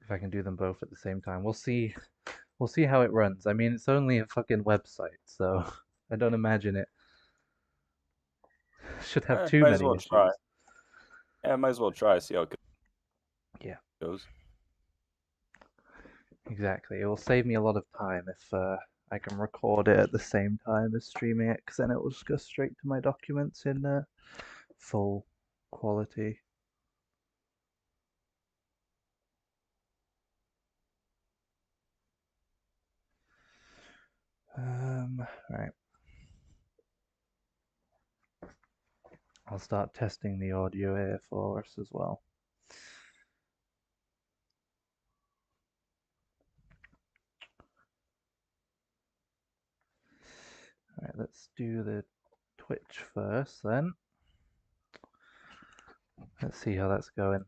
if I can do them both at the same time. We'll see. We'll see how it runs. I mean, it's only a fucking website, so I don't imagine it should have too Might as many well try. issues. Yeah, might as well try. See how it Yeah, goes. exactly. It will save me a lot of time if I can record it at the same time as streaming it, because then it will just go straight to my documents in full quality. Right. I'll start testing the audio here for us as well. All right, let's do the Twitch first then. Let's see how that's going.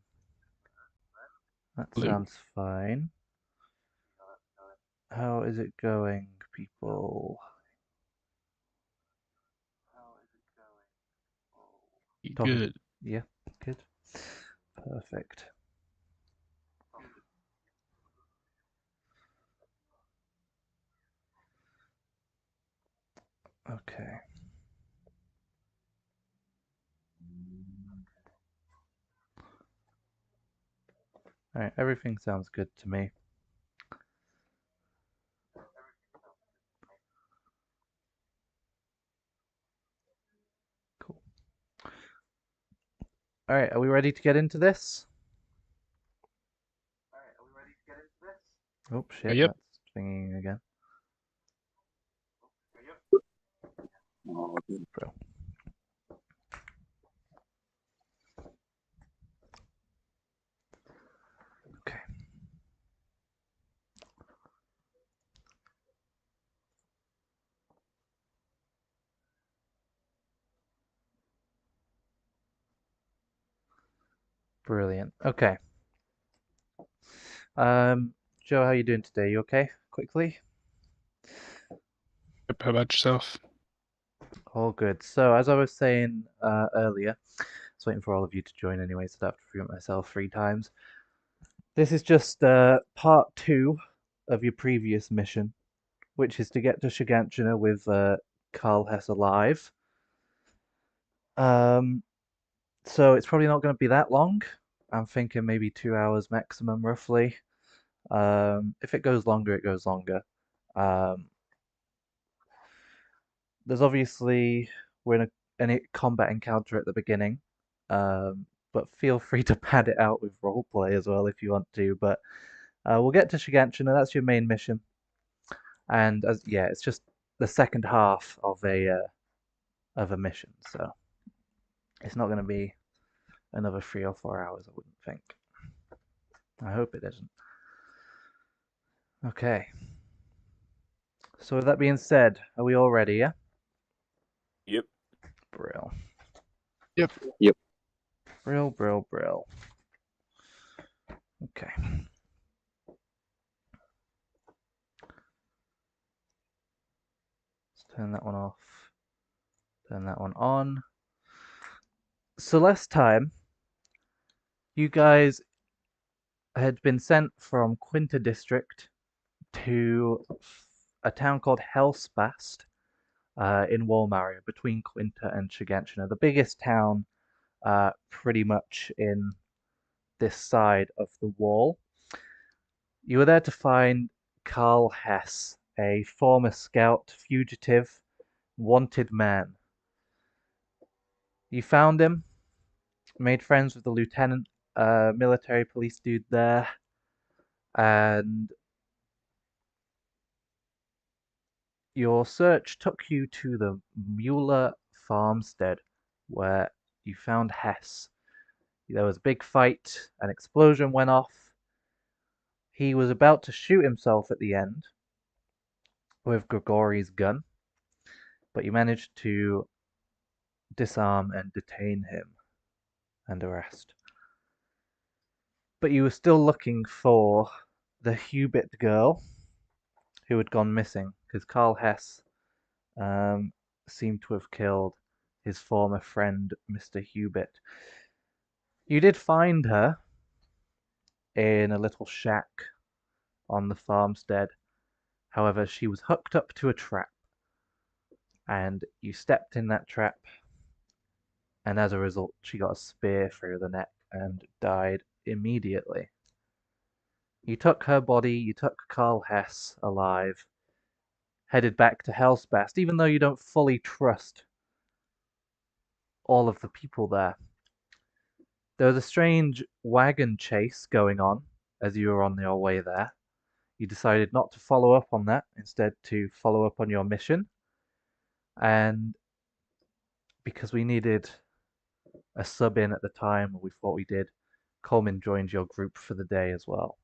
That sounds fine. How is it going, people? Talking. Good. Yeah, good. Perfect. Okay. All right, everything sounds good to me. Cool. All right, are we ready to get into this? Oh shit, Yep. that's thinking again. Bro. Okay. Brilliant. Okay. Joe, how you doing today? You okay? Quickly. Yep. How about yourself? All good. So, as I was saying earlier, I was waiting for all of you to join anyway, so I don't have to repeat myself 3 times. This is just part 2 of your previous mission, which is to get to Shiganshina with Carl Hess alive. Um, so it's probably not going to be that long. I'm thinking maybe 2 hours maximum, roughly. If it goes longer, it goes longer. Um, there's obviously we're in a combat encounter at the beginning, but feel free to pad it out with roleplay as well if you want to. But we'll get to Shiganshina. That's your main mission, and yeah, it's just the second half of a mission, so it's not going to be another 3 or 4 hours. I wouldn't think. I hope it isn't. Okay. So with that being said, are we all ready? Yeah. Yep. Brill. Yep. Yep. Brill, brill, brill. Okay. Let's turn that one off. Turn that one on. So last time, you guys had been sent from Quinta District to a town called Hellspast in Walmaria, between Quinta and Shiganshina, the biggest town pretty much in this side of the wall. You were there to find Carl Hess, a former scout, fugitive, wanted man. You found him, made friends with the lieutenant, military police dude there, and your search took you to the Mueller farmstead where you found Hess. There was a big fight, an explosion went off. He was about to shoot himself at the end with Grigori's gun, but you managed to disarm and detain him and arrest. But you were still looking for the Hubit girl who had gone missing because Carl Hess um, seemed to have killed his former friend, Mr. Hubit. You did find her in a little shack on the farmstead. However, she was hooked up to a trap, and you stepped in that trap, and as a result, she got a spear through the neck and died immediately. You took her body, you took Carl Hess alive, headed back to Hellspast, even though you don't fully trust all of the people there. There was a strange wagon chase going on as you were on your way there. You decided not to follow up on that, instead to follow up on your mission. And because we needed a sub in at the time, we thought we did, Coleman joined your group for the day as well.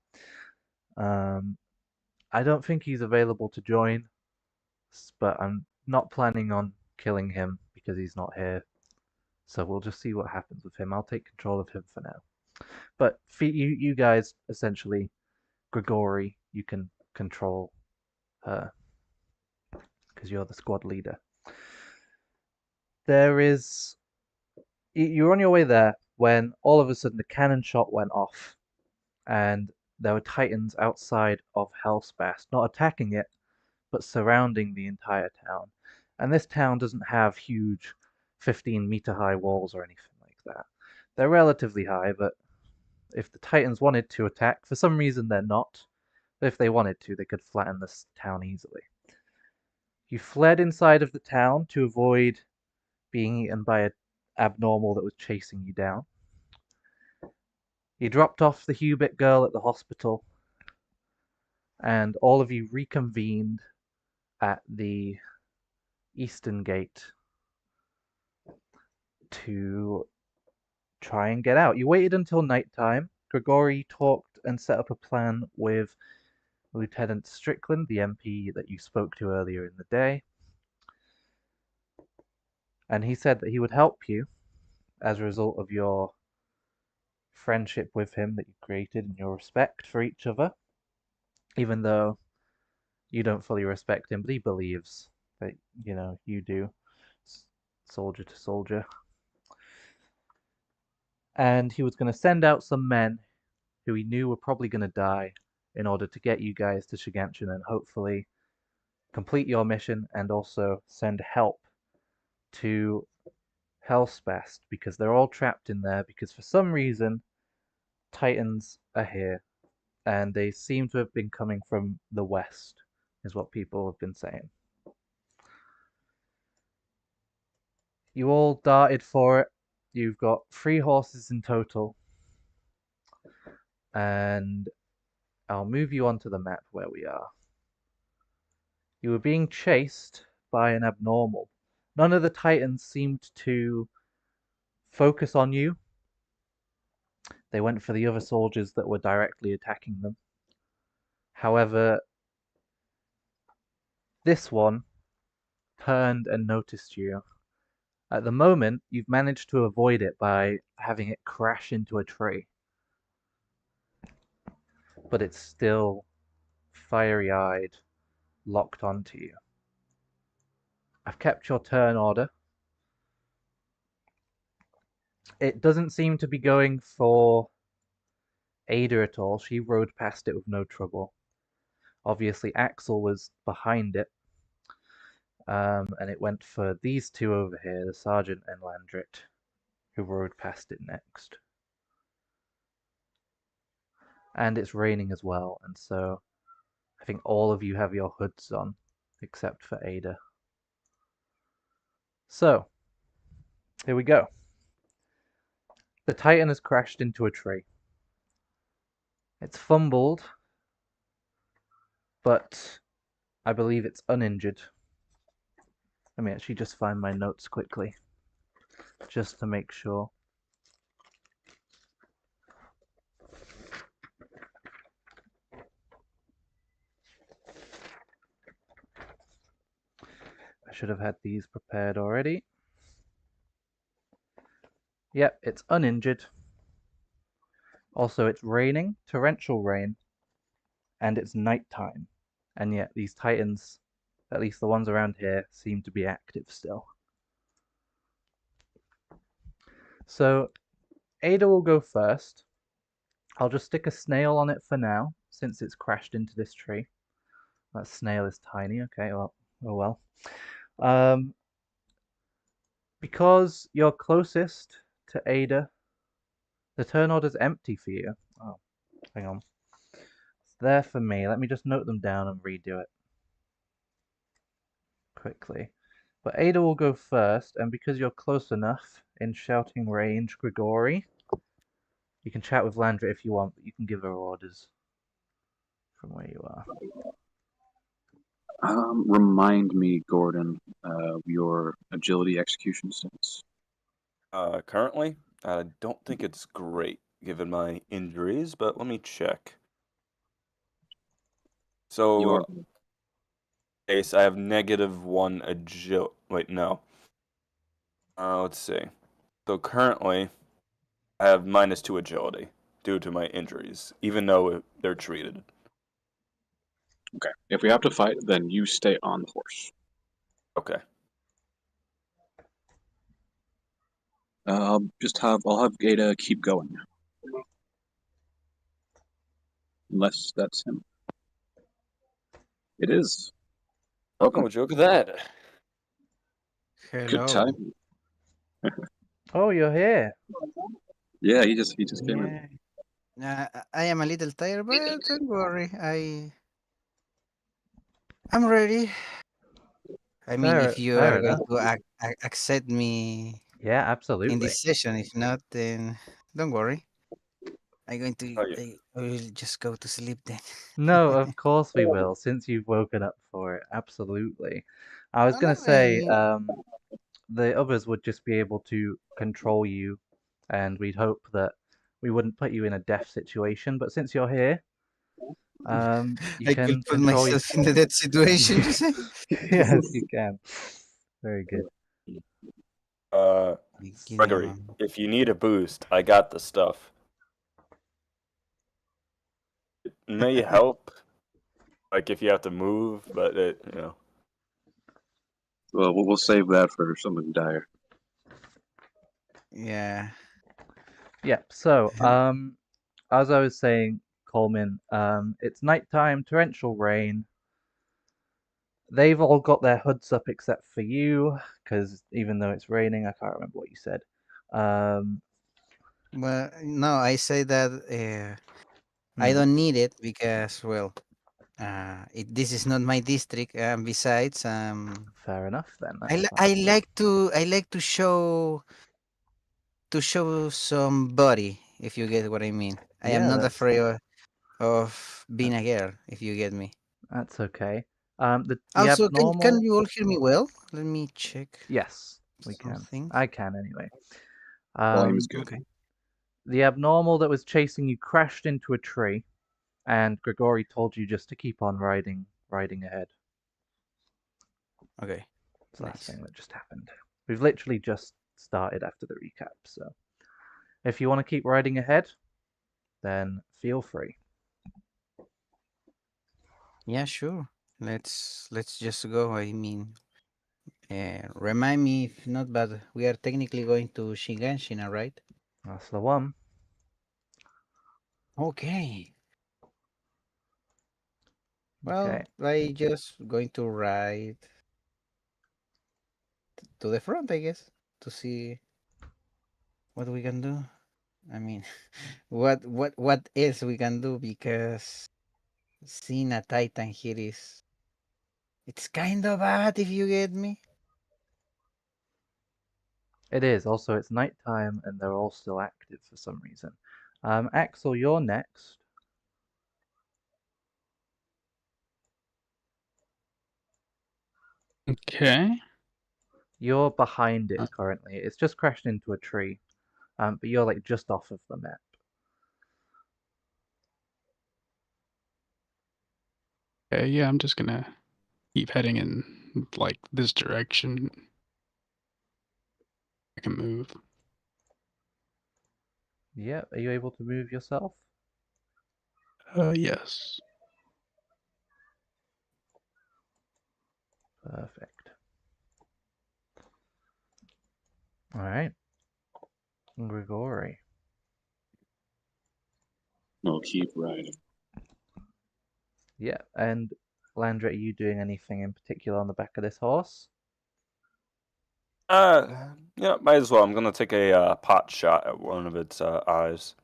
I don't think he's available to join, but I'm not planning on killing him because he's not here. So we'll just see what happens with him. I'll take control of him for now. But for you guys, essentially, Grigori, you can control her because you're the squad leader. You're on your way there when all of a sudden a cannon shot went off, and there were Titans outside of Hellspast, not attacking it, but surrounding the entire town. And this town doesn't have huge 15-meter high walls or anything like that. They're relatively high, but if the Titans wanted to attack, for some reason they're not, but if they wanted to, they could flatten this town easily. You fled inside of the town to avoid being eaten by an abnormal that was chasing you down. You dropped off the Hubit girl at the hospital, and all of you reconvened at the eastern gate to try and get out. You waited until nighttime. Grigori talked and set up a plan with Lieutenant Strickland, the MP that you spoke to earlier in the day. And he said that he would help you as a result of your friendship with him that you created and your respect for each other. Even though you don't fully respect him, but he believes that, you do. Soldier to soldier. And he was going to send out some men who he knew were probably going to die in order to get you guys to Shiganshina and hopefully complete your mission and also send help to Hellspast because they're all trapped in there because for some reason Titans are here and they seem to have been coming from the west is what people have been saying. You all darted for it. You've got 3 horses in total. And I'll move you onto the map where we are. You were being chased by an abnormal. None of the Titans seemed to focus on you. They went for the other soldiers that were directly attacking them. However, this one turned and noticed you. At the moment, you've managed to avoid it by having it crash into a tree. But it's still fiery-eyed, locked onto you. I've kept your turn order. It doesn't seem to be going for Ada at all. She rode past it with no trouble. Obviously, Axel was behind it. And it went for these two over here, the Sergeant and Landrit, who rode past it next. And it's raining as well, and so I think all of you have your hoods on, except for Ada. So, here we go. The Titan has crashed into a tree. It's fumbled, but I believe it's uninjured. Let me actually just find my notes quickly, just to make sure. I should have had these prepared already. Yep, it's uninjured. Also, it's raining, torrential rain, and it's nighttime. And yet these Titans, at least the ones around here, seem to be active still. So, Ada will go first. I'll just stick a snail on it for now, since it's crashed into this tree. That snail is tiny. Okay, well, oh well. Um, because you're closest to Ada, the turn order's empty for you. Oh, hang on. It's there for me. Let me just note them down and redo it quickly. But Ada will go first, and because you're close enough in shouting range, Grigori, you can chat with Landra if you want, but you can give her orders from where you are. Remind me, Gordon, your agility execution stats. Currently, I don't think it's great given my injuries, but let me check. So, You are Ace, I have -1 agility. Wait, no. Let's see. So currently, I have -2 agility due to my injuries, even though they're treated. okay. If we have to fight, then you stay on the horse. Okay. I'll have Ada keep going. Unless that's him. It is. Welcome. What joke of that? Good Hello. time. Oh, you're here. Yeah, he just came in. Yeah. I am a little tired, but don't worry. I'm ready. I mean, if you Fair are going enough. to accept me Yeah, in absolutely. this session, if not, then don't worry. Oh, yeah. I will just go to sleep then. No, of course we will, since you've woken up for it. Absolutely. I was No, gonna no, say, the others would just be able to control you, and we'd hope that we wouldn't put you in a death situation. But since you're here, you I could can put control your. myself into that situation, you say? Yes, you can. Very good. Give me a Gregory, moment. if you need a boost, I got the stuff. It may help, like if you have to move, but Well, we'll save that for something dire. Yeah. Yep. So, as I was saying, Coleman, it's nighttime, torrential rain. They've all got their hoods up except for you, because even though it's raining, I can't remember what you said. Um, Well, no, I say that I hmm, don't need it because, well, this is not my district. Besides, fair enough then. That's fine. I like to show some body, if you get what I mean. I am Yeah, not that's afraid of being that, a girl, if you get me. that's okay. The Also, can abnormal. you all hear me well? Let me check Yes, we can. something. I can anyway. Volume is Um, good. Okay. the abnormal that was chasing you crashed into a tree, and Grigori told you just to keep on riding ahead. Okay. It's the last Nice. thing that just happened. We've literally just started after the recap, so if you want to keep riding ahead, then feel free. Yeah, sure. Let's just go. I mean, remind me if not, but we are technically going to Shiganshina, right? That's the one. Okay. Okay. Well, I just going to ride to the front, I guess, to see what we can do. I mean, what else we can do because seeing a Titan here is it's kind of bad if you get me. It is. Also, it's nighttime and they're all still active for some reason. Axel, you're next. Okay. You're behind it currently. It's just crashed into a tree. But you're like just off of the map. Yeah, I'm just gonna keep heading in like this direction. I can move. Yeah, are you able to move yourself? Yes. Perfect. All right. Grigori. We'll keep riding. Yeah, and Landra, are you doing anything in particular on the back of this horse? Yeah, might as well. I'm gonna take a pot shot at one of its eyes.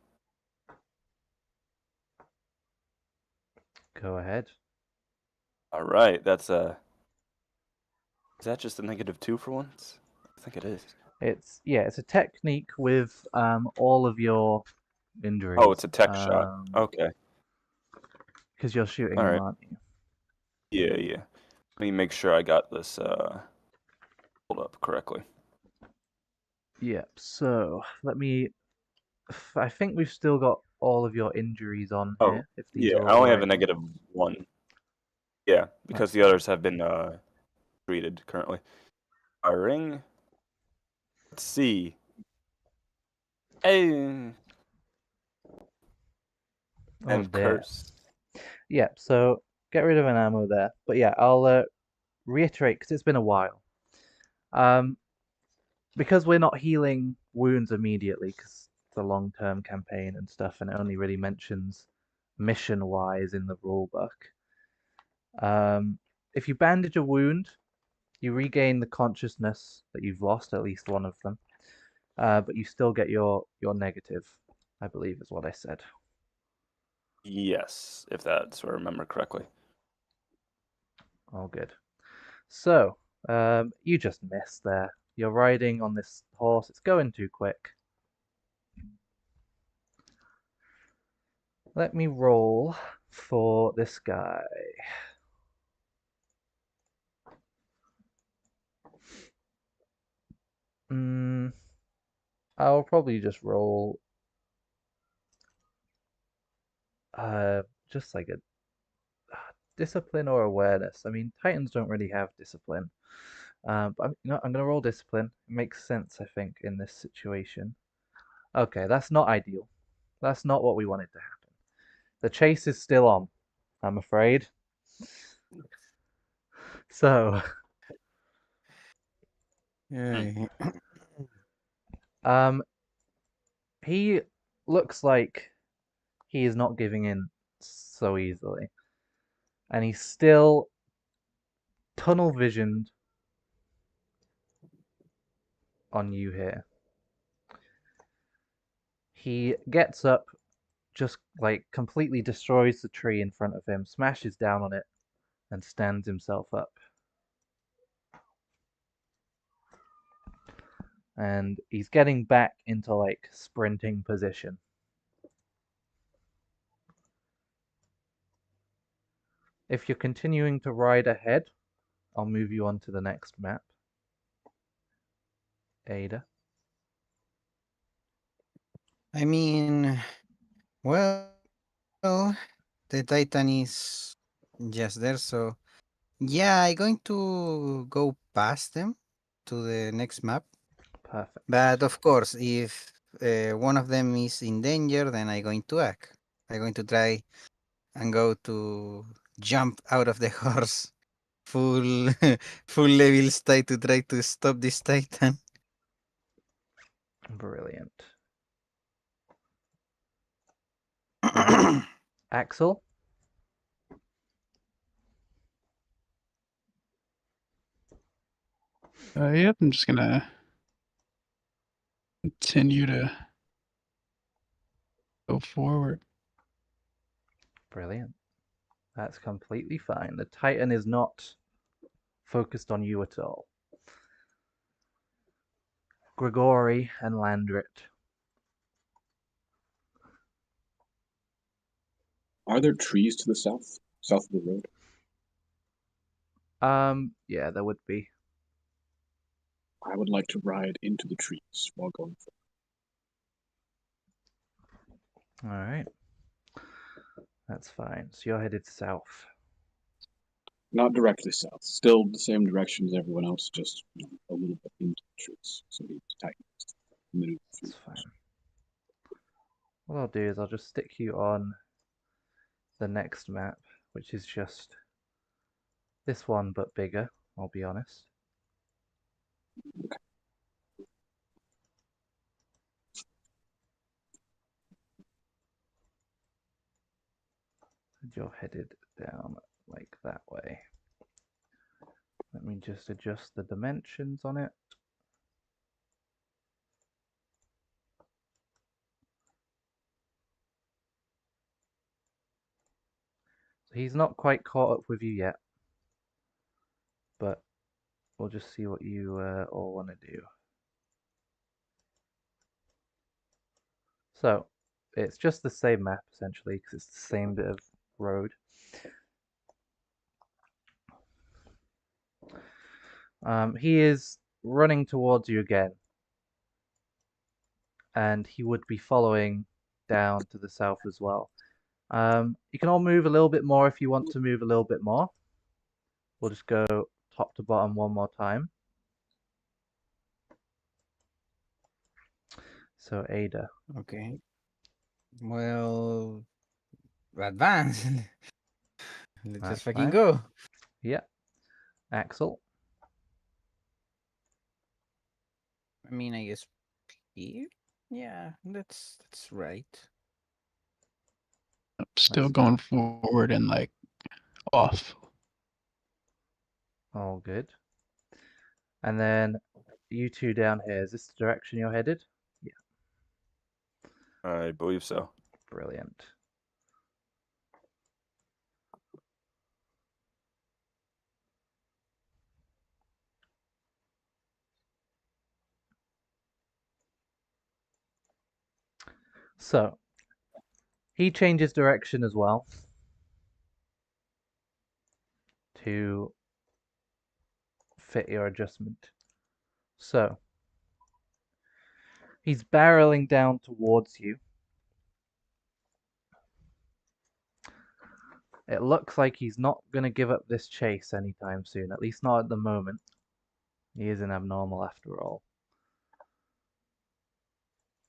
Go ahead. All right, that's a. Is that just a -2 for once? I think it is. It's a technique with all of your injuries. Oh, it's a tech shot. Okay. Because you're shooting All him, right. aren't you? Yeah, yeah. Let me make sure I got this pulled up correctly. Yep. So let me. I think we've still got all of your injuries on Oh, here. If these yeah. are I all only the have a right ones. -1. Yeah, because That's the fine. others have been treated currently. Firing. Let's see. Hey. Oh And dear. curse. Yeah. So get rid of an ammo there. But yeah, I'll reiterate because it's been a while. Um, because we're not healing wounds immediately because it's a long-term campaign and stuff, and it only really mentions mission-wise in the rulebook. If you bandage a wound, you regain the consciousness that you've lost, at least one of them, but you still get your negative, I believe is what I said. Yes, if that's what I remember correctly. All good. So, you just missed there. You're riding on this horse. It's going too quick. Let me roll for this guy. I'll probably just roll just like a discipline or awareness. I mean, Titans don't really have discipline. But I'm gonna roll discipline. It makes sense, I think, in this situation. Okay, that's not ideal. That's not what we wanted to happen. The chase is still on, I'm afraid. So, Yeah. um, he looks like he is not giving in so easily, and he's still tunnel visioned on you here. He gets up, just like completely destroys the tree in front of him, smashes down on it, and stands himself up. And he's getting back into like sprinting position. If you're continuing to ride ahead, I'll move you on to the next map. Ada. I mean, well, the Titan is just there, so yeah, I'm going to go past them to the next map. Perfect. But of course, if one of them is in danger, then I'm going to act. I'm going to try and go to jump out of the horse, full full level style to try to stop this Titan. Brilliant. Right. Axel. Yep, I'm just gonna continue to go forward. Brilliant. That's completely fine. The Titan is not focused on you at all. Grigori and Landrit. Are there trees to the south? South of the road? Yeah, there would be. I would like to ride into the trees while going forward. All right. That's fine. So you're headed south. Not directly south. Still the same direction as everyone else, just a little bit into the trees. So the Titans maneuver through. That's fine. What I'll do is I'll just stick you on the next map, which is just this one but bigger, I'll be honest. You're headed down like that way. Let me just adjust the dimensions on it. So he's not quite caught up with you yet, but we'll just see what you all want to do. So it's just the same map essentially because it's the same bit of road. He is running towards you again, and he would be following down to the south as well. You can all move a little bit more if you want to move a little bit more. We'll just go top to bottom one more time. So Ada. Okay. Well, advance. Let's That's just fucking fine. go. Yeah. Axel. I mean, I guess here. Yeah, that's right. I'm still That's going forward and like off. all good. And then you two down here. Is this the direction you're headed? Yeah. I believe so. Brilliant. So he changes direction as well to fit your adjustment. So he's barreling down towards you. It looks like he's not going to give up this chase anytime soon, at least not at the moment. He is an abnormal after all.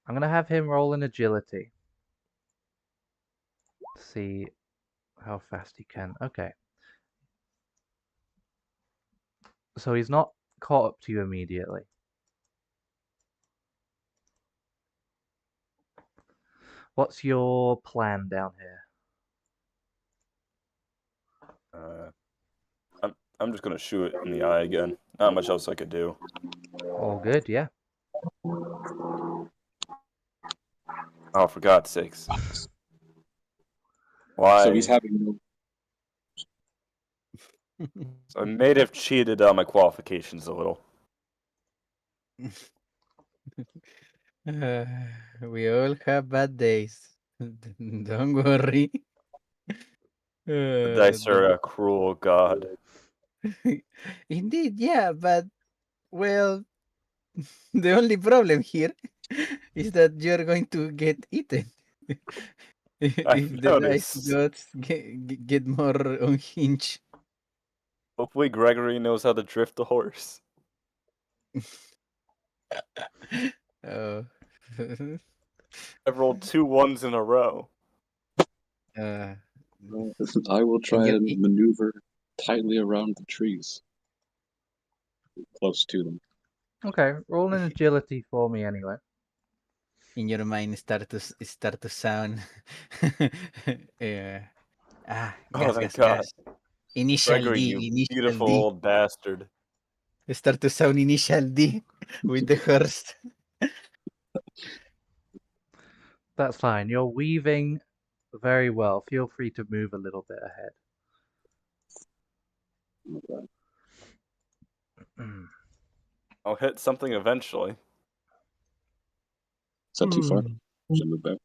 I'm going to have him roll an agility. See how fast he can. Okay. So he's not caught up to you immediately. What's your plan down here? I'm just gonna shoot it in the eye again. Not much else I could do. All good, yeah. Oh, for God's sakes! Why? So he's having So I may have cheated on my qualifications a little. We all have bad days. Don't worry. The dice Don't- are a cruel god. Indeed, yeah, but well, the only problem here is that you're going to get eaten. If the dice noticed. gods get more unhinged. Hopefully Gregory knows how to drift a horse. Oh. I've rolled 2 1s in a row. uh, I will try you're and maneuver tightly around the trees, close to them. Okay, roll an agility for me anyway. in your mind start to sound Oh, gas, thank gas, God. gas. Initial Gregory, you D, initial beautiful D. old bastard. Start to sound initial D with the horse. That's fine. You're weaving very well. Feel free to move a little bit ahead. I'll hit something eventually. Is that too far? Hmm. Should I move back?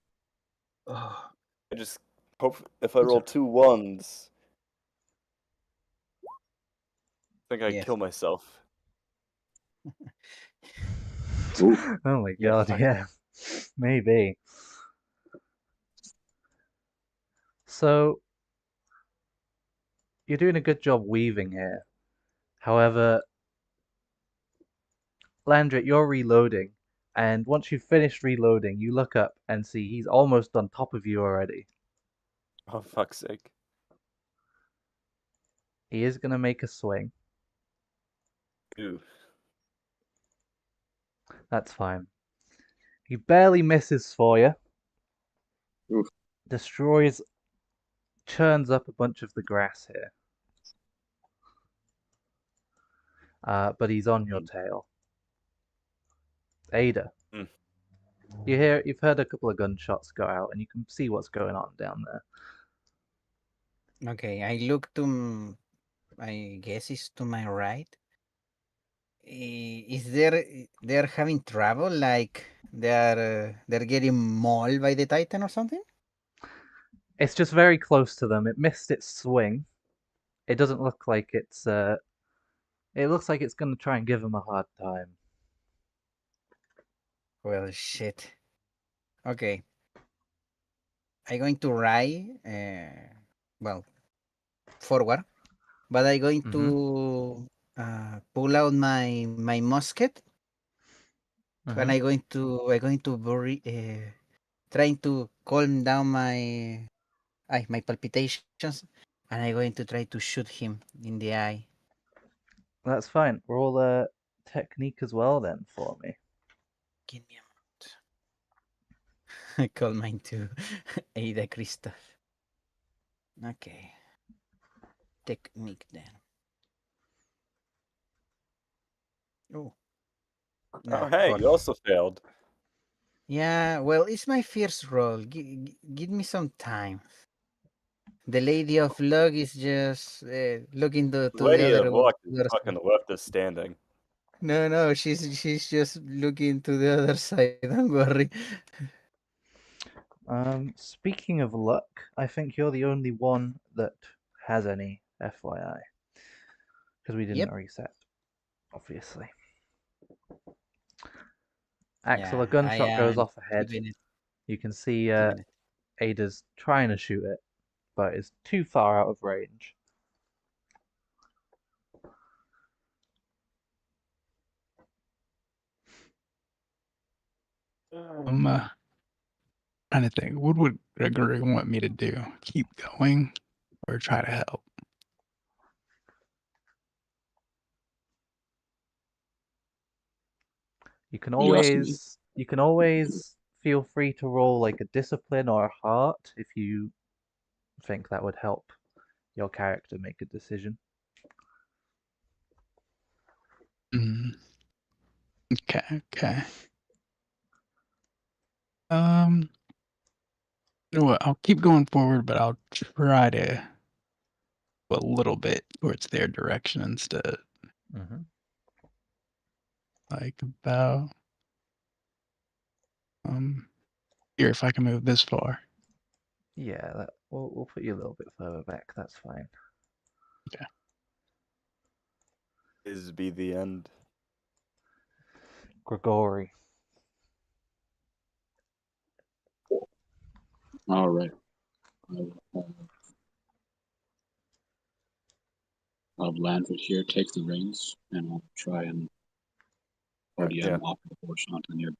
I just hope if I roll 2 1s, I think I'd Yes. kill myself. Ooh. Oh my You're god, fucked. yeah. Maybe. So, you're doing a good job weaving here. However, Landrit, you're reloading, and once you've finished reloading, you look up and see he's almost on top of you already. Oh, fuck's sake. He is going to make a swing. Ooh. That's fine. He barely misses for you. Oof. Destroys churns up a bunch of the grass here. But he's on your tail. Ada. Mm. You've heard a couple of gunshots go out, and you can see what's going on down there. Okay, I look to, I guess it's to my right. Is they're having trouble? Like they're getting mauled by the Titan or something? It's just very close to them. It missed its swing. It doesn't look like it's. It looks like it's gonna try and give them a hard time. Well, shit. Okay. I'm going to ride, well, forward, but I'm going to pull out my musket, and I'm going to bury, trying to calm down my palpitations, and I'm going to try to shoot him in the eye. That's fine. Roll a technique as well then for me. Give me a moment. I call mine to Ada Christoph. Okay. Technique then. Oh. Oh, hey, you also failed. Yeah, well, it's my first roll. Give me some time. The Lady of Luck is just looking to The the Lady other of Luck is other fucking side. left us standing. No, she's just looking to the other side. Don't worry. Speaking of luck, I think you're the only one that has any, FYI, because we didn't Yep. reset, obviously. Axel, Yeah, a gunshot goes off ahead. keeping it. You can see Keeping it. Ada's trying to shoot it, but it's too far out of range. I'm trying to think. What would Gregory want me to do? Keep going or try to help? You can Are you asking me? always feel free to roll like a discipline or a heart if you think that would help your character make a decision. Mm. Okay. You know what? I'll keep going forward, but I'll try to go a little bit towards their direction instead. Mm-hmm. Like about here, if I can move this far. Yeah, we'll put you a little bit further back. That's fine. Okay. Is be the end. Grigori. All right. I'll have Lanford here take the reins, and I'll try and Yeah. off the horse onto the near.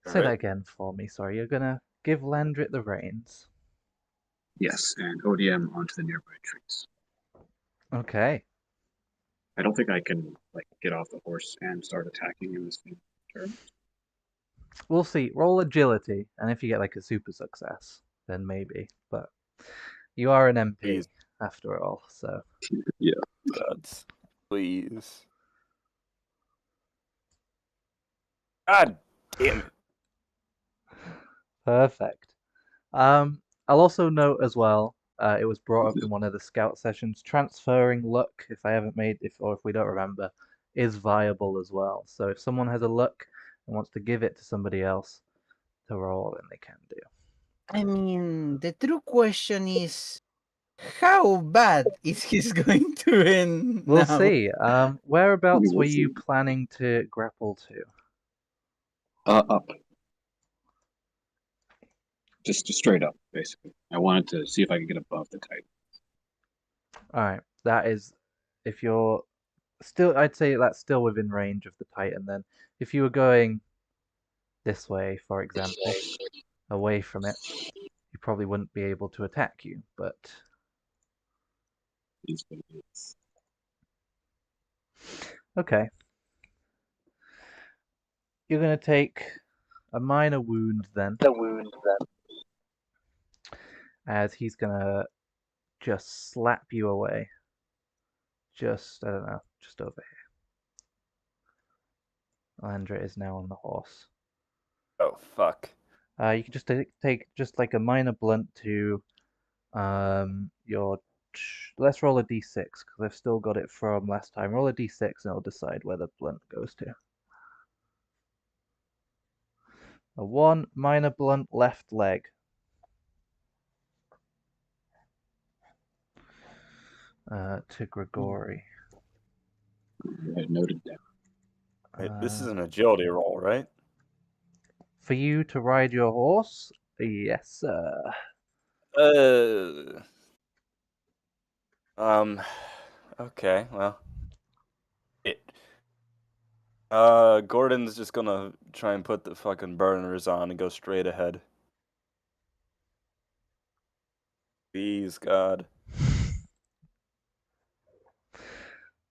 Say that Alright. again for me. Sorry, you're gonna give Landrit the reins. Yes, and ODM onto the nearby trees. Okay. I don't think I can get off the horse and start attacking in the same turn. We'll see. Roll agility, and if you get like a super success, then maybe. But you are an MP Please. after all, so. Yeah. Gods. Please. God damn it. Perfect. I'll also note as well, it was brought up in one of the scout sessions, transferring luck, if we don't remember, is viable as well. So if someone has a luck and wants to give it to somebody else to roll, then they can do. I mean, the true question is, how bad is he going to end We'll now? see. Whereabouts We'll were you see. planning to grapple to? Up. Just straight up, basically. I wanted to see if I could get above the Titan. Alright, that is, if you're still, I'd say that's still within range of the Titan then. If you were going this way, for example, away from it, you probably wouldn't be able to attack you, but... Okay. You're going to take a minor wound then. as he's gonna just slap you away. Just, I don't know, just over here. Andra is now on the horse. Oh, fuck. You can just take just like a minor blunt to your. Let's roll a d6 because I've still got it from last time. Roll a d6 and it'll decide where the blunt goes to. A 1 minor blunt left leg. To Grigori. I noted that. Wait, this is an agility roll, right? For you to ride your horse? Yes, sir. Okay, well. Gordon's just gonna try and put the fucking burners on and go straight ahead. Please, God.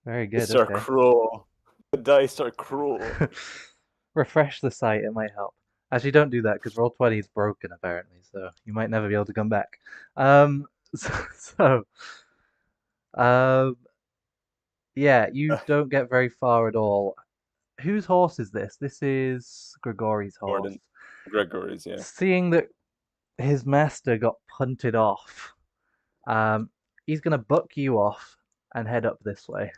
Very good, Dice are okay. cruel. The dice are cruel. Refresh the site, it might help. Actually, don't do that because Roll20 is broken apparently, so you might never be able to come back. So, yeah, you don't get very far at all. Whose horse is this? This is Grigori's horse. Gordon. Gregory's, yeah. Seeing that his master got punted off, he's gonna buck you off and head up this way.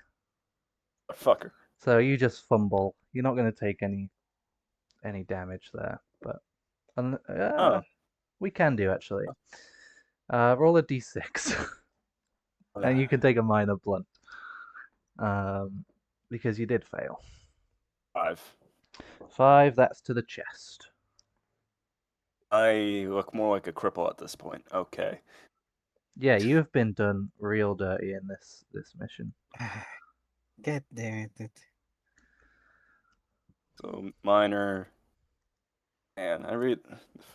Fucker. So you just fumble. You're not gonna take any damage there, but we can do actually. Roll a d6, and you can take a minor blunt, because you did fail. 5. 5. That's to the chest. I look more like a cripple at this point. Okay. Yeah, you have been done real dirty in this mission. God damn it. So minor. Man, I read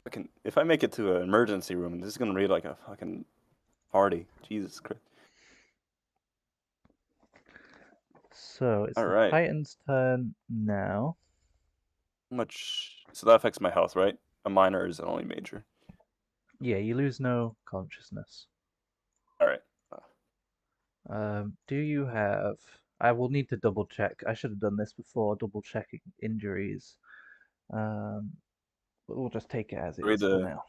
fucking. If I make it to an emergency room, this is gonna read like a fucking party. Jesus Christ. So it's All the right. Titan's turn now. How much? So that affects my health, right? A minor is only major. Yeah, you lose no consciousness. All right. Do you have? I will need to double check. I should have done this before, double checking injuries. But we'll just take it as it is for now.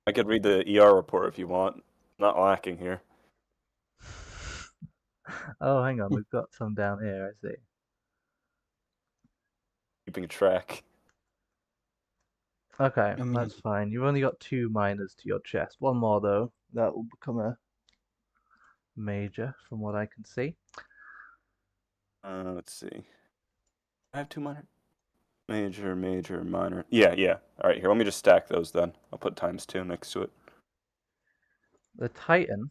I could read the ER report if you want. Not lacking here. Oh, hang on, we've got some down here. I see. Keeping track. Okay, I mean- that's fine. You've only got 2 minors to your chest. One more though. That will become a major, from what I can see. Let's see. I have 2 minor. Major, major, minor. Yeah. All right, here. Let me just stack those then. I'll put ×2 next to it. The Titan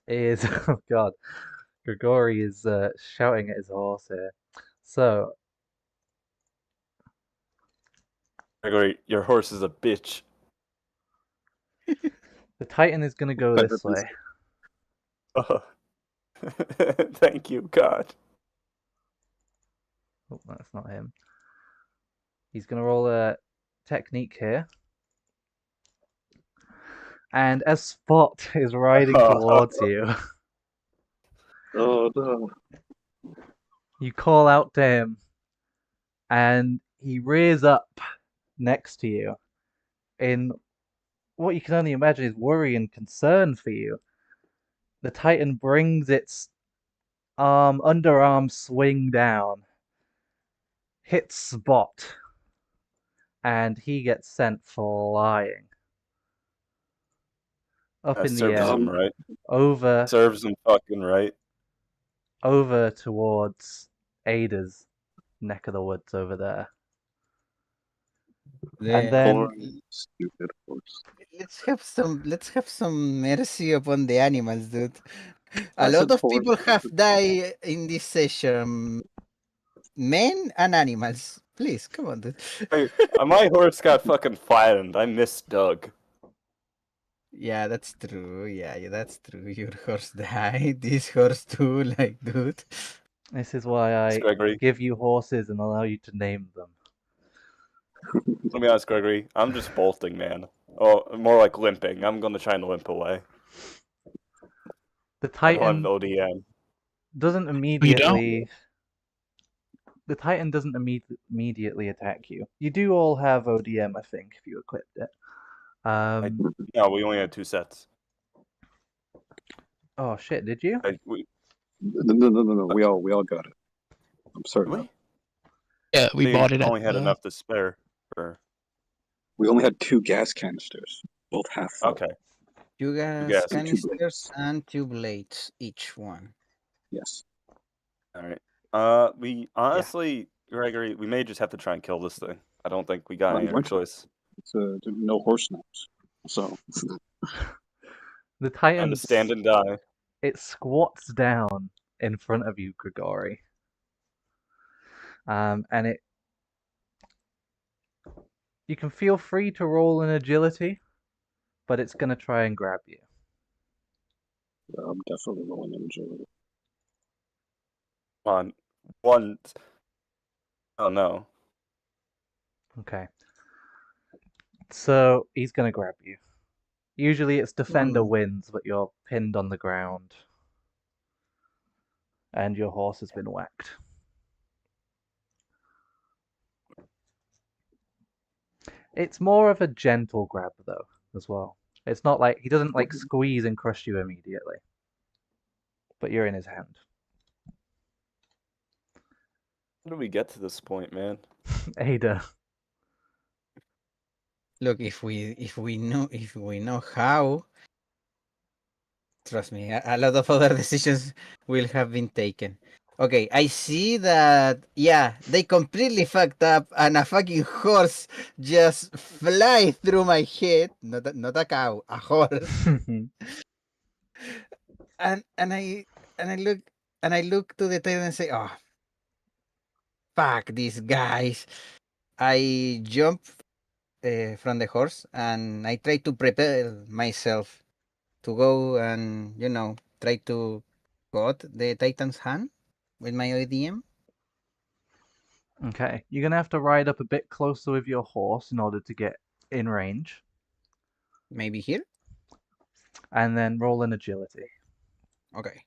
is oh god, Grigori is shouting at his horse here. So Gregory, your horse is a bitch. the Titan is gonna go this way. Oh. Thank you, God. Oh, that's not him. He's gonna roll a technique here. And as Spot is riding towards you, Oh no. you call out to him, and he rears up next to you in what you can only imagine is worry and concern for you. The Titan brings its underarm swing down, hits Spot, and he gets sent flying up That in the serves air, him right. over Serves him fucking right. towards Ada's neck of the woods over there. And then Poor stupid horse. let's have some mercy upon the animals, dude. A That's lot a of poor people have stupid died in this session. Men and animals. Please, come on, dude. Hey, my horse got fucking flattened. I miss Doug. Yeah, that's true. Yeah, that's true. Your horse died. This horse too, like, dude. this is why I Gregory. give you horses and allow you to name them. Let me ask Gregory. I'm just bolting, man. Oh, more like limping. I'm gonna try and limp away. The I don't have Titan ODM. doesn't You don't? immediately. The Titan doesn't immediately attack you. You do all have ODM, I think, if you equipped it. No, we only had 2 sets. Oh shit! Did you? No. We all got it. I'm sorry. We Yeah, we bought it at only had enough to spare for. We only had 2 gas canisters, both half full. Okay. You gas gas. And 2 canisters blades. and 2 blades, each one. Yes. All right. We honestly, Gregory, we may just have to try and kill this thing. I don't think we got any other choice. It's no horse snaps. So The Time Titan to stand and die. it squats down in front of you, Grigori. And you can feel free to roll an agility, but it's gonna try and grab you. I'm definitely rolling in agility. Come on. One. Oh no. Okay. So he's gonna grab you. Usually it's defender wins, but you're pinned on the ground. And your horse has been whacked. It's more of a gentle grab though, as well. It's not like he doesn't like squeeze and crush you immediately. But you're in his hand. How did we get to this point, man? Ada. Look, if we know how, trust me, a lot of other decisions will have been taken. Okay, I see that. Yeah, they completely fucked up, and a fucking horse just fly through my head. Not a cow, a horse. and I look to the tail and say, "Oh, fuck these guys!" I jump from the horse and I try to prepare myself to go and try to cut the Titan's hand with my ODM. Okay, you're gonna have to ride up a bit closer with your horse in order to get in range, Maybe here. and then roll an agility. Okay.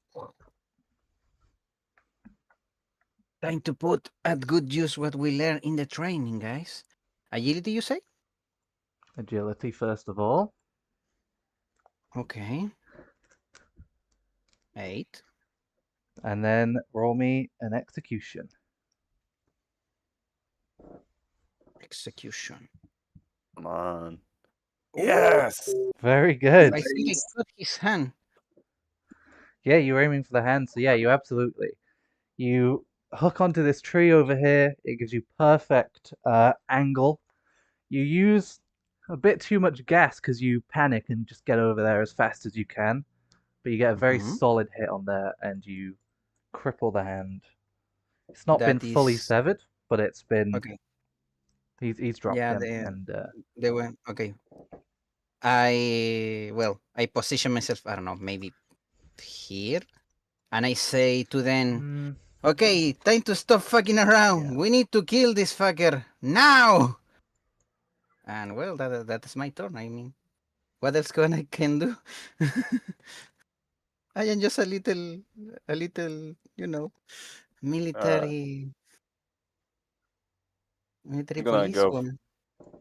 Time to put at good use what we learn in the training, guys. Agility, you say? Agility first of all. Okay. 8. And then roll me an execution. Execution. Come on. Yes. Very good. I think I cut his hand. Yeah, you were aiming for the hand, so yeah, you absolutely. You hook onto this tree over here. It gives you perfect angle. You use a bit too much gas because you panic and just get over there as fast as you can. But you get a very solid hit on there, and you cripple the hand. It's not been fully severed, but it's been. Okay. He's dropped Yeah, him, and they went. Okay. I position myself. I don't know, maybe here, and I say to them, "Okay, time to stop fucking around. Yeah. We need to kill this fucker now." And well, that is my turn. I mean, what else can do? I am just a little, military police woman.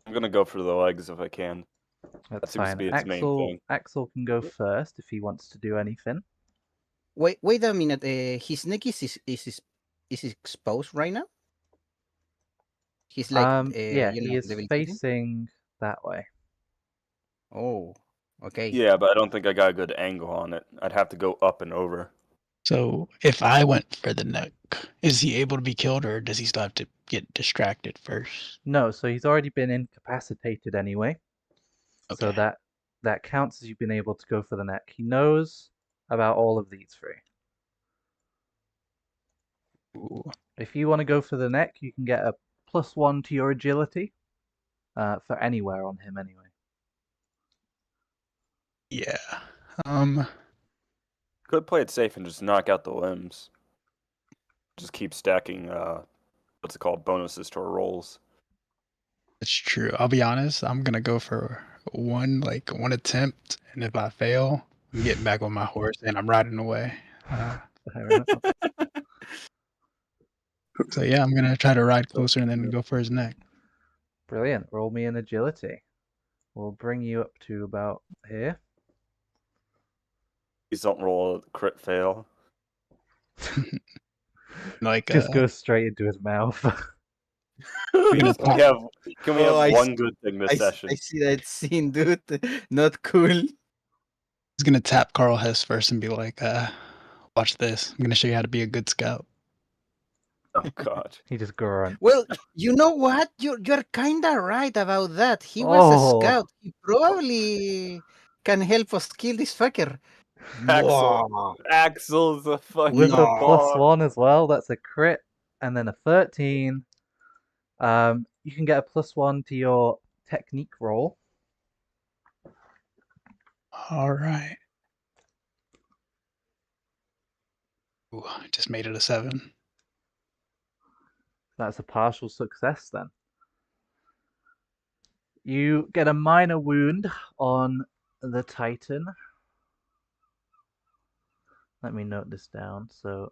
I'm gonna go for the legs if I can. That's that seems fine. to be its main thing. Axel can go first if he wants to do anything. Wait a minute. His neck is exposed right now. He's like, yeah, he is debilitated? facing that way. Oh, okay. Yeah, but I don't think I got a good angle on it. I'd have to go up and over. So if I went for the neck, is he able to be killed, or does he still have to get distracted first? No, so he's already been incapacitated anyway. Okay. So that counts as you've been able to go for the neck. He knows about all of these three. Ooh. If you want to go for the neck, you can get a +1 to your agility for anywhere on him anyway. Yeah. Could play it safe and just knock out the limbs. Just keep stacking what's it called, bonuses to our rolls. It's true. I'll be honest. I'm gonna go for one attempt, and if I fail, I'm getting back on my horse and I'm riding away. Fair enough. So yeah, I'm gonna try to ride closer and then go for his neck. Brilliant. Roll me an agility. We'll bring you up to about here. Please don't roll a crit fail. Like Just go straight into his mouth. gonna Can we have, can we Oh, have I one see. good thing this session? I see that scene, dude. Not cool. he's gonna tap Carl Hess first and be like, watch this. I'm gonna show you how to be a good scout. Oh god. He just grunts. Well, you know what? You're kinda right about that. He was a Oh. scout. He probably can help us kill this fucker. Axel. Whoa. Axel's a fucking With the boss. +1 as well, that's a crit, and then a 13. You can get a +1 to your technique roll. All right. Ooh, I just made it a 7. That's a partial success then. You get a minor wound on the Titan. Let me note this down. So,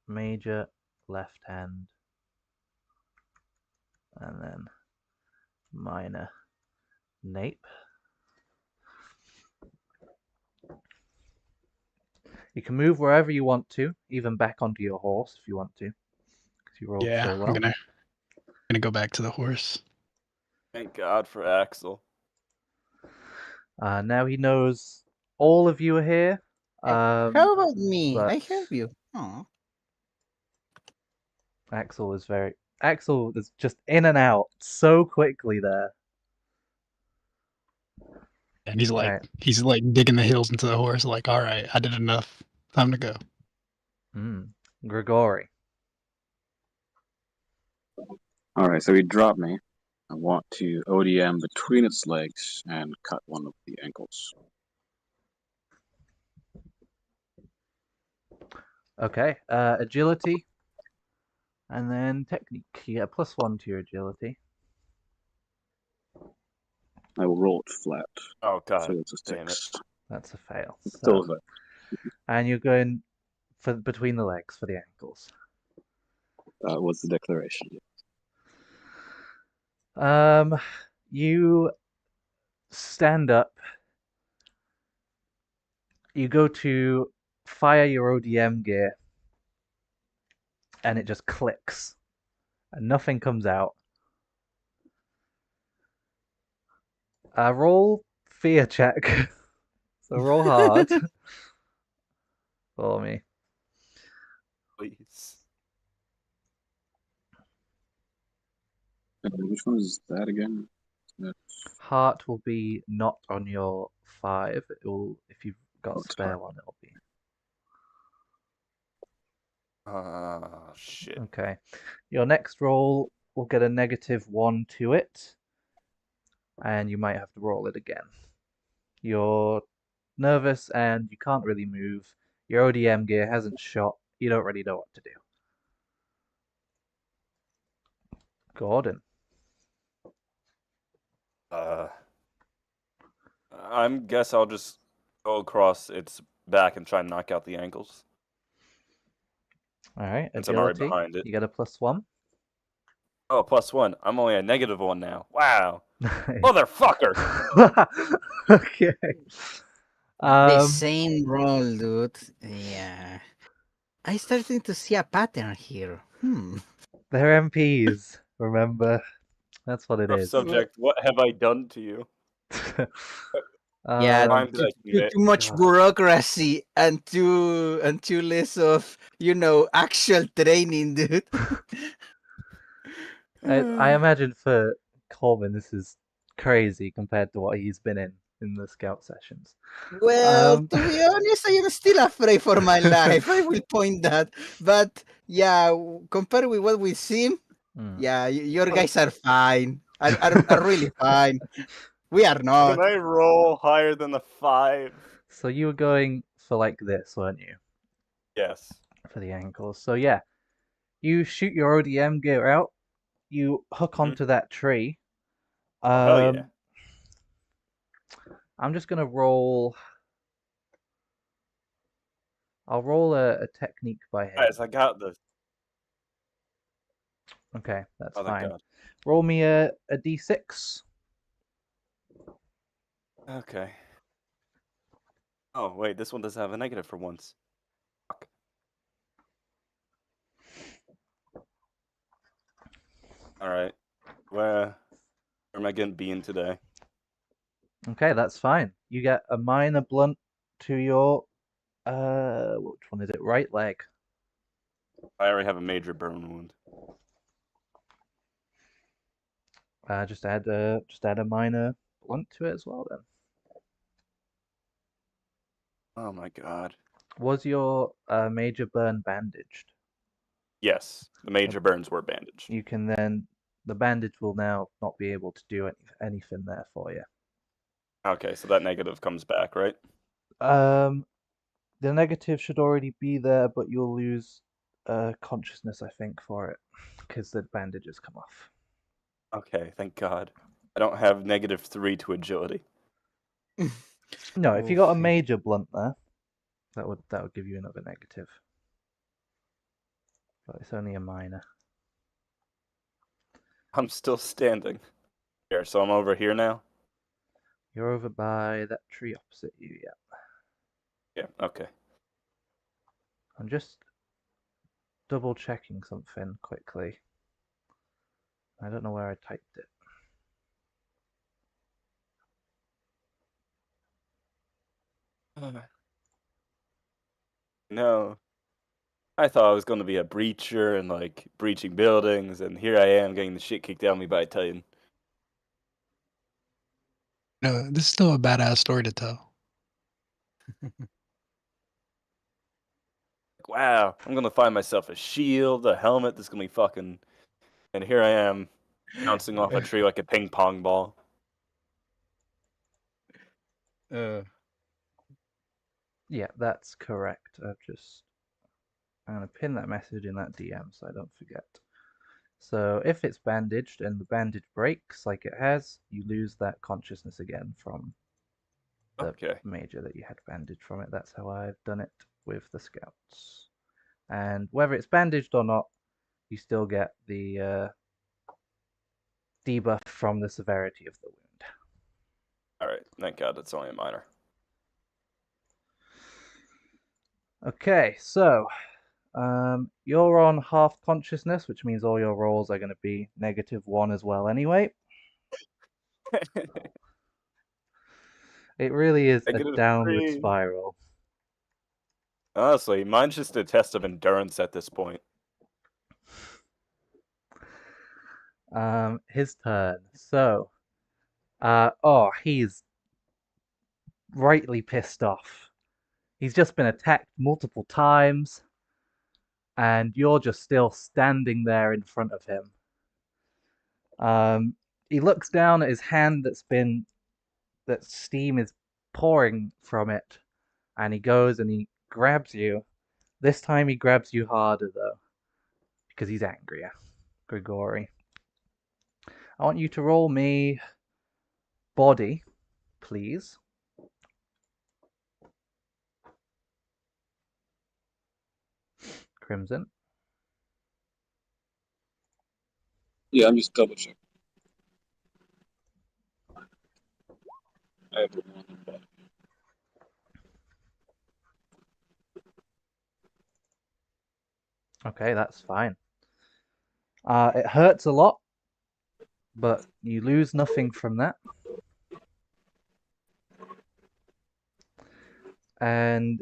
major left hand, and then minor nape. You can move wherever you want to, even back onto your horse if you want to, because you rolled Yeah, so well. I'm gonna go back to the horse. Thank God for Axel. Now he knows all of you are here. How about me? I but help you. Aw. Axel is just in and out so quickly there. And he's like Right. he's like digging the heels into the horse, like, all right, I did enough. Time to go. Grigori. All right, so he dropped me. I want to ODM between its legs and cut one of the ankles. Okay. Agility. And then technique. You get a +1 to your agility. I will roll it flat. Oh god. So it's a Damn it. 6. That's a fail. Still So, a fail. and you're going for between the legs for the ankles. Was the declaration. You stand up. You go to fire your ODM gear, and it just clicks, and nothing comes out. Roll fear check. So roll hard for me. Please. Which one is that again? Heart will be not on your 5. It will, if you've got Oh, it's spare heart. one, it'll be. Shit. Okay. Your next roll will get a -1 to it, and you might have to roll it again. You're nervous and you can't really move. Your ODM gear hasn't shot. You don't really know what to do. Gordon. I guess I'll just go across its back and try and knock out the ankles. All right. Since I'm already Agility. behind it. You get a +1. Oh, +1. I'm only a -1 now. Wow. Nice. Motherfucker! Okay. The same roll, dude. Yeah. I starting to see a pattern here. They're MPs, remember? That's what it Rough is. subject, what have I done to you? Yeah, Time did I commit? too much God. bureaucracy and too less of actual training, dude. I imagine for Coleman this is crazy compared to what he's been in the scout sessions. Well, to be honest, I am still afraid for my life. I will point that. But yeah, compared with what we've seen, yeah, your guys are fine. Are really fine. We are not. Can I roll higher than a 5? So you were going for like this, weren't you? Yes. For the ankles. So yeah, you shoot your ODM gear out, you hook onto that tree, hell yeah. I'm just gonna roll. I'll roll a technique by him. Guys, I got this. Okay, that's Oh, thank fine. God. Roll me a d6. Okay. Oh, wait, this one doesn't have a negative for once. Fuck. Alright. Where am I getting being today? Okay, that's fine. You get a minor blunt to your which one is it? Right leg. I already have a major burn wound. Just add a minor blunt to it as well then. Oh my God. Was your major burn bandaged? Yes, the major burns were bandaged. You can then the bandage will now not be able to do anything there for you. Okay, so that negative comes back, right? The negative should already be there, but you'll lose consciousness, I think, for it, because the bandages come off. Okay, thank God. I don't have -3 to agility. No, if you got a Oof. major blunt there, that would give you another negative. But it's only a minor. I'm still standing. Here, so I'm over here now? You're over by that tree opposite you, yeah. Yeah, okay. I'm just double checking something quickly. I don't know where I typed it. No. I thought I was going to be a breacher and, like, breaching buildings, and here I am getting the shit kicked out of me by a Titan. No, this is still a badass story to tell. Like, wow, I'm going to find myself a shield, a helmet that's going to be fucking... And here I am, bouncing off a tree like a ping pong ball. Yeah, that's correct. I'm gonna pin that message in that DM so I don't forget. So if it's bandaged and the bandage breaks like it has, you lose that consciousness again from the Okay. major that you had bandaged from it. That's how I've done it with the scouts. And whether it's bandaged or not, you still get the debuff from the severity of the wound. Alright, thank God that's only a minor. Okay, so you're on half consciousness, which means all your rolls are going to be -1 as well anyway. It really is a downward -3. spiral. Honestly, mine's just a test of endurance at this point. His turn. So, he's rightly pissed off. He's just been attacked multiple times, and you're just still standing there in front of him. He looks down at his hand that steam is pouring from it, and he goes and he grabs you. This time he grabs you harder though, because he's angrier. Grigori. I want you to roll me body, please. Crimson. Yeah, I'm just double checking. I have the one, but Okay, that's fine. It hurts a lot, but you lose nothing from that. And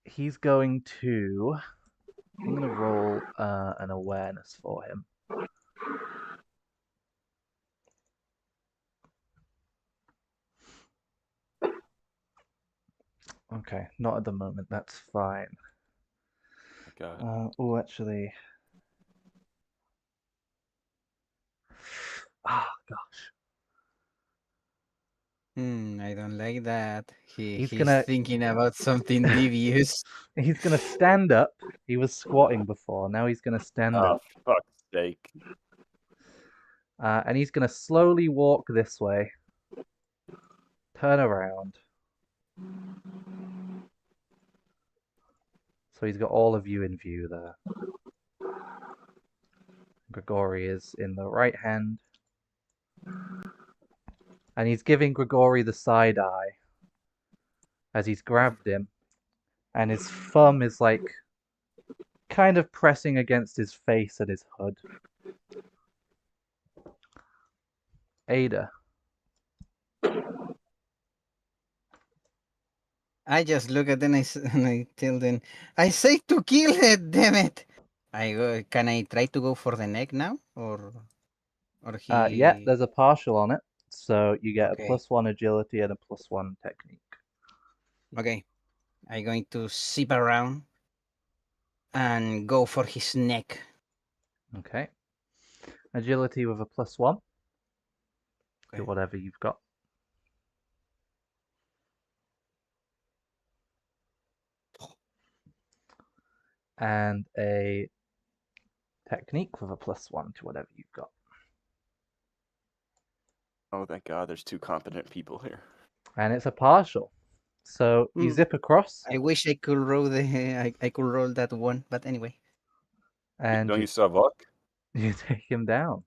he's going to... I'm going to roll an awareness for him. Okay, not at the moment. That's fine. God. Oh, actually... Ah, gosh. I don't like that. He's He's gonna... thinking about something devious. He's gonna stand up. He was squatting before. Now he's gonna stand Oh, up. fuck's Jake. And he's going to slowly walk this way. Turn around. So he's got all of you in view there. Grigori is in the right hand. And he's giving Grigori the side eye as he's grabbed him. And his thumb is like kind of pressing against his face and his hood. Ada. I just look at them and I tell them, I say to kill it, damn it. I go, can I try to go for the neck now? Or he... Yeah, there's a partial on it. So you get Okay. a +1 agility and a +1 technique. Okay. I'm going to zip around and go for his neck. Okay. Agility with a +1. Okay. Do whatever you've got. And a technique with a +1 to whatever you've got. Oh, thank God, there's 2 competent people here. And it's a partial. So you zip across. I wish I could roll I could roll that one, but anyway. And Don't you still have luck? you take him down.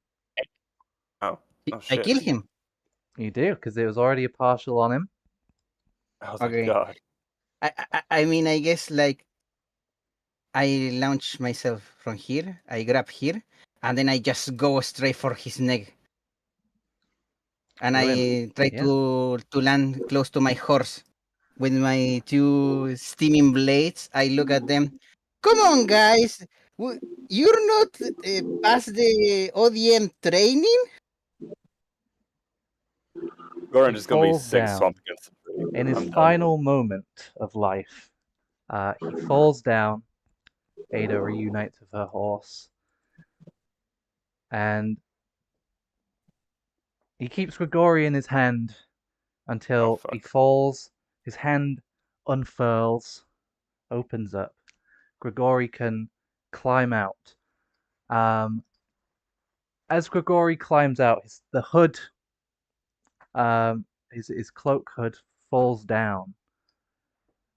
Oh I shit. kill him. You do, because there was already a partial on him. Oh, thank Okay. God. I mean, I guess like I launch myself from here. I grab here, and then I just go straight for his neck. And I try to land close to my horse. With my 2 steaming blades, I look at them. Come on, guys! You're not past the ODM training? Goran He is going to be falls 6 down. swamp against the tree. In his I'm done. final moment of life, he falls down. Ada reunites with her horse. And he keeps Grigori in his hand until he falls. His hand unfurls, opens up. Grigori can climb out. As Grigori climbs out, the hood, his cloak hood falls down.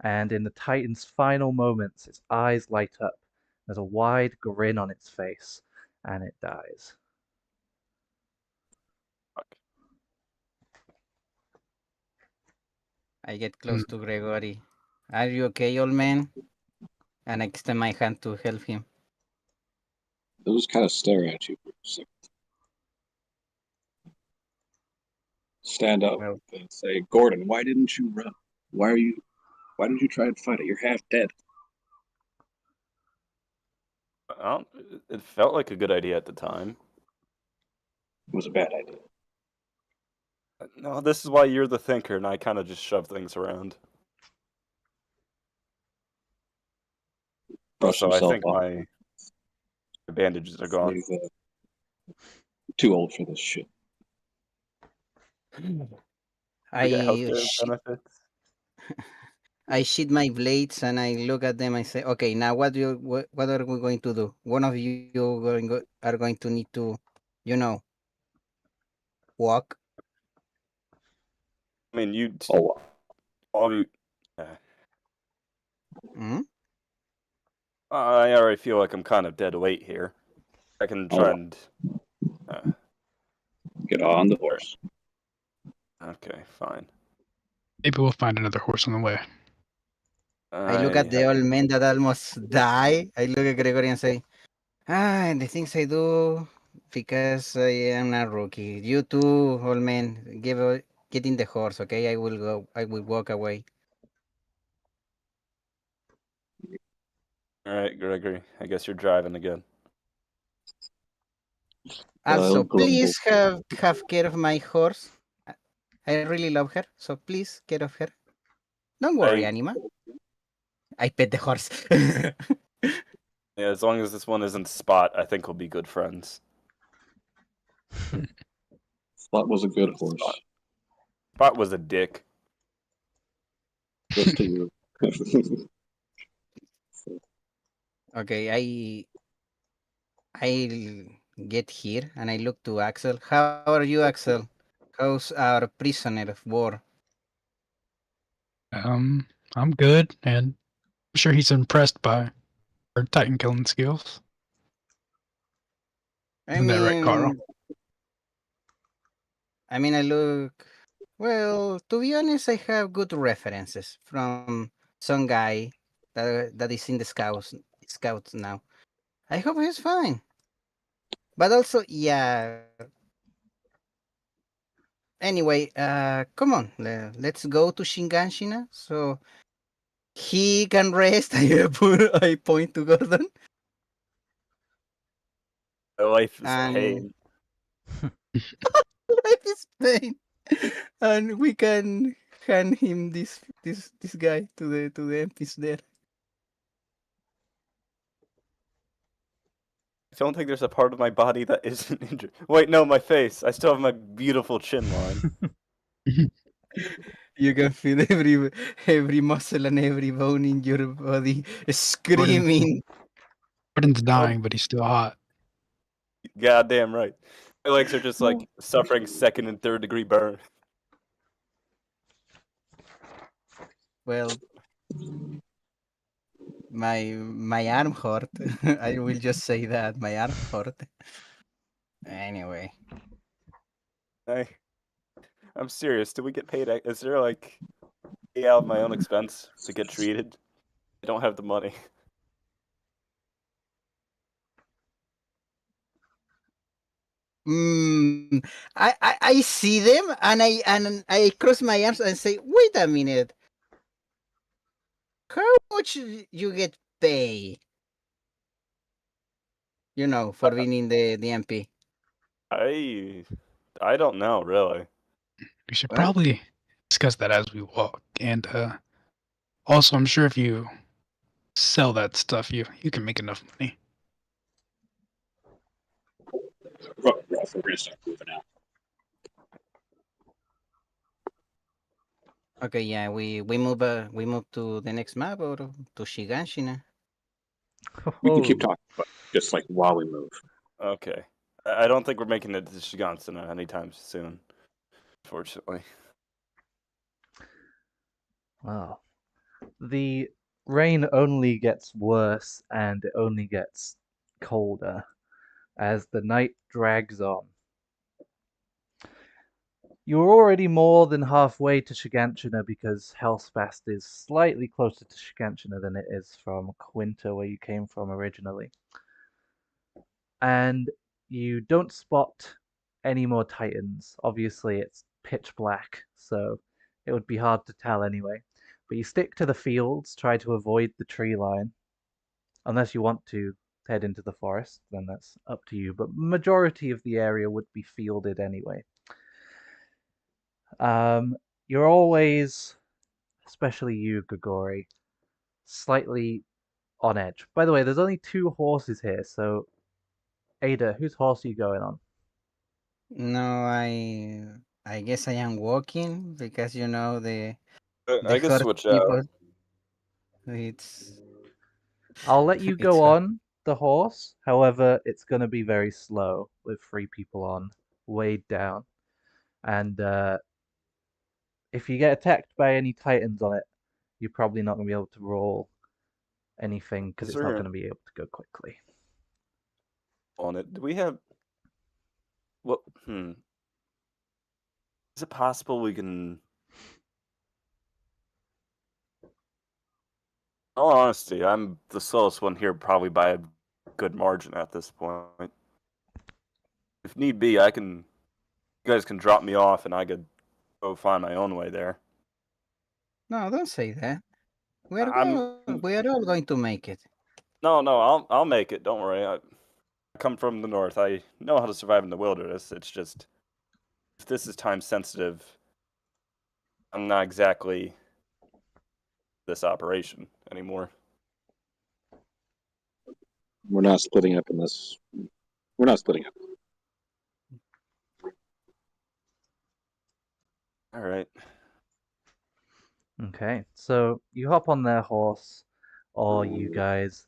And in the Titan's final moments, its eyes light up. There's a wide grin on its face, and it dies. I get close to Gregory. Are you okay, old man? And I extend my hand to help him. They'll just kind of stare at you for a second. Stand up and say, Gordon, why didn't you run? Why did you try and fight it? You're half dead. It felt like a good idea at the time. It was a bad idea. No, this is why you're the thinker, and I kind of just shove things around. Brush So I himself think off. my bandages are gone. He's too old for this shit. I get healthcare benefits. I sheath my blades and I look at them. I say, "Okay, now what are we going to do? One of you are going to need to, walk." I mean, all of you. I already feel like I'm kind of dead weight here. I can try and get on the horse. Okay, fine. Maybe we'll find another horse on the way. I look at the old man that almost die. I look at Gregory and say, the things I do because I am a rookie. You too, old man. Get in the horse, okay? I will go. I will walk away. All right, Gregory. I guess you're driving again. Also, please have care of my horse. I really love her, so please care of her. Don't worry, Anima. I pet the horse. Yeah, as long as this one isn't Spot, I think we'll be good friends. Spot was a good horse. Spot was a dick. Just to you. Okay, I get here and I look to Axel. How are you, Axel? How's our prisoner of war? I'm good, and I'm sure he's impressed by our Titan killing skills. I Isn't that right, Carl? mean, I look. Well, to be honest, I have good references from some guy that is in the scouts now. I hope he's fine. But also, yeah. Anyway, come on, let's go to Shinganshina so he can rest. I point to Gordon. My life is And pain. life is pain. And we can hand him this guy to the MPs there. I don't think there's a part of my body that isn't injured. Wait, no, my face. I still have my beautiful chin line. You can feel every muscle and every bone in your body screaming. Gordon's Oh, dying, but he's still hot. goddamn right. My legs are just like suffering second and third degree burn. Well, my arm hurt. I will just say that my arm hurt. Anyway, I, I'm serious. Do we get paid? Is there like pay out of my own expense to get treated? I don't have the money. mm, I see them and I cross my arms and say, wait a minute, how much you get paid? You know, for being in the MP. I don't know really. We should Well, probably discuss that as we walk. And also, I'm sure if you sell that stuff, you can make enough money. Rough, we're gonna start moving out. okay, yeah, we move to the next map or to Shiganshina. We can keep Oh, talking, but just like while we move. Okay. I don't think we're making it to Shigansena anytime soon, unfortunately. wow. The rain only gets worse and it only gets colder as the night drags on. You're already more than halfway to Shiganshina because Hellspast is slightly closer to Shiganshina than it is from Quinta, where you came from originally. And you don't spot any more Titans. Obviously, it's pitch black, so it would be hard to tell anyway. But you stick to the fields, try to avoid the tree line. Unless you want to head into the forest, then that's up to you. But majority of the area would be fielded anyway. You're always, especially you, Grigori, slightly on edge. By the way, there's only 2 horses here, so Ada, whose horse are you going on? No, I guess I am walking because you know the I can hurt switch out. people. It's I'll let you it's go on the horse. However, it's going to be very slow with 3 people on, weighed down. And if you get attacked by any titans on it, you're probably not going to be able to roll anything because Is it's not there going to be able to go quickly. on it? Do we have what is it possible we can in all honesty, I'm the slowest one here probably by a good margin at this point. If need be, you guys can drop me off and I could go find my own way there. no, don't say that. I'm We are all going to make it. no, I'll make it. Don't worry. I come from the north. I know how to survive in the wilderness. It's just if this is time sensitive, I'm not exactly this operation anymore. We're not splitting up unless we're not splitting up. All right. Okay, so you hop on their horse, or you guys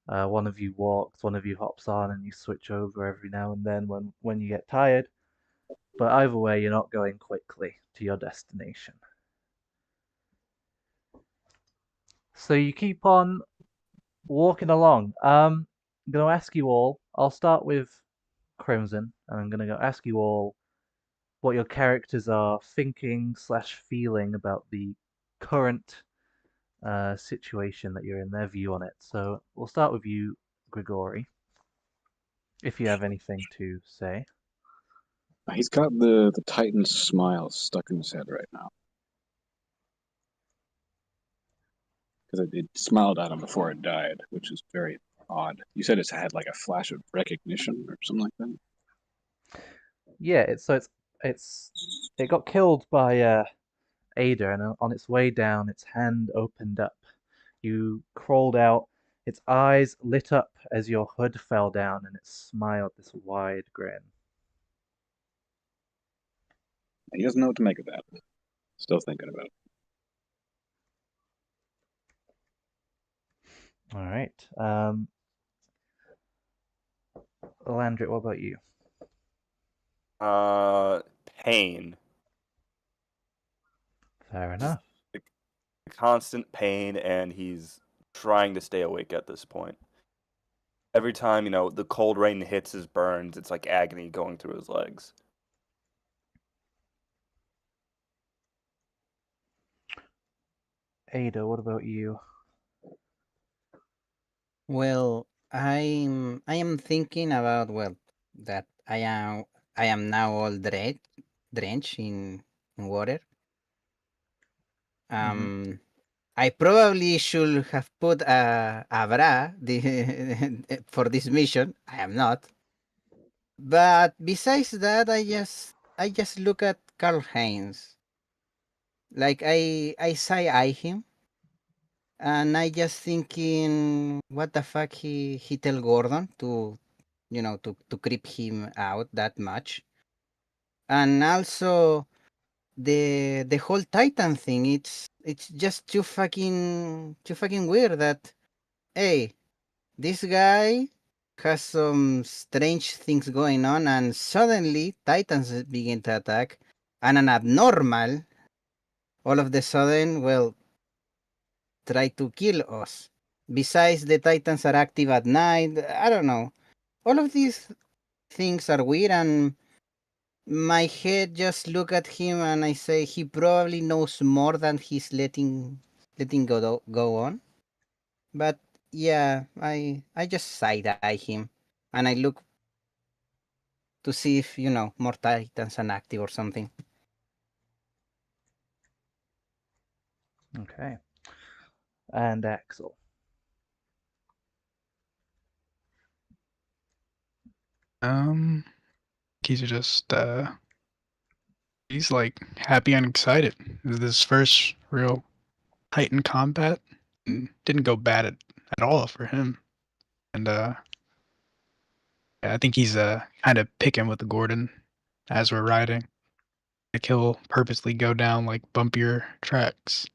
One of you walks, one of you hops on, and you switch over every now and then when you get tired. But either way, you're not going quickly to your destination. So you keep on walking along. I'm going to ask you all. I'll start with Crimson, and I'm going to ask you all what your characters are thinking slash feeling about the current situation that you're in, their view on it. So we'll start with you, Grigori, if you have anything to say. He's got the Titan's smile stuck in his head right now. Because it smiled at him before it died, which is very odd. You said it's had like a flash of recognition or something like that? Yeah, it got killed by Ada, and on its way down, its hand opened up. You crawled out. Its eyes lit up as your hood fell down, and it smiled this wide grin. He doesn't know what to make of that. Still thinking about it. All right. Landry, what about you? Pain. Fair enough. Constant pain, and he's trying to stay awake at this point. Every time, the cold rain hits his burns, it's like agony going through his legs. Ada, what about you? Well, I am thinking about that I am now all drenched in water. I probably should have put a bra for this mission. I am not. But besides that, I just look at Karl Heinz. Like I side eye him, and I just thinking, what the fuck he tell Gordon to, to creep him out that much, and also the whole Titan thing. It's just too fucking weird that, hey, this guy has some strange things going on, and suddenly Titans begin to attack, and an abnormal all of the sudden, try to kill us. Besides, the Titans are active at night. I don't know. All of these things are weird, and my head just look at him and I say he probably knows more than he's letting go on. But yeah, I just side eye him, and I look to see if more Titans are active or something. Okay. And Axel. He's just he's like happy and excited. This is his first real Titan combat. Didn't go bad at all for him. And yeah, I think he's kind of picking with the Gordon as we're riding. Like he'll purposely go down like bumpier tracks.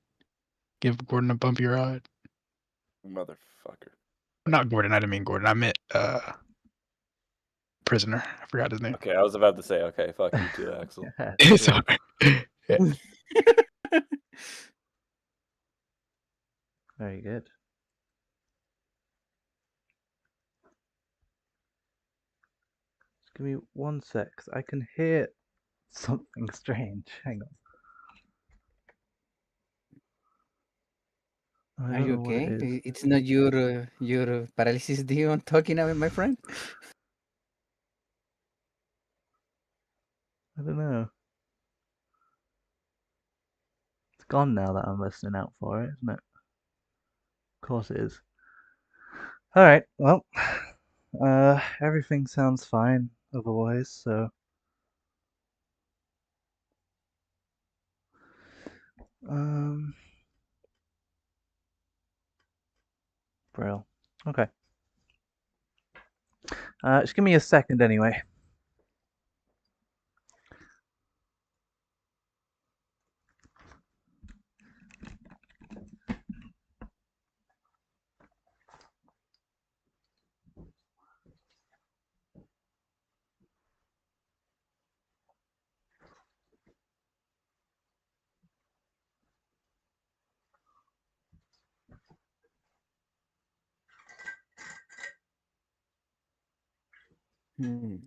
Give Gordon a bumpy ride. Motherfucker. Not Gordon, I didn't mean Gordon. I meant prisoner. I forgot his name. Okay, I was about to say, okay, fuck you too, Axel. It's all right. Yeah. Very good. Just give me 1 sec. I can hear something strange. Hang on. I Are don't you know what it okay? is. It's not your paralysis demon talking about my friend. I don't know. It's gone now that I'm listening out for it, isn't it? Of course it is. Alright, well, everything sounds fine otherwise, so. Brill. Okay. Just give me a second anyway. Hmm.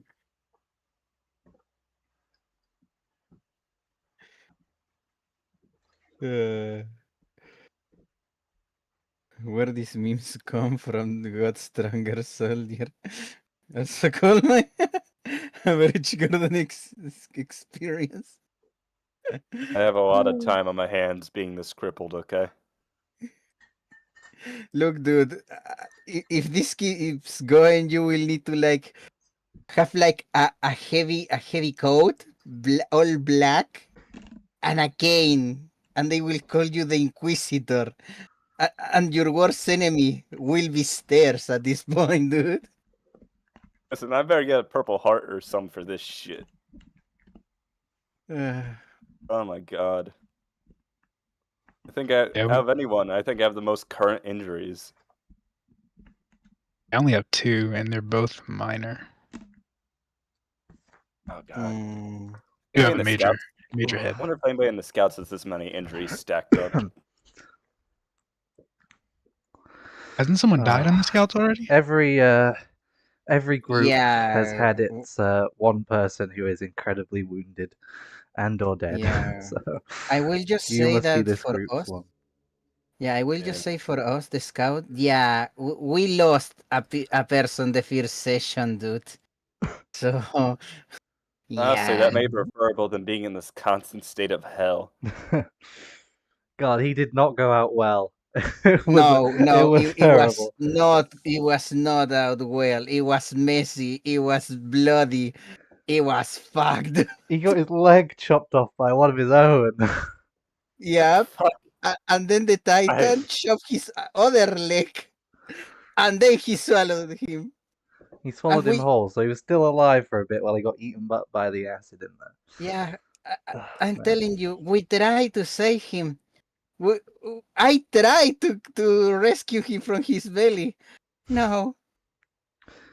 Where these memes come from? God stronger soldier. Also call my average Gordon experience. I have a lot of time on my hands being this crippled, okay? Look, dude, if this keeps going, you will need to like have like a heavy coat, all black, and a cane, and they will call you the Inquisitor. And your worst enemy will be stairs at this point, dude. Listen, I better get a purple heart or something for this shit. Oh my god. I think out Yeah, of anyone, I think I have the most current injuries. I only have 2, and they're both minor. Oh god. Mm. You Anybody have in a the major scouts? head. I wonder if anybody in the scouts has this many injuries stacked up. Hasn't someone died on the scouts already? Every group has Yeah, had its one person who is incredibly wounded and or dead. yeah. So I will just you say must be that this for group's us. one. Yeah, I will Yeah. just say for us, the scout. Yeah, we lost a person the first session, dude. So Honestly, yeah, that may be preferable than being in this constant state of hell. God, he did not go out well. no, it was it terrible. was not out well. It was messy. It was bloody. It was fucked. He got his leg chopped off by one of his own. Yep. Fuck. And then the Titan chopped his other leg, and then he swallowed him. He swallowed And him whole, so he was still alive for a bit while he got eaten by the acid in there. yeah, Oh, I'm man. telling you, we tried to save him. I tried to rescue him from his belly. No,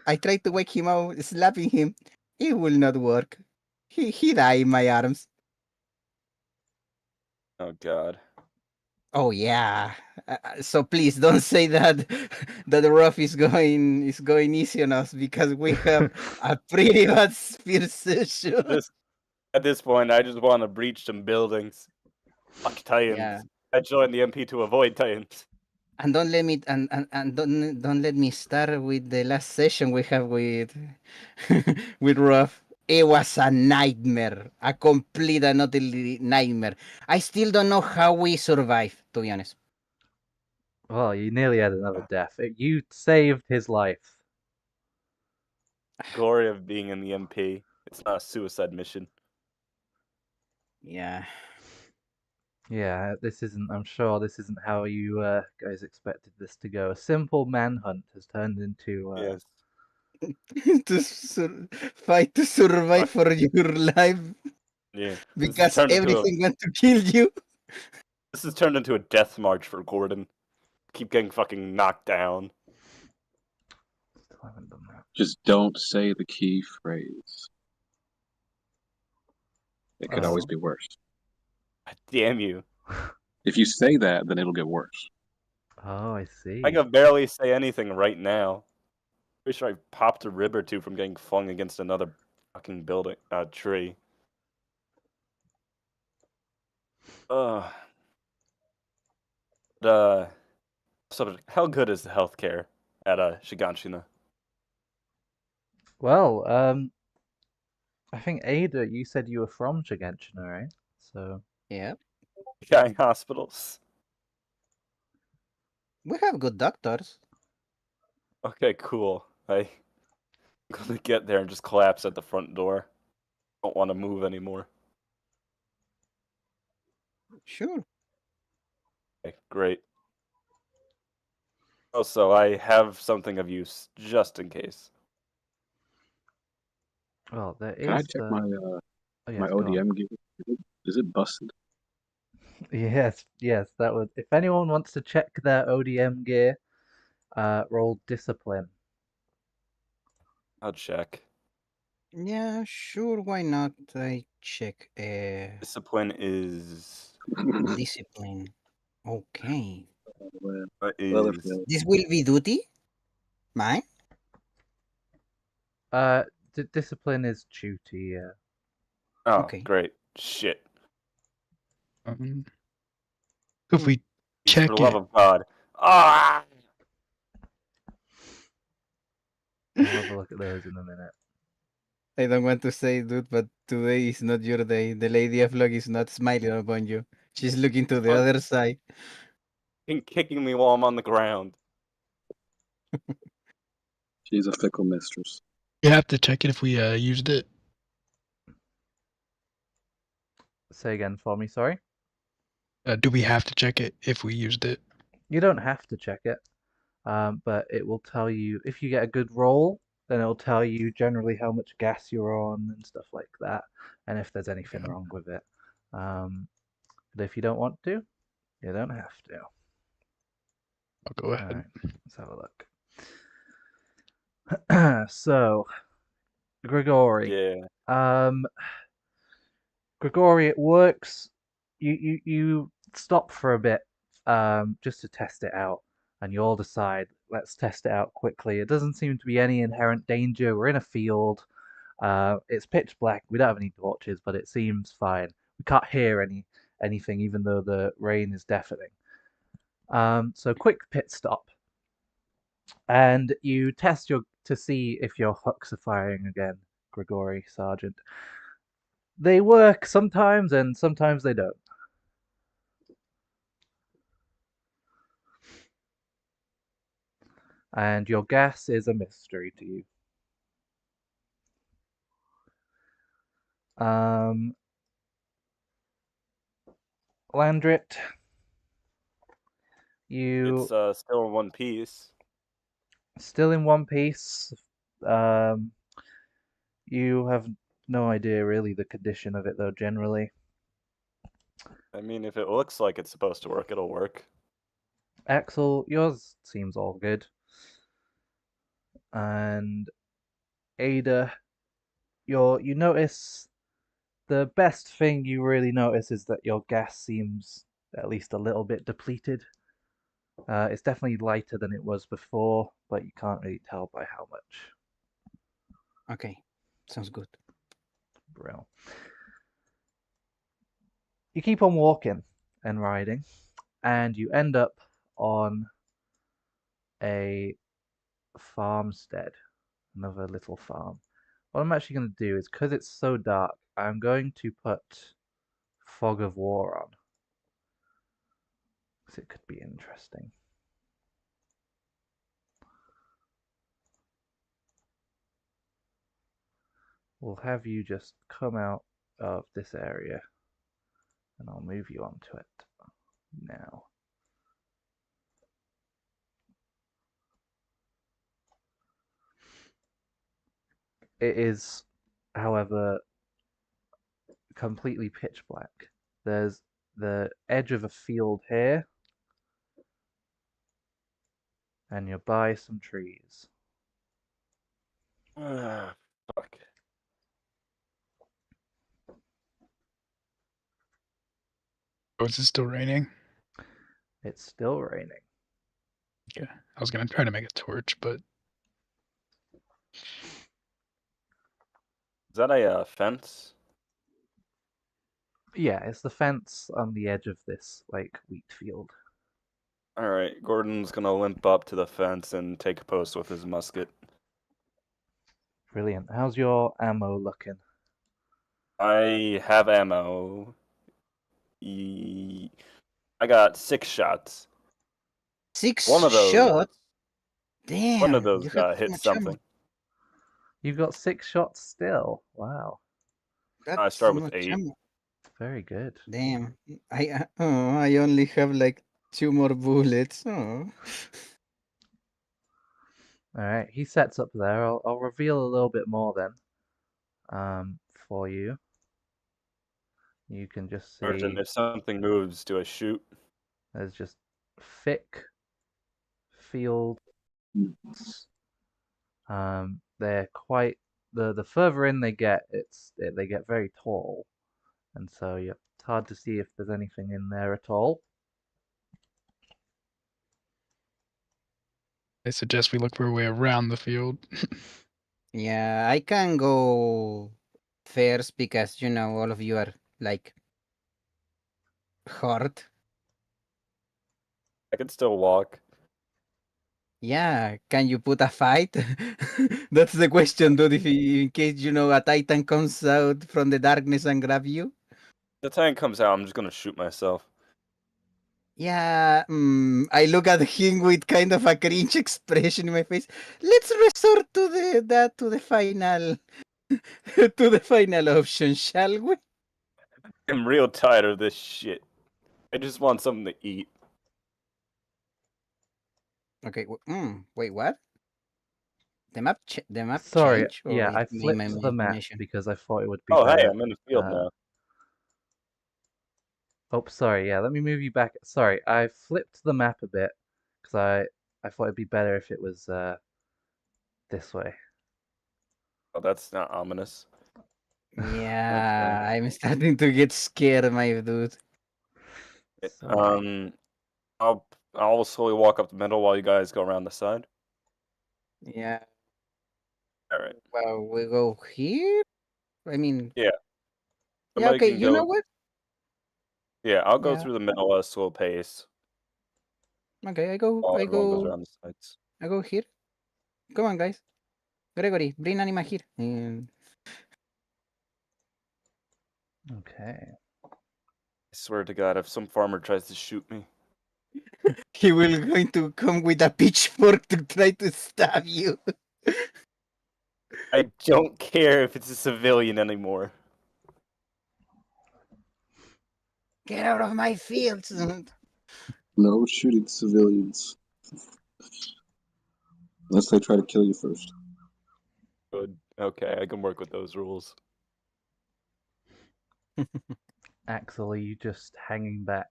I tried to wake him out, slapping him. It will not work. He died in my arms. Oh god. Oh yeah. So please don't say that that Ruff is going easy on us because we have a pretty bad spear session. At this point, I just want to breach some buildings. Fuck Titans. Yeah. I joined the MP to avoid Titans. And don't let me and don't let me start with the last session we have with with Ruff. It was a nightmare, a complete and utterly nightmare. I still don't know how we survived, to be honest. Well, you nearly had another death. You saved his life. Glory of being in the MP. It's not a suicide mission. Yeah. Yeah, this isn't. I'm sure this isn't how you guys expected this to go. A simple manhunt has turned into. Yes. To fight to survive for your life Yeah. because everything wants to kill you. This has turned into a death march for Gordon. Keep getting fucking knocked down. Still haven't done that. Just don't say the key phrase. It could always Oh. be worse. God damn you. If you say that, then it'll get worse. Oh, I see. I can barely say anything right now. Pretty sure I popped a rib or two from getting flung against another fucking building, tree. Uh, so how good is the healthcare at Shiganshina? Well, I think Ada, you said you were from Gigantina, right? So Yeah. Gang hospitals. We have good doctors. Okay, cool. I'm gonna get there and just collapse at the front door. Don't want to move anymore. Sure. Okay, great. Also, I have something of use just in case. well, there is. Can I check my oh, my yes, go on. ODM gear? Is it busted? Yes, that would. If anyone wants to check their ODM gear, roll discipline. I'll check. Yeah, sure. Why not? I check Discipline is. discipline. Okay. What Well, if is. This will be duty. Mine. Discipline is duty. Yeah. Oh, Okay. great. Shit. If we Please, check for the love it, of God. Ah! We'll have a look at those in a minute. I don't want to say, dude, but today is not your day. The Lady of Luck is not smiling upon you. She's looking to the Fuck. other side. And kicking me while I'm on the ground. She's a fickle mistress. you have to check it if we used it. Say again for me, sorry. Do we have to check it if we used it? You don't have to check it, but it will tell you if you get a good roll, then it'll tell you generally how much gas you're on and stuff like that, and if there's anything Yeah. wrong with it. But if you don't want to, you don't have to. I'll go ahead. All right, let's have a look. So, Grigori. Yeah. Grigori, it works. You stop for a bit, just to test it out, and you all decide, let's test it out quickly. It doesn't seem to be any inherent danger. We're in a field. It's pitch black. We don't have any torches, but it seems fine. We can't hear anything, even though the rain is deafening. So quick pit stop, and you test to see if your hooks are firing again, Grigori Sergeant. They work sometimes, and sometimes they don't. And your gas is a mystery to you. Landrit, you It's still in one piece. still in one piece. Um, you have no idea really the condition of it though. Generally, I mean, if it looks like it's supposed to work, it'll work. Axel, yours seems all good. And Ada, you notice the best thing you really notice is that your gas seems at least a little bit depleted. It's definitely lighter than it was before, but you can't really tell by how much. Okay, sounds good. Brill. You keep on walking and riding, and you end up on a farmstead, another little farm. What I'm actually going to do is, because it's so dark, I'm going to put Fog of War on, because it could be interesting. We'll have you just come out of this area, and I'll move you onto it now. It is, however, completely pitch black. There's the edge of a field here, and you're by some trees. Fuck. Oh, is it still raining? It's still raining. Yeah. I was gonna try to make a torch, but Is that a fence? Yeah, it's the fence on the edge of this like wheat field. Alright, Gordon's gonna limp up to the fence and take a post with his musket. Brilliant. How's your ammo looking? I have ammo. I got 6 shots. Six One of those. shots? Damn. One of those you have got too hit much ammo. something. You've got 6 shots still. Wow. That's I start too with much 8. ammo. Very good. Damn. I only have like 2 more bullets. Oh. All right. He sets up there. I'll reveal a little bit more then. For you. You can just Sergeant, see if something moves, do I shoot? there's just thick fields. They're quite the further in they get, they get very tall, and so yeah, it's hard to see if there's anything in there at all. I suggest we look for a way around the field. Yeah, I can go first because all of you are like hurt. I can still walk. Yeah, can you put a fight? That's the question, dude. If in case a titan comes out from the darkness and grab you. The tank comes out, I'm just gonna shoot myself. Yeah, I look at him with kind of a cringe expression in my face. Let's resort to the final to the final option, shall we? I'm real tired of this shit. I just want something to eat. Okay. Wait, what? The map Sorry, change or yeah, I it's my flipped the map imagination? because I thought it would be Oh, hey, better. I'm in the field now. Oh, sorry, yeah, let me move you back. Sorry, I flipped the map a bit because I thought it'd be better if it was this way. Oh, that's not ominous. Yeah, I'm starting to get scared, my dude. Sorry. I'll slowly walk up the middle while you guys go around the side. Yeah. All right. Well, we go here. I mean, Yeah. yeah. Somebody Okay. can You know go. what? Yeah, I'll go Yeah. through the middle at a slow pace Okay. I go. while I everyone goes go. around the sides. I go here. Come on, guys. Gregory, bring Anima here. And Okay. I swear to God, if some farmer tries to shoot me, he will going to come with a pitchfork to try to stab you. I don't care if it's a civilian anymore. Get out of my fields. No shooting civilians. Unless they try to kill you first. Good. Okay, I can work with those rules. Axel, are you just hanging back?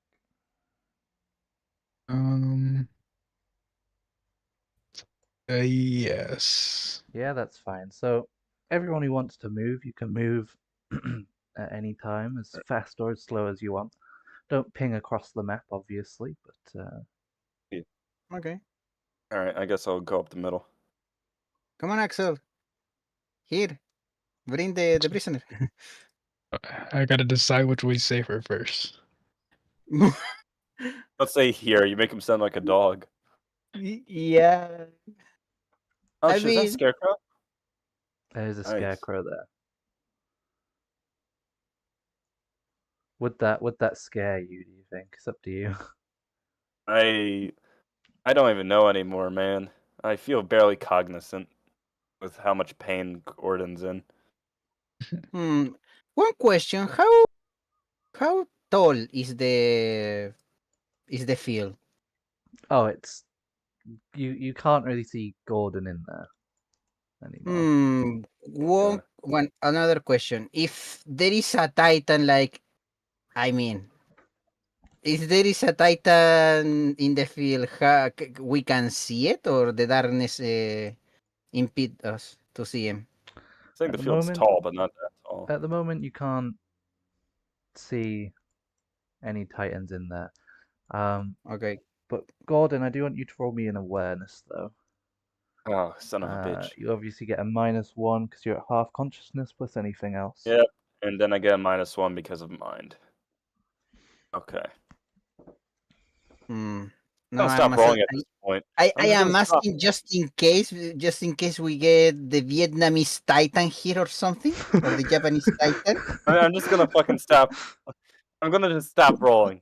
Yes. Yeah, that's fine. So, everyone who wants to move, you can move at any time, as fast or as slow as you want. Don't ping across the map, obviously, but Okay. All right, I guess I'll go up the middle. Come on, Axel. Here. Bring the prisoner. I gotta decide which way's safer first. Let's say here. You make him sound like a dog. Yeah. Oh I shit, is that mean, Scarecrow? there's a Nice. scarecrow there. Would that scare you, do you think? It's up to you. I don't even know anymore, man. I feel barely cognizant with how much pain Gordon's in. one question. How tall is the field? Oh, it's you can't really see Gordon in there anymore. One another question. If there is a titan I mean, if there is a titan in the field, we can see it, or the darkness impede us to see him? I think At the the field's moment, tall, but not that tall. at the moment you can't see any titans in there. Okay. But Gordon, I do want you to roll me an awareness though. Oh, son of a bitch. You obviously get a -1 because you're at half consciousness plus anything else. Yep, and then I get a -1 because of mind. Okay. No, I'll I'm stop rolling at this point. I I'm just am gonna stop. asking just in case we get the Vietnamese titan here or something, or the Japanese titan. I'm just gonna fucking stop. I'm gonna just stop rolling.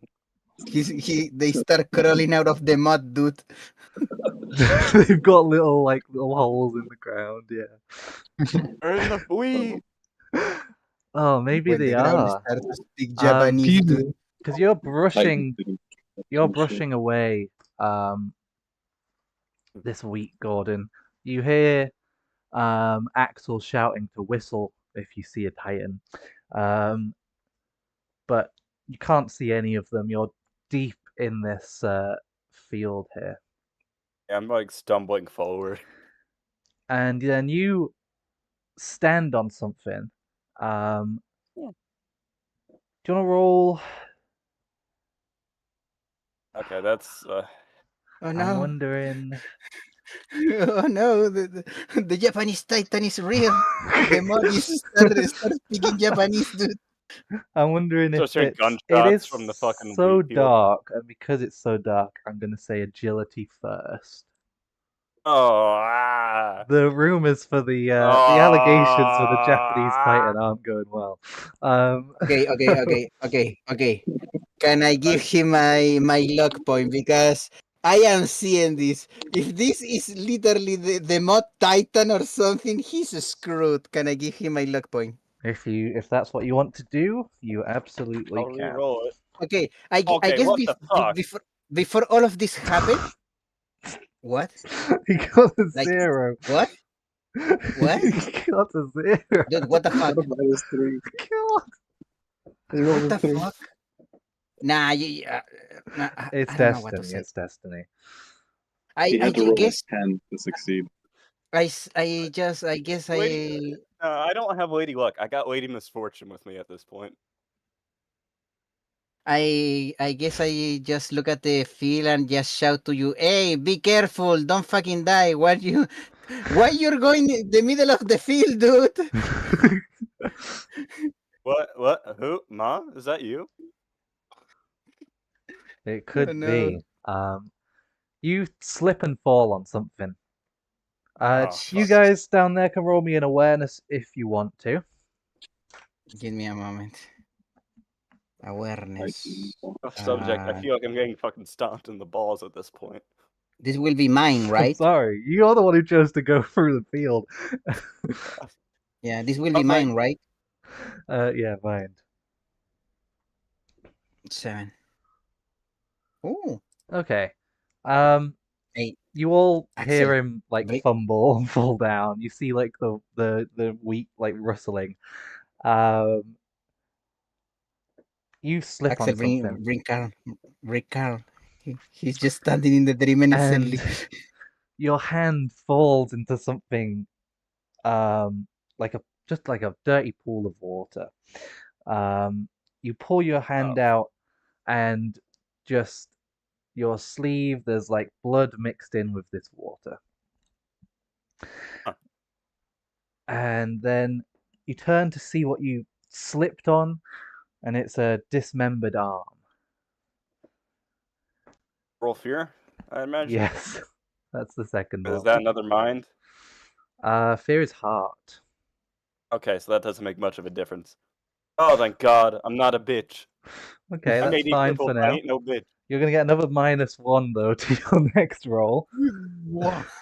They start crawling out of the mud, dude. They've got little holes in the ground, yeah. We. Oh, maybe When they the ground are. starts to speak Japanese, Peter. dude. Because you're Titan. brushing away this wheat, Gordon. You hear Axel shouting to whistle if you see a titan. But you can't see any of them. You're deep in this field here. Yeah, I'm like stumbling forward. And then you stand on something. Do you want to roll? Okay, that's. Oh I'm no. wondering. Oh no, the Japanese Titan is real. The mod is start speaking Japanese, dude. I'm wondering So if hearing it gunshots is from the fucking so wheat field. dark, and because it's so dark, I'm gonna say agility first. Oh, The rumors for the allegations for the Japanese Titan aren't going well. Okay. Can I give him my luck point because I am seeing this. If this is literally the mod Titan or something, he's screwed. Can I give him my luck point? If that's what you want to do, you absolutely I'll can. re-roll it. Okay, I Okay, guess what the fuck? before all of this happened, what? He got a Like 0. what? What? He got a 0. Dude, what the fuck? Got a -3. God. He rolled What a the 3. fuck? Nah, nah, It's I don't know what to destiny. say. It's destiny. He I had to roll guess a 10 to succeed. I guess Lady, I don't have Lady Luck. I got Lady Misfortune with me at this point. I guess I just look at the field and just shout to you, "Hey, be careful! Don't fucking die! Why you're going in the middle of the field, dude?" What? Who? Ma? Is that you? It could Oh, no. be. You slip and fall on something. Oh, You fuck. guys down there can roll me an awareness if you want to. Give me a moment. Awareness. Tough subject. I Uh, feel like I'm getting fucking stomped in the balls at this point. This will be mine, I'm right? sorry, you're the one who chose to go through the field. Yeah, this will be Okay. mine, right? Yeah, mind. 7. Oh, Okay. 8. You all Axel, hear him like break. fumble and fall down. You see like the wheat like rustling. You slip Axel, on something, bring Carl. Bring Carl. He's just standing in the dream innocently. and your hand falls into something like a dirty pool of water. You pull your hand out, and just your sleeve, there's like blood mixed in with this water. Huh. And then you turn to see what you slipped on, and it's a dismembered arm. Roll fear, I imagine. Yes, that's the second Is one. that another mind? Fear is heart. Okay, so that doesn't make much of a difference. Oh, thank God, I'm not a bitch. Okay, I that's made fine equal, for I now. ain't no bitch. You're gonna get another -1 though to your next roll.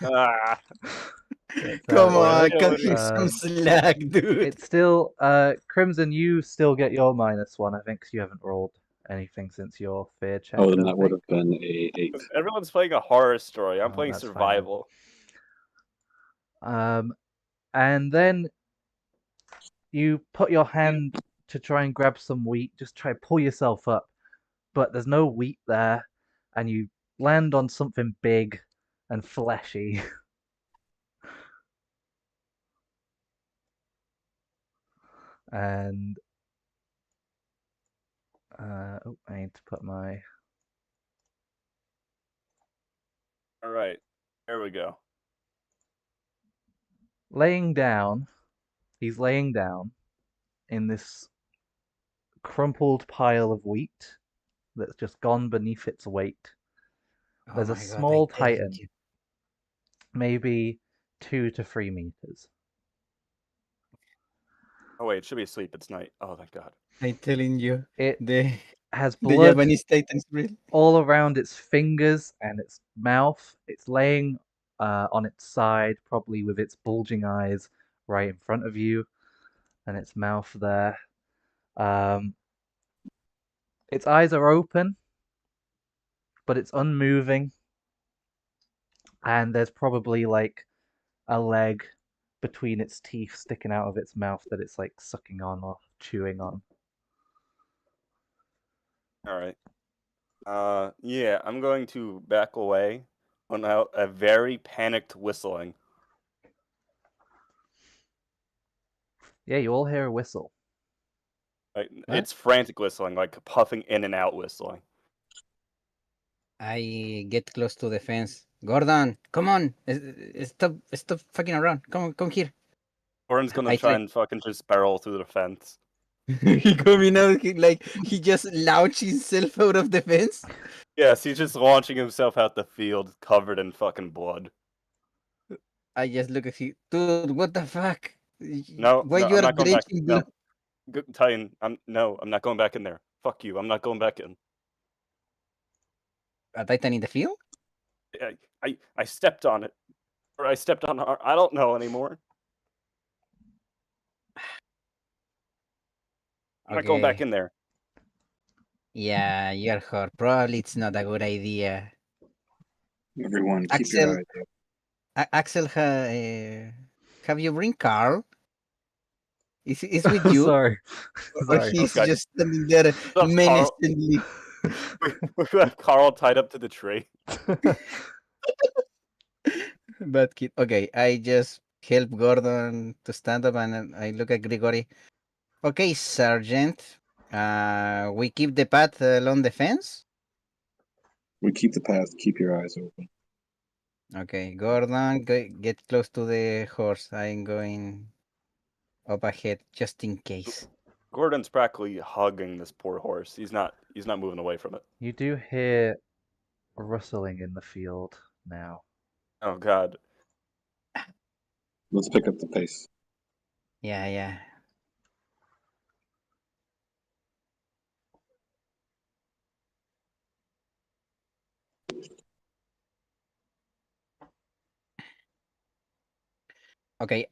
Ah, Come Boy, on, cut agility. him some slack, dude. It's still Crimson. You still get your -1, I think, 'cause you haven't rolled anything since your fear check. Oh, I then don't that would think. have been a 8. Everyone's playing a horror story. I'm Oh, playing that's fine then. survival. And then you put your hand to try and grab some wheat. Just try to pull yourself up, but there's no wheat there, and you land on something big and fleshy. And oh, I need to put my. All right, there we go. Laying down, he's laying down in this crumpled pile of wheat that's just gone beneath its weight. Oh There's a my God, small I tell titan, you. maybe 2 to 3 meters. Oh wait, it should be asleep. It's night. Oh, thank God. I'm telling you, It the has the blood Japanese Titan's real. all around its fingers and its mouth. It's laying on its side, probably with its bulging eyes right in front of you, and its mouth there. Its eyes are open, but it's unmoving, and there's probably like a leg between its teeth sticking out of its mouth that it's like sucking on or chewing on. All right. Yeah, I'm going to back away on a very panicked whistling. Yeah, you all hear a whistle. Like, What? it's frantic whistling, like puffing in and out whistling. I get close to the fence. Gordon, come on. Stop fucking around. Come here. Orin's gonna I try try. and fucking just barrel through the fence. He coming out he just launched himself out of the fence. Yes, he's just launching himself out the field, covered in fucking blood. I just look at him. Dude, what the fuck? No, Why no, you I'm are not going back. drenching No, blood? Titan, I'm not going back in there. Fuck you, I'm not going back in. A Titan in the field? I stepped on it, or I stepped on. I don't know anymore. I'm not going back Okay. in there. Yeah, you're hurt. Probably it's not a good idea. Everyone, keep Axel, your eyes open. Axel, have you bring Carl? Is with you, Sorry. or Sorry. he's Okay. just standing there Carl, menacingly? we have Carl tied up to the tree. Bad kid. Okay, I just help Gordon to stand up, and then I look at Grigori. Okay, Sergeant. We keep the path along the fence. We keep the path. Keep your eyes open. Okay, Gordon, get close to the horse. I'm going up ahead just in case. Gordon's practically hugging this poor horse. He's not moving away from it. You do hear rustling in the field now. Oh god. Let's pick up the pace. Yeah. Okay.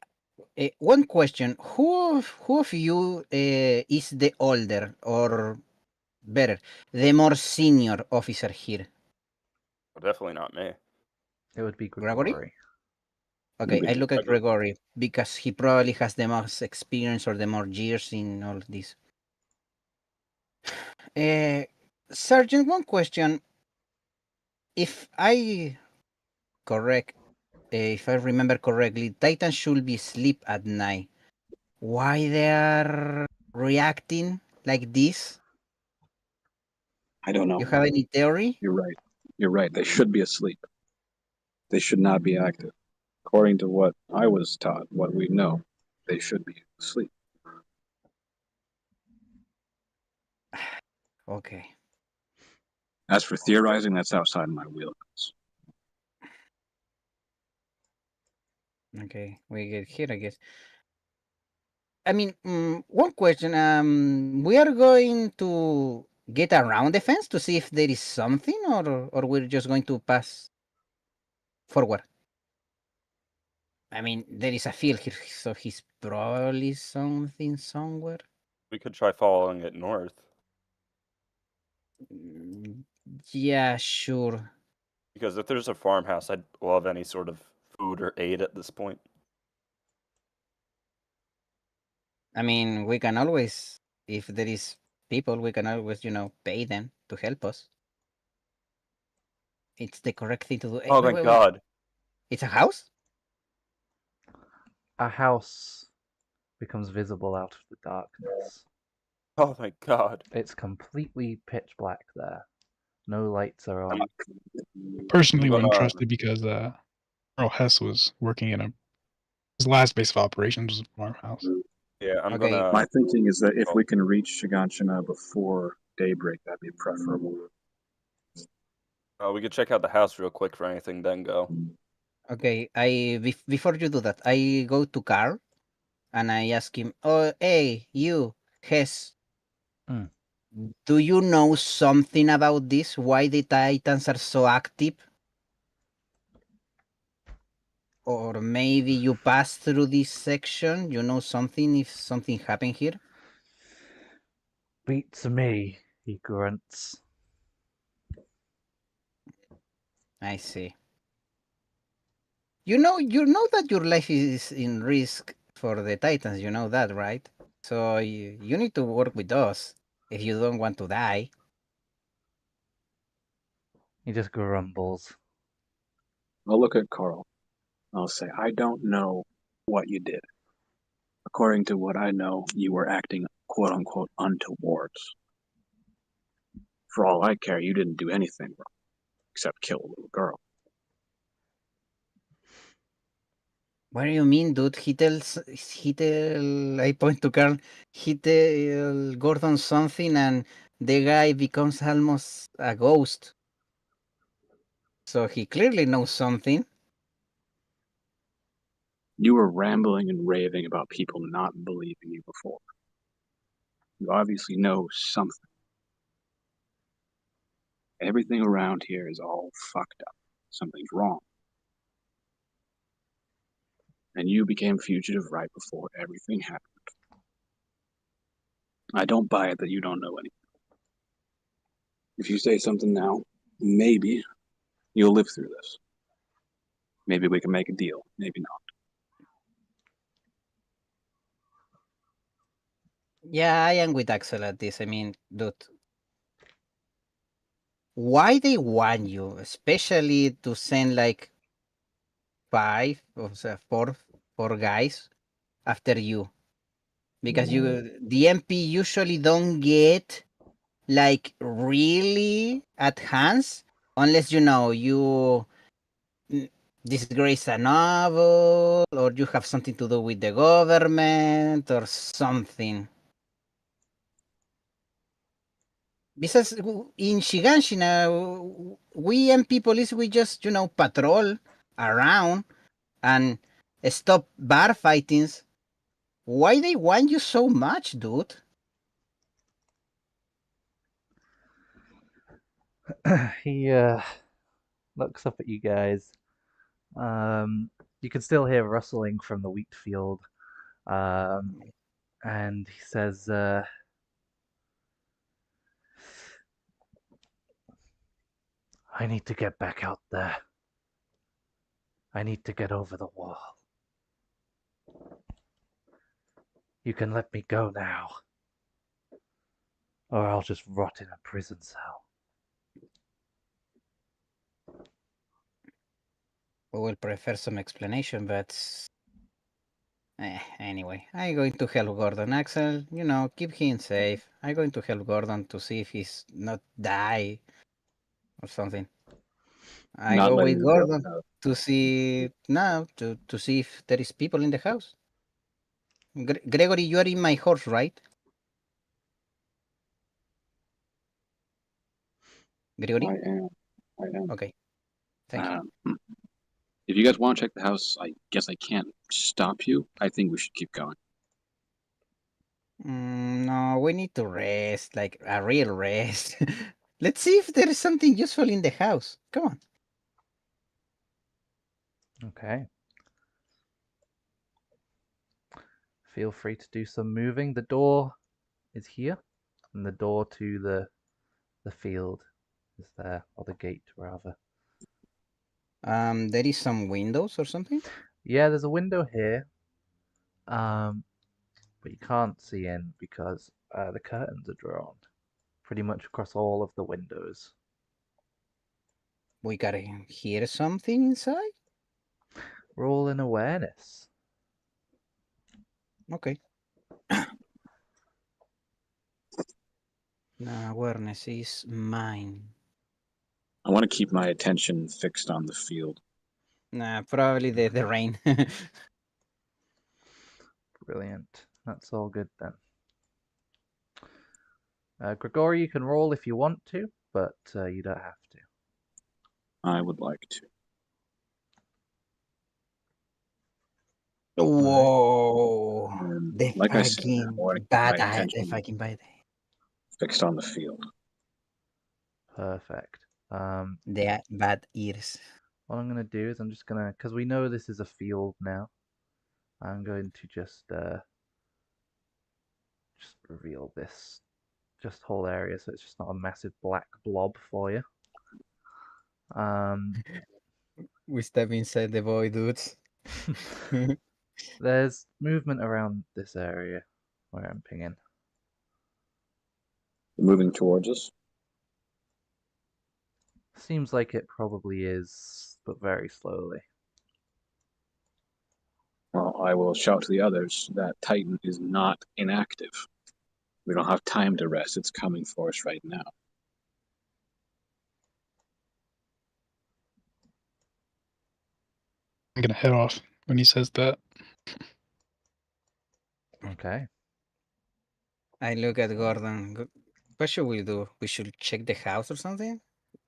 One question: who of you is the older, or better, the more senior officer here? Well, definitely not me. It would be Gregory? Grigori. Okay, I look at Gregory. Gregory because he probably has the most experience or the more years in all of this. Sergeant, one question. If I if I remember correctly, Titans should be asleep at night. Why they are reacting like this? I don't know. You have any theory? You're right. You're right. They should be asleep. They should not be active. According to what I was taught, what we know, they should be asleep. Okay. As for theorizing, that's outside my wheelhouse. Okay, we get here, I guess. I mean, one question. We are going to get around the fence to see if there is something, or we're just going to pass forward. I mean, there is a field here, so he's probably something somewhere. We could try following it north. Yeah, sure. Because if there's a farmhouse, I'd love any sort of food or aid at this point. I mean, we can always, if there is people, we can always, pay them to help us. It's the correct thing to do. Hey, Oh, wait. thank God. It's a house? A house becomes visible out of the darkness. Oh, thank God. It's completely pitch black there. No lights are on. Personally I'm wouldn't gonna- trust it because Earl Hess was working in his last base of operations was a farmhouse. Yeah, I'm Okay. gonna. My thinking is that if we can reach Shiganshina before daybreak, that'd be preferable. We could check out the house real quick for anything, then go. Okay, before you do that, I go to Carl and I ask him, "Oh, hey, you, Hess, Mm. do you know something about this? Why the Titans are so active? Or maybe you passed through this section. You know something if something happened here?" Beats me, he grunts. I see. You know that your life is in risk for the Titans. You know that, right? So you need to work with us if you don't want to die. He just grumbles. I'll look at Carl. I'll say, I don't know what you did. According to what I know, you were acting quote unquote untowards. For all I care, you didn't do anything wrong, except kill a little girl. What do you mean, dude? I point to Carl, he tell Gordon something and the guy becomes almost a ghost. So he clearly knows something. You were rambling and raving about people not believing you before. You obviously know something. Everything around here is all fucked up. Something's wrong. And you became fugitive right before everything happened. I don't buy it that you don't know anything. If you say something now, maybe you'll live through this. Maybe we can make a deal. Maybe not. Yeah, I am with Axel at this. I mean, dude, why they want you, especially to send like four guys after you? Because the MP usually don't get like really at hands unless you disgrace a novel or you have something to do with the government or something. Because in Shiganshina, we MP police, we just, patrol around and stop bar fightings. Why they want you so much, dude? He looks up at you guys. You can still hear rustling from the wheat field. And he says, I need to get back out there. I need to get over the wall. You can let me go now, or I'll just rot in a prison cell. We will prefer some explanation, but anyway, I'm going to help Gordon. Axel, keep him safe. I'm going to help Gordon to see if he's not die or something. I Not go letting with you go. Gordon to see to see if there is people in the house. Gregory, you are in my horse, right? Gregory? I am. Okay. Thank you. If you guys want to check the house, I guess I can't stop you. I think we should keep going. No, we need to rest, like a real rest. Let's see if there is something useful in the house. Come on. Okay. Feel free to do some moving. The door is here, and the door to the field is there, or the gate rather. There is some windows or something. Yeah, there's a window here, but you can't see in because the curtains are drawn pretty much across all of the windows. We gotta hear something inside. Roll in awareness. Okay. Awareness is mine. I want to keep my attention fixed on the field. Nah, probably the rain. Brilliant. That's all good then. Grigori, you can roll if you want to, but you don't have to. I would like to. Whoa! And The like I said, I fucking want to keep my bad eye, the attention fucking bad eye. fixed on the field. Perfect. The bad ears. What I'm going to do is I'm just going to, because we know this is a field now, I'm going to just reveal this just whole area so it's just not a massive black blob for you. We step inside the void, dudes. There's movement around this area where I'm pinging. Moving towards us. Seems like it probably is, but very slowly. Well, I will shout to the others that Titan is not inactive. We don't have time to rest. It's coming for us right now. I'm gonna head off when he says that. Okay. I look at Gordon. What should we do? We should check the house or something?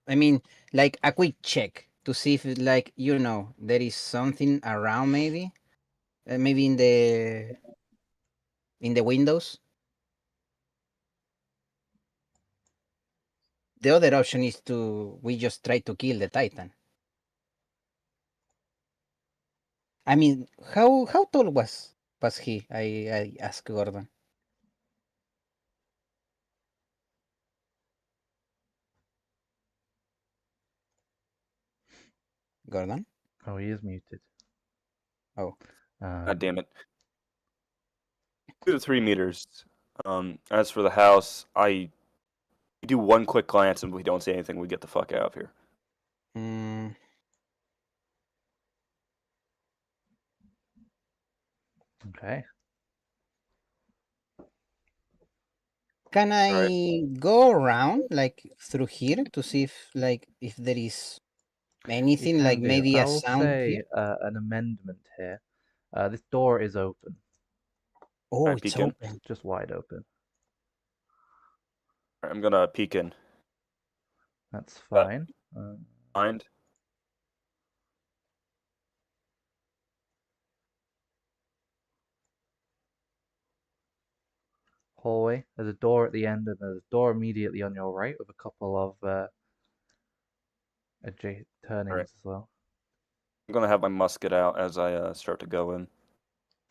I mean, like a quick check to see if, like, there is something around, maybe, maybe in the windows. The other option is we just try to kill the Titan. I mean, how tall was he? I asked Gordon. Gordon? Oh, he is muted. Oh. God damn it. 2 to 3 meters. As for the house, we do one quick glance, and if we don't see anything, we get the fuck out of here. Mm, Okay. can I Alright. go around, like, through here to see if there is You anything, like can do. maybe a I'll sound say here? an amendment here. This door is open, Oh, Alright, it's peek in. open. just wide open. Alright, I'm gonna peek in. That's fine. Mind? Hallway. There's a door at the end, and there's a door immediately on your right with a couple of turnings as well. I'm gonna have my musket out as I start to go in.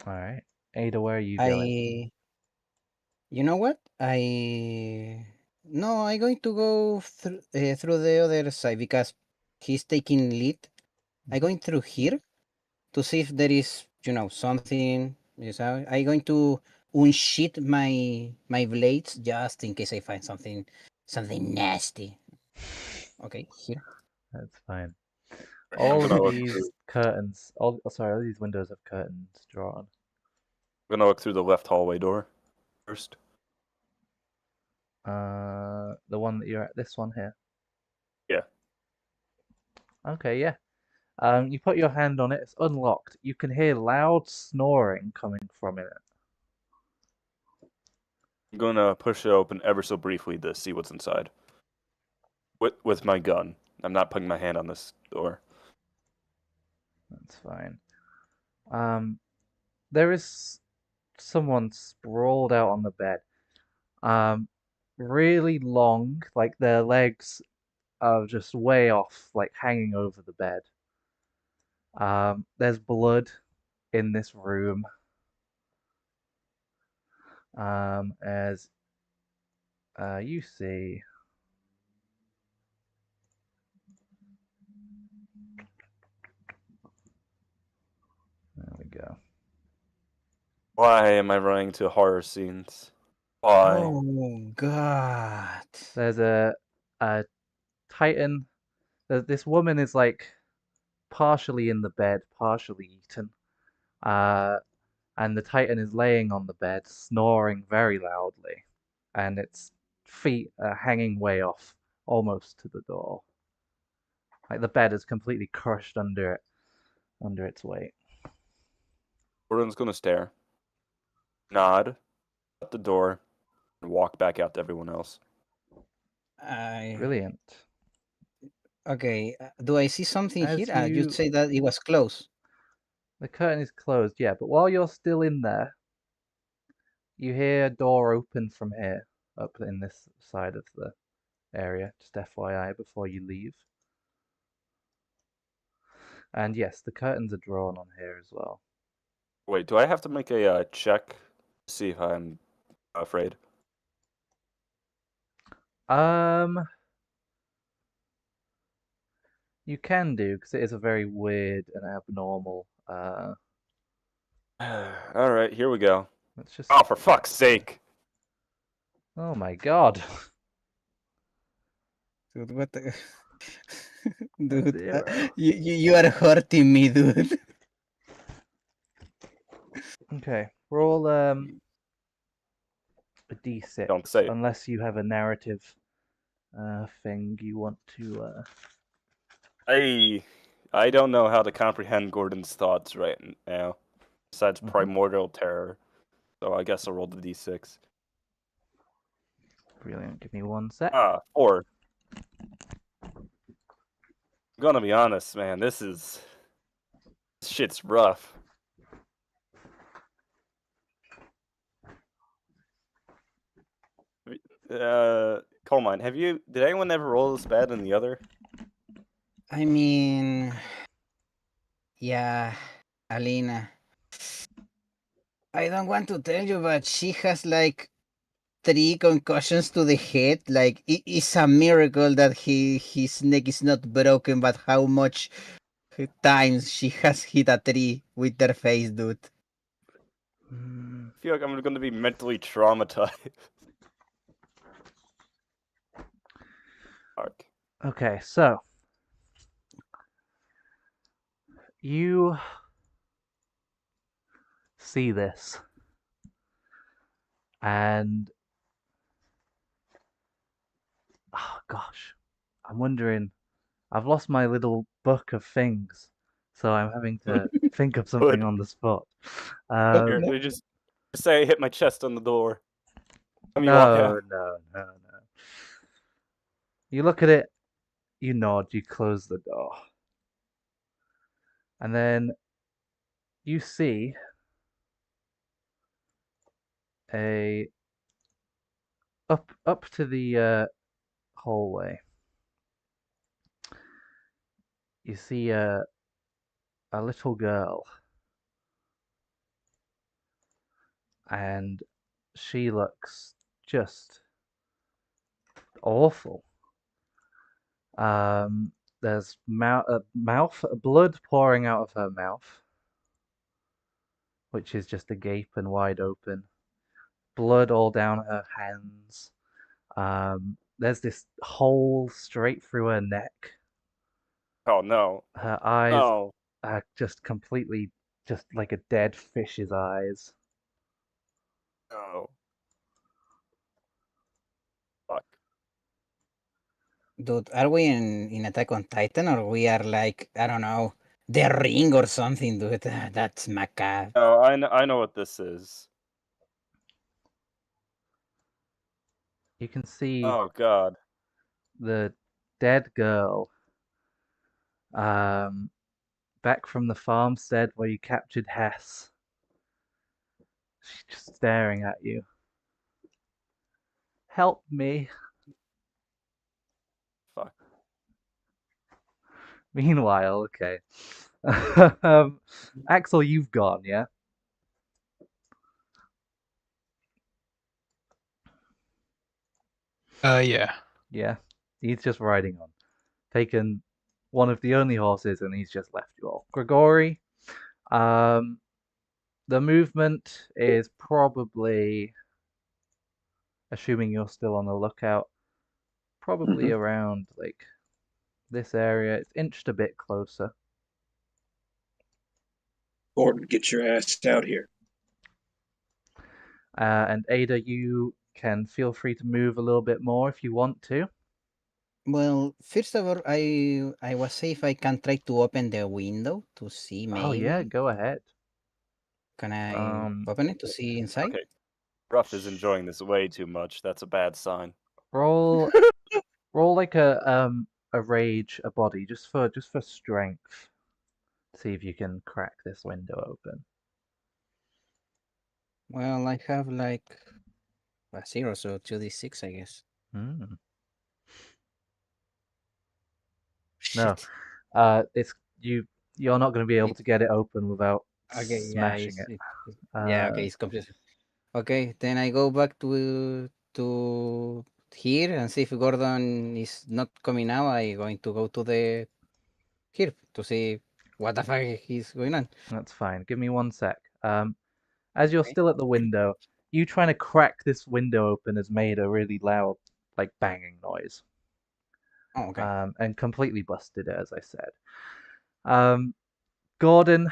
All right. Ada, where are you going? You know what? No, I'm going to go through the other side because he's taking lead. I'm going through here to see if there is, something. I'm going to unsheath my blades just in case I find something nasty. Okay, here. That's fine. I'm All gonna of look these through, curtains, all these windows have curtains drawn. I'm gonna look through the left hallway door first. The one that you're at, this one here. Yeah. Okay, yeah. You put your hand on it, it's unlocked. You can hear loud snoring coming from it. I'm gonna push it open ever so briefly to see what's inside. With my gun. I'm not putting my hand on this door. That's fine. There is someone sprawled out on the bed. Really long, like their legs are just way off, like hanging over the bed. There's blood in this room. As you see. There we go. Why am I running to horror scenes? Why? Oh God! There's a Titan. This woman is like partially in the bed, partially eaten. And the Titan is laying on the bed, snoring very loudly, and its feet are hanging way off, almost to the door. Like the bed is completely crushed under its weight. Gordon's gonna stare, nod, shut the door, and walk back out to everyone else. Brilliant. Okay, do I see something As here? You'd you, say that it was close. the curtain is closed, yeah, but while you're still in there, you hear a door open from here, up in this side of the area, just FYI before you leave. And yes, the curtains are drawn on here as well. Wait, do I have to make a check to see if I'm afraid? You can do, because it is a very weird and abnormal, Alright, here we go. let's just, Oh, for fuck's sake! oh my god. Dude, what the... A Dude, 0. you are hurting me, dude. Okay, roll a d6, Don't say it. unless you have a narrative thing you want to. I don't know how to comprehend Gordon's thoughts right now, besides Mhm. primordial terror. So I guess I'll roll the d6. Brilliant. Give me 1 sec. 4. I'm gonna be honest, man. This shit's rough. Coal mine. Did anyone ever roll this bad in the other? I mean, yeah, Alina. I don't want to tell you, but she has like 3 concussions to the head. Like it's a miracle that his neck is not broken, but how much times she has hit a tree with her face, dude. Mm, I feel like I'm gonna be mentally traumatized. Fuck. Okay, so you see this, and oh gosh, I'm wondering. I've lost my little book of things, so I'm having to think of something Good. on the spot. Here, No. they just say I hit my chest on the door. Let me walk No, out. no, no, no. You look at it, you nod, you close the door, and then you see a up to the hallway. You see a little girl, and she looks just awful. There's mouth blood pouring out of her mouth, which is just agape and wide open. Blood all down her hands. There's this hole straight through her neck. Oh no. Her eyes No. are just completely, just like a dead fish's eyes. No. Fuck. Dude, are we in Attack on Titan or we are like, I don't know, The Ring or something, dude? That's macabre. No, I know what this is. You can see Oh god. the dead girl, um, back from the farmstead where you captured Hess. She's just staring at you. Help me. Fuck. Meanwhile, okay. Axel, you've gone, yeah? Yeah. Yeah. He's just riding on. Taken one of the only horses and he's just left you all. Grigori, um, the movement is probably, assuming you're still on the lookout, probably around like this area. It's inched a bit closer. Gordon, get your ass out here. And Ada, you can feel free to move a little bit more if you want to. Well, first of all, I was say if I can try to open the window to see Oh yeah, maybe. go ahead. Can I Um, open it to see inside? Okay. Ruff is enjoying this way too much. That's a bad sign. roll roll like a rage, a body, just for strength. See if you can crack this window open. Well, I have like a 0, so 2d6, I guess. Hmm. No, Shit. it's you're not going to be able It, to get it open without okay, yeah, smashing it. yeah, okay, it's complete. Okay, then I go back to here and see if Gordon is not coming now. I going to go to the here to see what the fuck is going on. That's fine. Give me 1 sec. As you're Okay. still at the window, you trying to crack this window open has made a really loud, like banging noise. Oh, okay. And completely busted it, as I said. Gordon,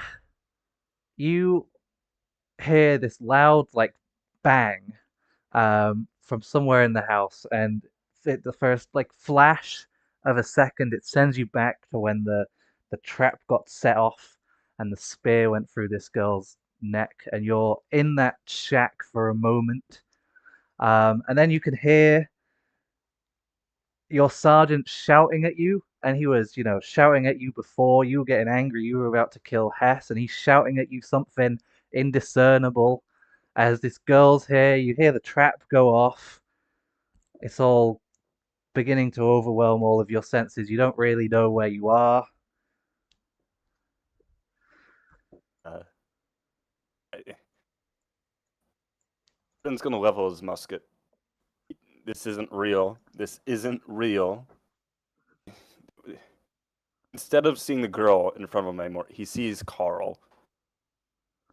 you hear this loud, like, bang from somewhere in the house, and the first, like, flash of a second, it sends you back to when the the trap got set off and the spear went through this girl's neck, and you're in that shack for a moment. And then you can hear your sergeant shouting at you, and he was, shouting at you before. You were getting angry. You were about to kill Hess, and he's shouting at you something indiscernible. As this girl's here, you hear the trap go off. It's all beginning to overwhelm all of your senses. You don't really know where you are. Ben's gonna level his musket. This isn't real. This isn't real. Instead of seeing the girl in front of him anymore, he sees Carl.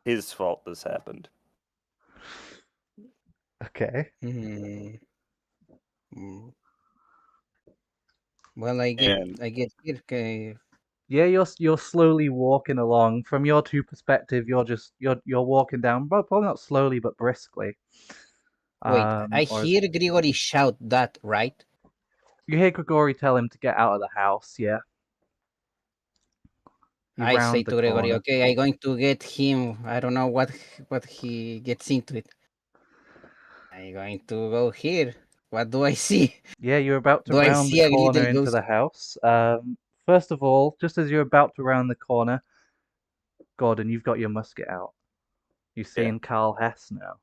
His fault this happened. Okay. Mm. Well, I get here. Okay. Yeah, you're slowly walking along. From your two perspective, you're walking down, probably not slowly but briskly. Wait, I Or hear Grigori shout that, right? you hear Grigori tell him to get out of the house. Yeah. You I say round the to Gregory, corner. okay, I'm going to get him. I don't know what he gets into it. I'm going to go here. What do I see? Yeah, you're about to Do I round the see a corner little into ghost? the house. First of all, just as you're about to round the corner, Gordon, you've got your musket out. You've seen Carl Hess now.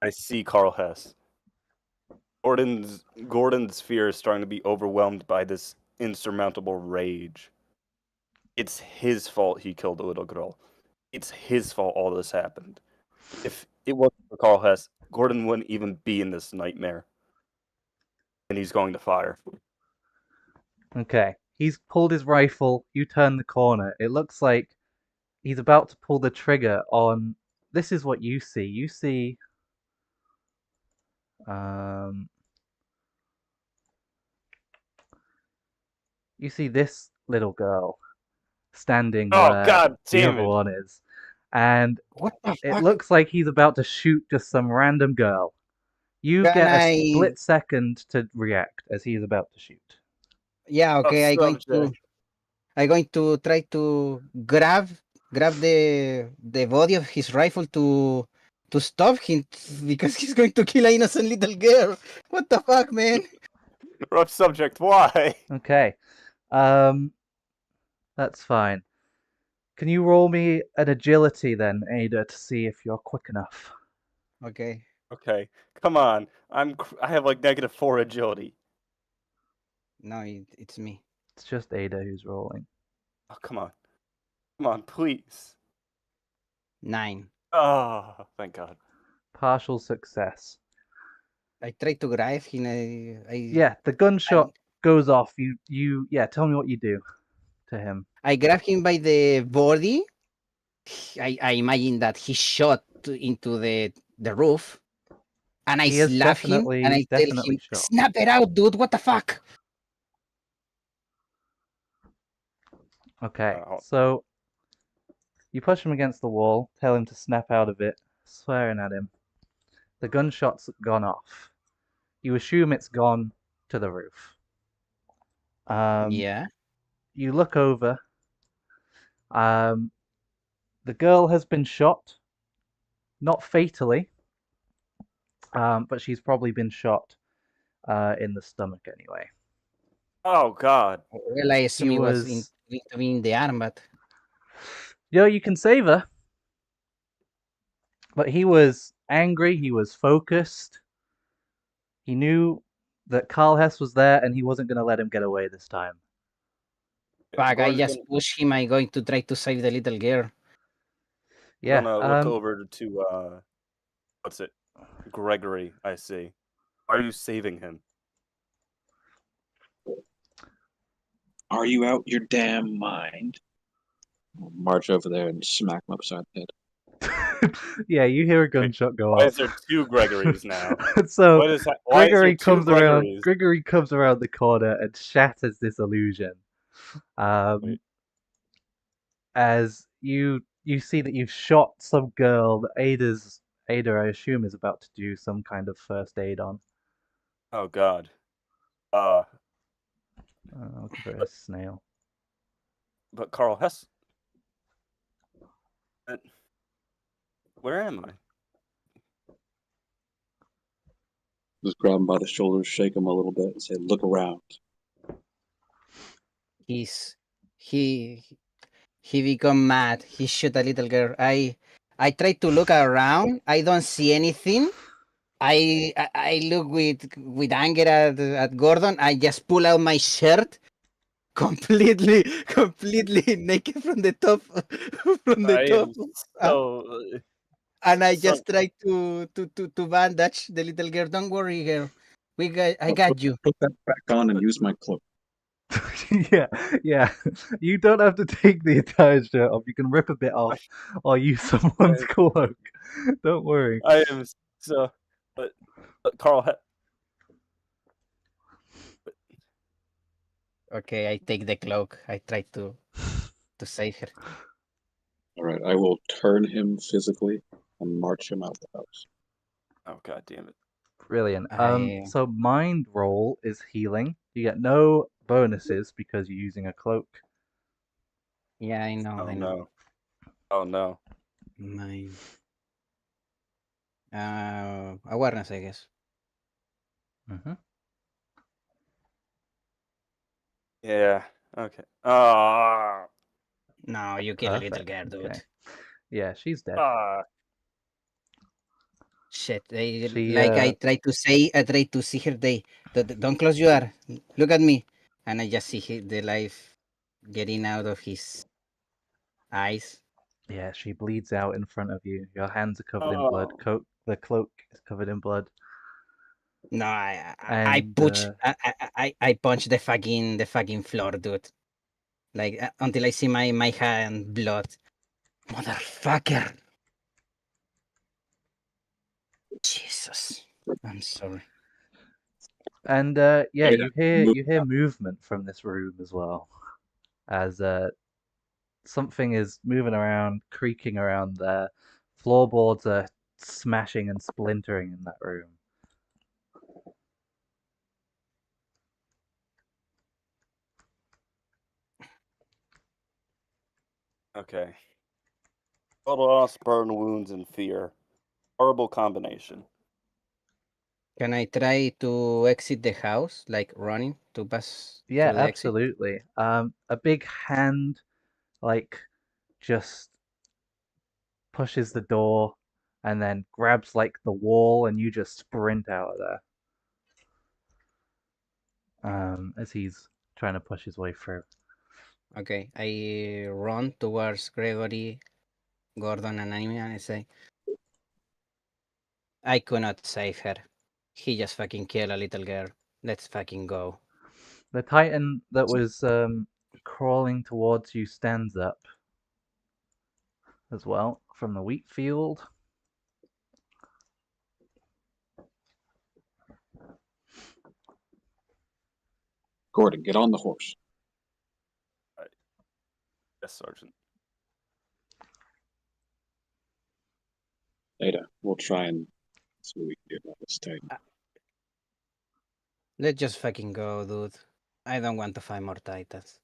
I see Carl Hess. Gordon's fear is starting to be overwhelmed by this insurmountable rage. It's his fault he killed the little girl. It's his fault all this happened. If it wasn't for Carl Hess, Gordon wouldn't even be in this nightmare. And he's going to fire. Okay. He's pulled his rifle. You turn the corner. It looks like he's about to pull the trigger on. This is what you see. You see. You see this little girl standing Oh, where God the damn other it. one is, and What the it fuck? looks like he's about to shoot just some random girl. You Can get a I? split second to react as he is about to shoot. Yeah, okay. Subject. I'm going to try to grab the body of his rifle to stop him because he's going to kill an innocent little girl. What the fuck, man? Rough subject, why? Okay. That's fine. Can you roll me an agility then, Ada, to see if you're quick enough? Okay. Okay, come on. I have like -4 agility. No, it's me. It's just Ada who's rolling. Oh, come on. Come on, please. 9. Oh, thank God. Partial success. I try to grab him. Yeah, the gunshot goes off. Yeah, tell me what you do to him. I grab him by the body. I imagine that he shot into the roof, and I He is slap him and I tell definitely him, shot. "Snap it out, dude! What the fuck?" Okay, so you push him against the wall, tell him to snap out of it, swearing at him. The gunshot's gone off. You assume it's gone to the roof. Yeah. You look over. The girl has been shot, not fatally, but she's probably been shot in the stomach anyway. Oh, God. Well, I assume it was going to be in the arm, but you can save her. But he was angry, he was focused. He knew that Carl Hess was there and he wasn't going to let him get away this time. fuck, I just push him. I'm going to try to save the little girl. Yeah. I'm gonna look over to, what's it? Gregory, I see. Are you saving him? Are you out your damn mind? I'll march over there and smack him upside the head. Yeah, you hear a gunshot go off. Why is there 2 Gregorys now? So why Gregory is there 2 comes around. Gregorys? Gregory comes around the corner and shatters this illusion. As you see that you've shot some girl that Ada, I assume, is about to do some kind of first aid on. Oh, God. I'll give her a snail. But Carl Hess. Where am I? Just grab him by the shoulders, shake him a little bit, and say, "Look around." He become mad. He shoot a little girl. I try to look around. I don't see anything. I look with anger at Gordon. I just pull out my shirt, completely naked from the top, I am uh, so. and I Son, just try to bandage the little girl. Don't worry, girl. I I'll got you. put that back on and use my cloak. yeah. You don't have to take the entire shirt off. You can rip a bit off or use someone's cloak. Don't worry. I am so. But Carl. Okay, I take the cloak. I try to save her. All right, I will turn him physically and march him out the house. Oh god damn it! Brilliant. I So mind roll is healing. You get no bonuses because you're using a cloak. yeah, I know. Oh I know. no! Oh no! Mine. Awareness, I guess. Hmm. Yeah. Okay. Ah. No, you kill a little Perfect. girl, dude. Okay. Yeah, she's dead. Ah. Shit. She I try to see her. Don't close your. Look at me. And I just see the life getting out of his eyes. yeah, she bleeds out in front of you. Your hands are covered in blood. Oh. The cloak is covered in blood. No, And I punch the fucking floor, dude. Like until I see my hand blood. Motherfucker. Jesus. I'm sorry. yeah, Ada, move you hear out. movement from this room as well, as something is moving around, creaking around there. Floorboards are smashing and splintering in that room. Okay. Total loss, burn wounds, and fear. Horrible combination. Can I try to exit the house, like running to pass Yeah, through the exit? absolutely. A big hand, like, just pushes the door and then grabs like the wall, and you just sprint out of there. As he's trying to push his way through. Okay, I run towards Gregory, Gordon, and Anime, and I say, I could not save her. He just fucking killed a little girl. Let's fucking go. The Titan that was crawling towards you stands up as well from the wheat field. Gordon, get on the horse. Yes, Sergeant. Ada, we'll try and see what we can do about this Titan. Let's just fucking go, dude. I don't want to fight more titans.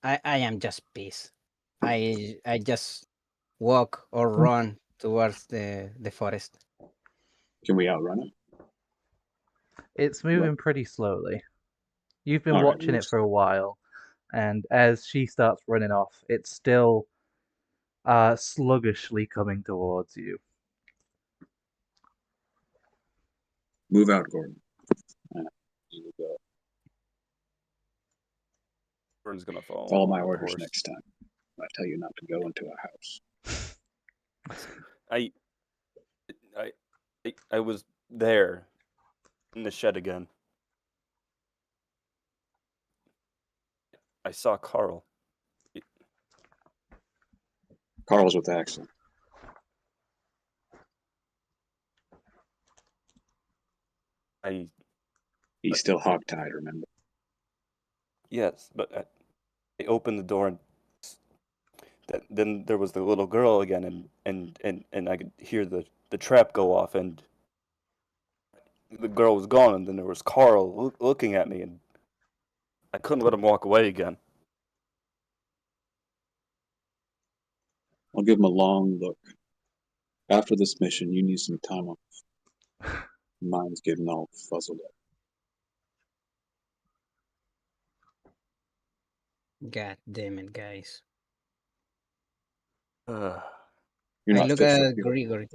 I am just pissed. I just walk or run towards the forest. Can we outrun it? It's moving pretty slowly. You've been All right, watching it for a while, and as she starts running off, it's still sluggishly coming towards you. move out, Gordon. You Gordon's gonna follow follow along my with the orders horse. next time. I tell you not to go into a house. I was there in the shed again. I saw Carl. Carl's with Axel. He's still hogtied, remember? Yes, but I opened the door and then there was the little girl again, and I could hear the trap go off, and the girl was gone, and then there was Carl looking at me, and I couldn't let him walk away again. I'll give him a long look. After this mission, you need some time off. Mine's getting all fuzzled up. God damn it, guys. Ugh. You're I not look fit for at field. Grigori.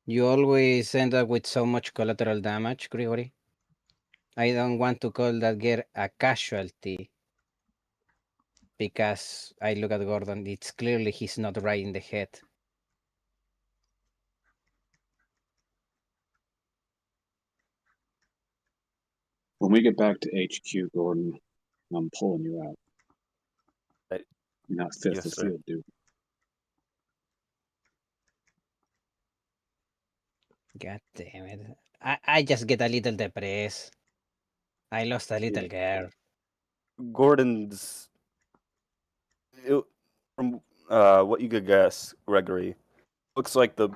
You always end up with so much collateral damage, Grigori. I don't want to call that girl a casualty. Because I look at Gordon, it's clearly he's not right in the head. When we get back to HQ, Gordon, I'm pulling you out. Right. You're not fit Yes, for sir. field duty. God damn it. I just get a little depressed. I lost a little girl. Gordon's. From what you could guess, Gregory, looks like the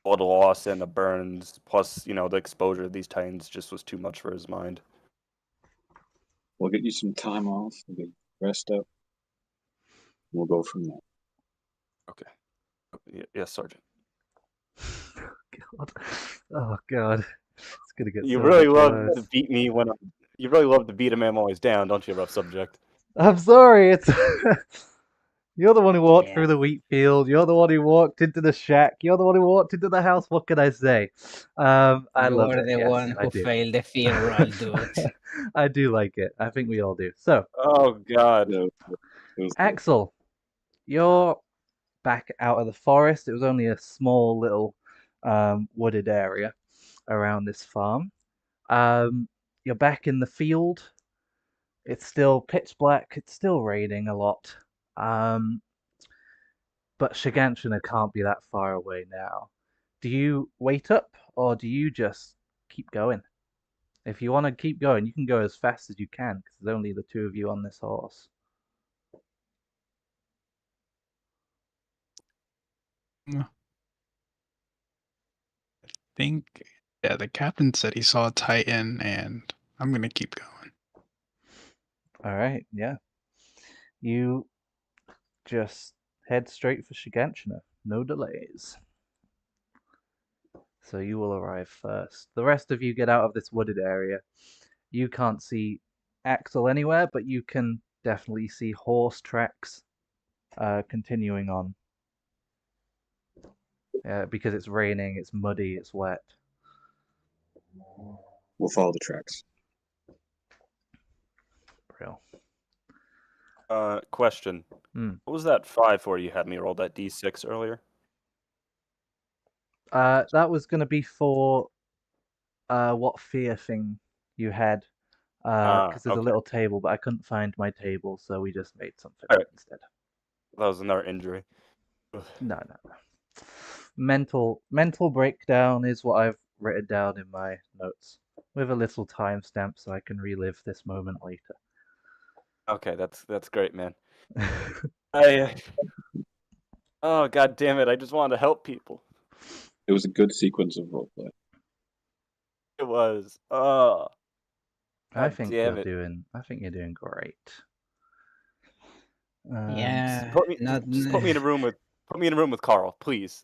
blood loss and the burns, plus the exposure of these titans just was too much for his mind. We'll get you some time off. We'll get you rest up. We'll go from there. Okay. Yes, Sergeant. God. Oh God. It's gonna get You so really much love worse. to beat me when you really love to beat a man while he's down, don't you, rough subject? I'm sorry, it's you're the one who walked Yeah. through the wheat field, you're the one who walked into the shack, you're the one who walked into the house, what can I say? I love You're it, the yes, one I who do. failed the fear roll, dude. I do like it. I think we all do. So, Oh God. Yeah, it was good. Axel, you're back out of the forest. It was only a small little wooded area around this farm. You're back in the field. It's still pitch black. It's still raining a lot. But Shiganshina can't be that far away now. Do you wait up or do you just keep going? If you want to keep going, you can go as fast as you can because there's only the two of you on this horse. I think, yeah, the captain said he saw a Titan, and I'm gonna keep going. All right, yeah. You just head straight for Shiganshina. No delays. So you will arrive first. The rest of you get out of this wooded area. You can't see Axel anywhere, but you can definitely see horse tracks continuing on. Because it's raining, it's muddy, it's wet. We'll follow the tracks. Real. Question. Hmm. What was that 5 for you had me roll that D6 earlier? That was going to be for what fear thing you had. Because there's a Okay. little table, but I couldn't find my table, so we just made something Alright. instead. That was another injury. Ugh. No. Mental breakdown is what I've written down in my notes, with a little timestamp so I can relive this moment later. Okay, that's great, man. Oh God damn it! I just wanted to help people. It was a good sequence of roleplay. It was. I God think damn you're it. doing great. Yeah, Just put me in a room with Carl, please.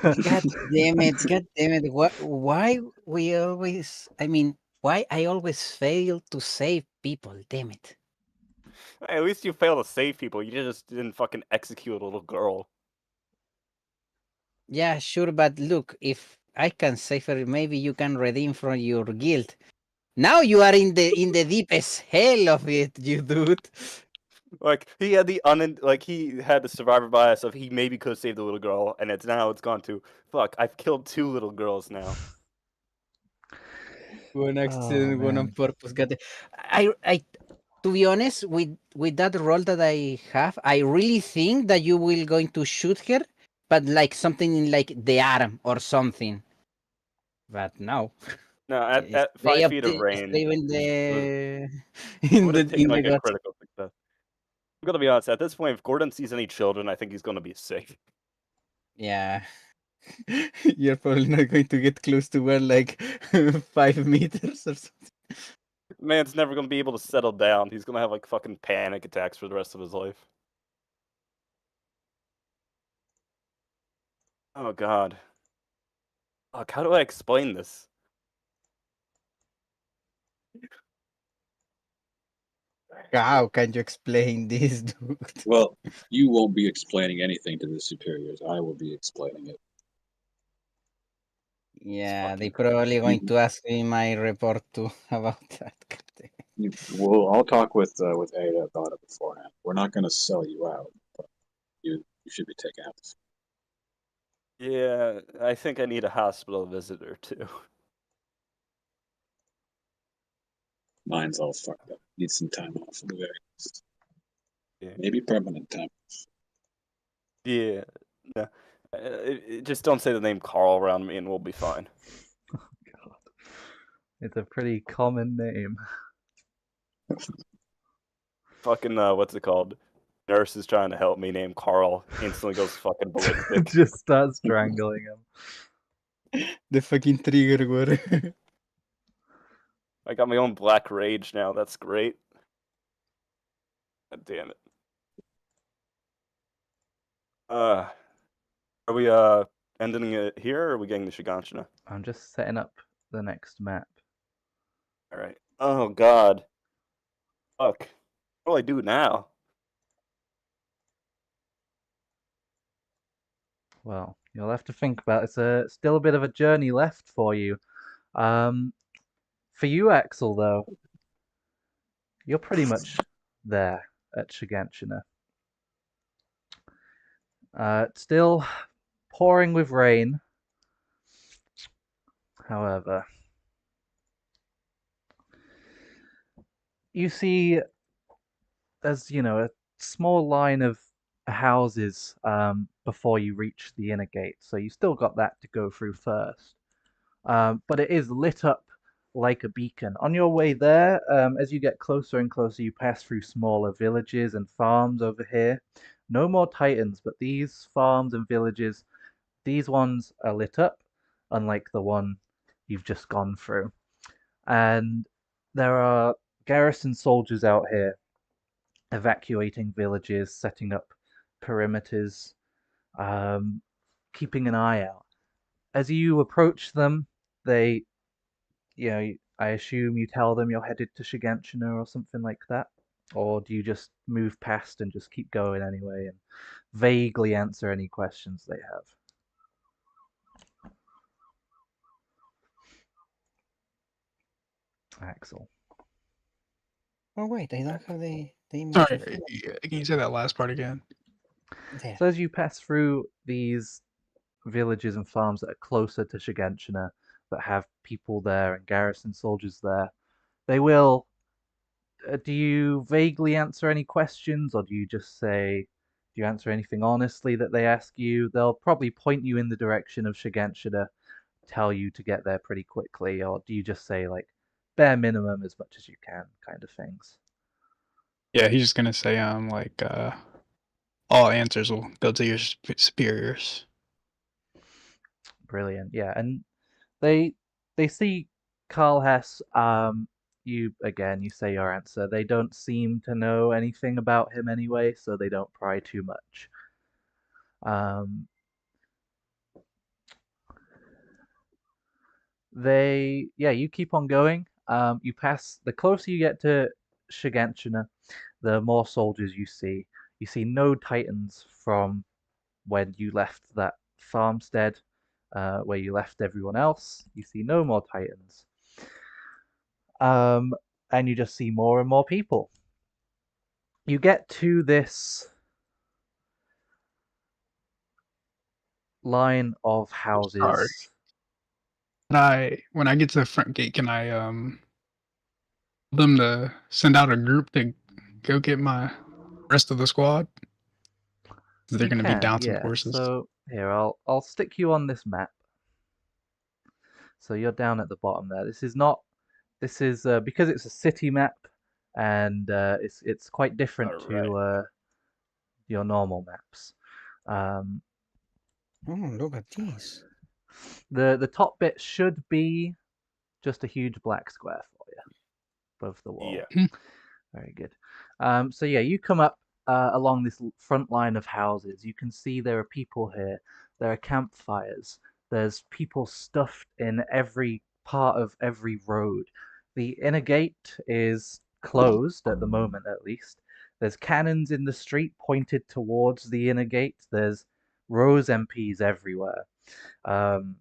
God damn it! God damn it! Why we always? I mean, why I always fail to save people? Damn it! At least you failed to save people. You just didn't fucking execute a little girl. Yeah, sure, but look, if I can save her, maybe you can redeem from your guilt. Now you are in the deepest hell of it, you dude. Like he had he had the survivor bias of he maybe could have saved the little girl, and it's gone to fuck. I've killed 2 little girls now. One Oh, accident, one on man. purpose. God, I, to be honest, with that role that I have, I really think that you will going to shoot her, but like something in like the arm or something. But no, No, at stay 5 up, feet of stay range, in it the would have taken in the like a guts. critical success. I'm gonna be honest. At this point, if Gordon sees any children, I think he's gonna be safe. Yeah. You're probably not going to get close to one like 5 meters or something. Man's never gonna be able to settle down. He's gonna have like fucking panic attacks for the rest of his life. Oh God. Fuck, how do I explain this? How can you explain this, dude? Well, you won't be explaining anything to the superiors. I will be explaining it. Yeah, they fucking probably going You, to ask me my report too about that. well, I'll talk with Ada about it beforehand. We're not going to sell you out, but you should be taking out the. Yeah, I think I need a hospital visitor too. Mine's all fucked up. Need some time off at the very least. Yeah. Maybe permanent time. Yeah. No. Just don't say the name Carl around me and we'll be fine. Oh God, it's a pretty common name. Fucking, what's it called? Nurse is trying to help me named Carl. Instantly goes fucking ballistic. Just start strangling him. The fucking trigger word. I got my own black rage now. That's great. God damn it. Are we ending it here or are we getting to Shiganshina? I'm just setting up the next map. Alright. Oh God. Fuck. What do I do now? Well, you'll have to think about it. It's still a bit of a journey left for you. For you, Axel, though, you're pretty much there at Shiganshina. It's still pouring with rain. However, you see there's, a small line of houses before you reach the inner gate. So you still got that to go through first. But it is lit up like a beacon. On your way there, as you get closer and closer, you pass through smaller villages and farms over here. No more Titans, but these farms and villages, these ones are lit up, unlike the one you've just gone through. And there are garrison soldiers out here evacuating villages, setting up perimeters, um, keeping an eye out. As you approach them, they, I assume you tell them you're headed to Shiganshina or something like that? Or do you just move past and just keep going anyway and vaguely answer any questions they have? Axel. Oh wait, I don't have the image Sorry, of it. can you say that last part again? There. So as you pass through these villages and farms that are closer to Shiganshina, that have people there and garrison soldiers there, they will. Do you vaguely answer any questions, or do you just say, do you answer anything honestly that they ask you? They'll probably point you in the direction of Shiganshina, tell you to get there pretty quickly, or do you just say, like, bare minimum as much as you can kind of things? Yeah, he's just gonna say like all answers will go to your superiors. Brilliant. Yeah, and they they see Carl Hess. You say your answer. They don't seem to know anything about him anyway, so they don't pry too much. You keep on going. You pass, the closer you get to Shiganshina, the more soldiers you see. You see no Titans from when you left that farmstead, where you left everyone else. You see no more Titans. Um, and you just see more and more people. You get to this line of Sorry. houses. When I get to the front gate, can I them to send out a group to go get my rest of the squad? They're You gonna be can, down some yeah. horses. So here, I'll stick you on this map. So you're down at the bottom there. This is not. This is because it's a city map, and it's quite different Alright. to your normal maps. Um, Oh, look at this. the top bit should be just a huge black square for you above the wall. Yeah. Very good. So yeah, you come up along this front line of houses. You can see there are people here, There are campfires. There's people stuffed in every part of every road. The inner gate is closed at the moment, at least. There's cannons in the street pointed towards the inner gate. There's Rose MPs everywhere. Um,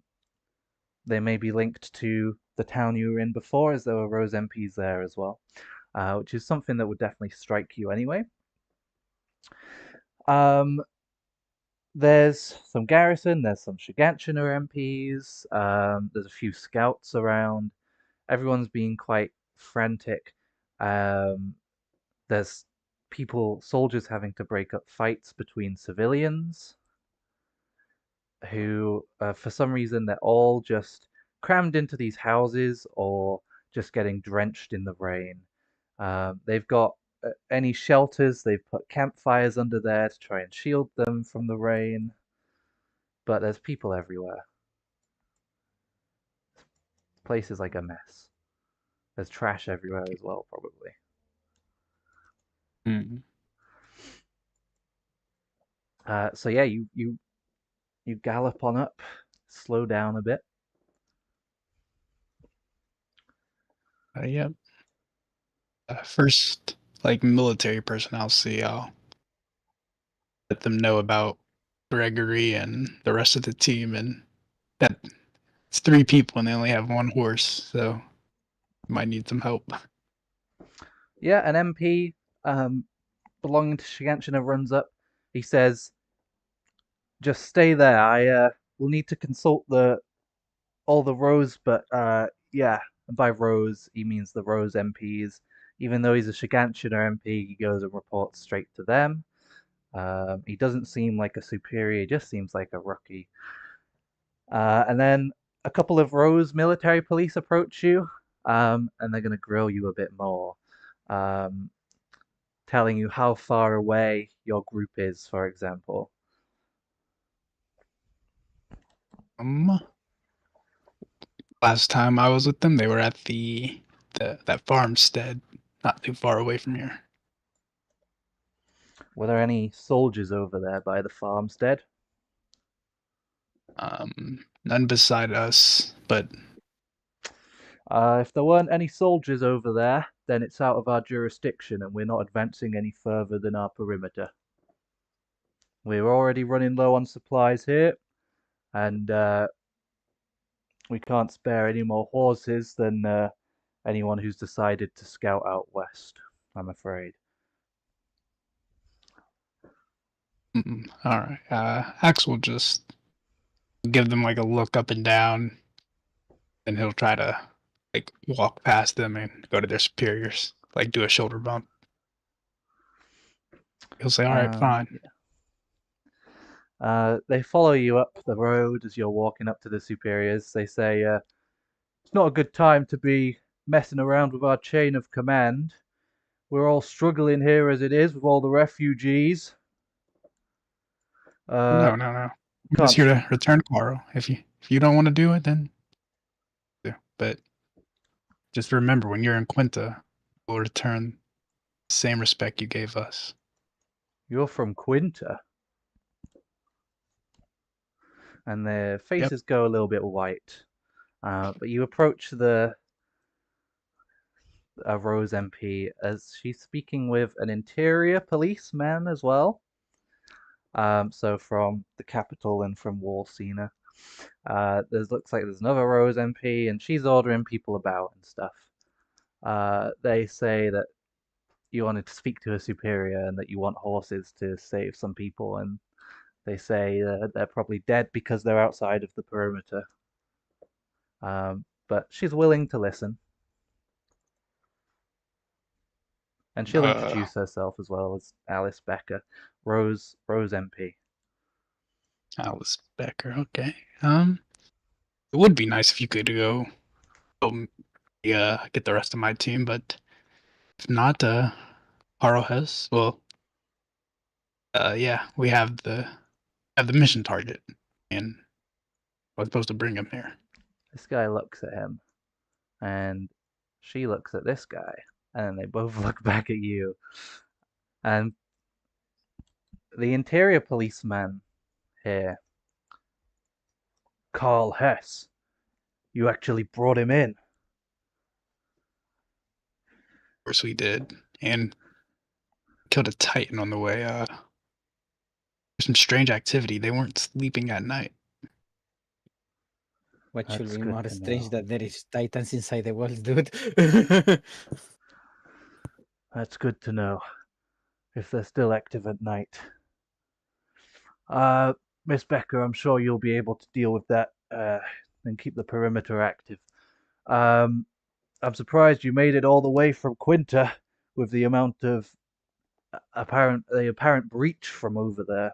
they may be linked to the town you were in before, as there were Rose MPs there as well, which is something that would definitely strike you anyway. Um, there's some garrison, there's some Shiganshina MPs, there's a few scouts around. Everyone's being quite frantic. There's soldiers having to break up fights between civilians who, for some reason, they're all just crammed into these houses or just getting drenched in the rain. They've got any shelters, they've put campfires under there to try and shield them from the rain, but there's people everywhere. The place is like a mess. There's trash everywhere as well, probably. Hmm. So yeah, you gallop on up, slow down a bit. Yeah. First, like military personnel, see, I'll let them know about Gregory and the rest of the team, and that it's 3 people and they only have 1 horse, so might need some help. Yeah, an MP belonging to Shiganshina runs up. He says, "Just stay there. I will need to consult all the rows, but yeah, and by rows he means the rows MPs. Even though he's a Shiganshina MP, he goes and reports straight to them. He doesn't seem like a superior; he just seems like a rookie. And then a couple of Rose military police approach you, and they're going to grill you a bit more, um, telling you how far away your group is, for example. Um, Last time I was with them, they were at that farmstead, not too far away from here. Were there any soldiers over there by the farmstead? None beside us, but If there weren't any soldiers over there, then it's out of our jurisdiction and we're not advancing any further than our perimeter. We're already running low on supplies here, and we can't spare any more horses than anyone who's decided to scout out west, I'm afraid. all right. Axe will just give them like a look up and down, and he'll try to like walk past them and go to their superiors, like do a shoulder bump. He'll say, "All right, fine." Yeah. They follow you up the road as you're walking up to the superiors. They say, it's not a good time to be messing around with our chain of command. We're all struggling here as it is with all the refugees. No, no, no. I'm just Can't. here to return Carl. If you don't want to do it, then do. But just remember, when you're in Quinta, we'll return the same respect you gave us. You're from Quinta. And their Yep. faces go a little bit white. But you approach the Rose MP as she's speaking with an interior policeman as well. So from the capital and from Walsena. Looks like there's another Rose MP, and she's ordering people about and stuff. They say that you wanted to speak to a superior and that you want horses to save some people, and they say they're probably dead because they're outside of the perimeter. But she's willing to listen. And she'll introduce herself as well as Alice Becker, Rose MP. Alice Becker. Okay. It would be nice if you could go get the rest of my team, but if not, Carl has. Well, yeah, we have the mission target, and we're supposed to bring him here. This guy looks at him, and she looks at this guy, and they both look back at you. And the interior policeman here Carl Hess. You actually brought him in. Of course we did. And killed a Titan on the way. Some strange activity. They weren't sleeping at night. What should That's be good more to strange know. that there is titans inside the walls, dude? That's good to know. If they're still active at night. Miss Becker, I'm sure you'll be able to deal with that and keep the perimeter active. I'm surprised you made it all the way from Quinta with the amount of apparent breach from over there,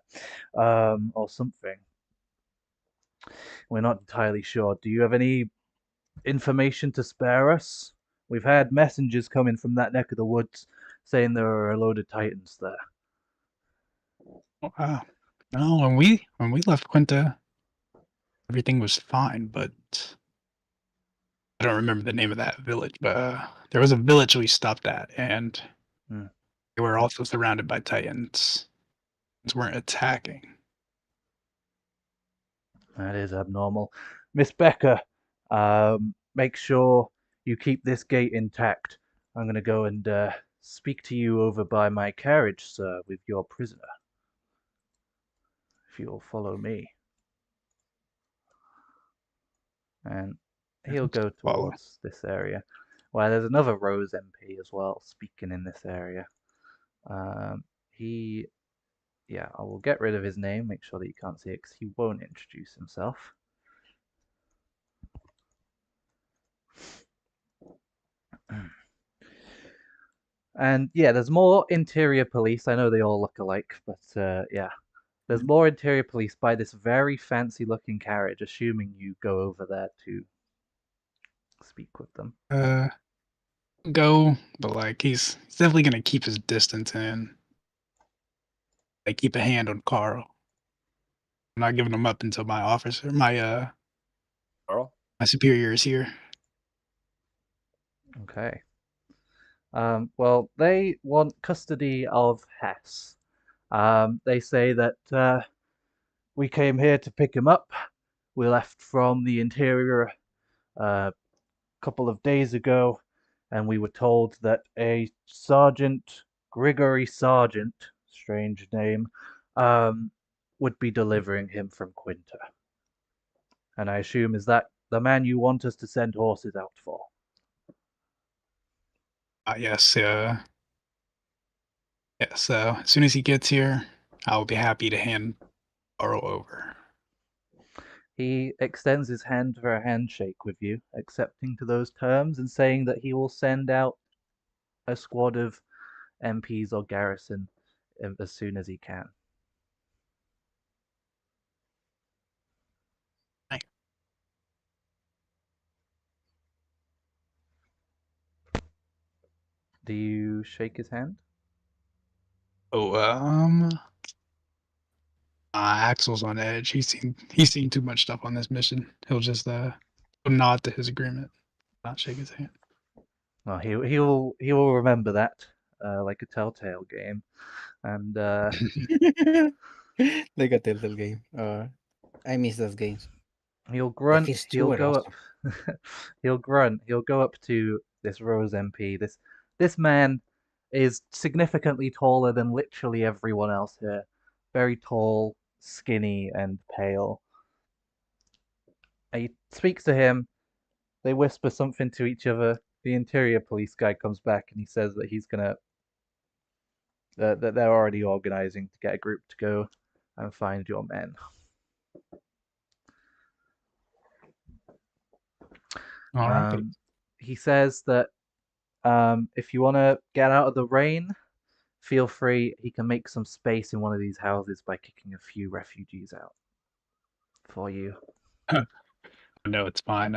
or something. We're not entirely sure. Do you have any information to spare us? We've had messengers coming from that neck of the woods saying there are a load of titans there. No, when we left Quinta, everything was fine, but I don't remember the name of that village, but there was a village we stopped at, and Hmm. they were also surrounded by Titans. Titans weren't attacking. That is abnormal. Miss Becker, make sure you keep this gate intact. I'm going to go and speak to you over by my carriage, sir, with your prisoner. If you'll follow me. And he'll go Follow. towards this area. Well, there's another Rose MP as well speaking in this area. Yeah, I will get rid of his name, make sure that you can't see it, because he won't introduce himself. And yeah, there's more interior police. I know they all look alike, but yeah. There's more interior police by this very fancy looking carriage, assuming you go over there to speak with them. Go, but like he's definitely gonna keep his distance and like keep a hand on Carl. I'm not giving him up until Carl? my superior is here. Okay. Well, they want custody of Hess. They say that we came here to pick him up. We left from the interior a couple of days ago, and we were told that a Grigory Sergeant, strange name, would be delivering him from Quinta. And I assume, is that the man you want us to send horses out for? Yes, yes. As soon as he gets here, I'll be happy to hand Carl over. He extends his hand for a handshake with you, accepting to those terms and saying that he will send out a squad of MPs or garrison as soon as he can. Right. Do you shake his hand? Oh, Axel's on edge. He's seen too much stuff on this mission. He'll just nod to his agreement, not shake his hand. Well, he will remember that, like a Telltale game, and Like a Telltale game. I miss those games. he'll The grunt. Fist 2 He'll were go up. awesome. He'll grunt. He'll go up to this Rose MP. This man is significantly taller than literally everyone else here. Very tall, skinny, and pale. He speaks to him. They whisper something to each other. The interior police guy comes back and he says that he's gonna that they're already organizing to get a group to go and find your men. All right. He says that if you want to get out of the rain, feel free. He can make some space in one of these houses by kicking a few refugees out for you. No, it's fine.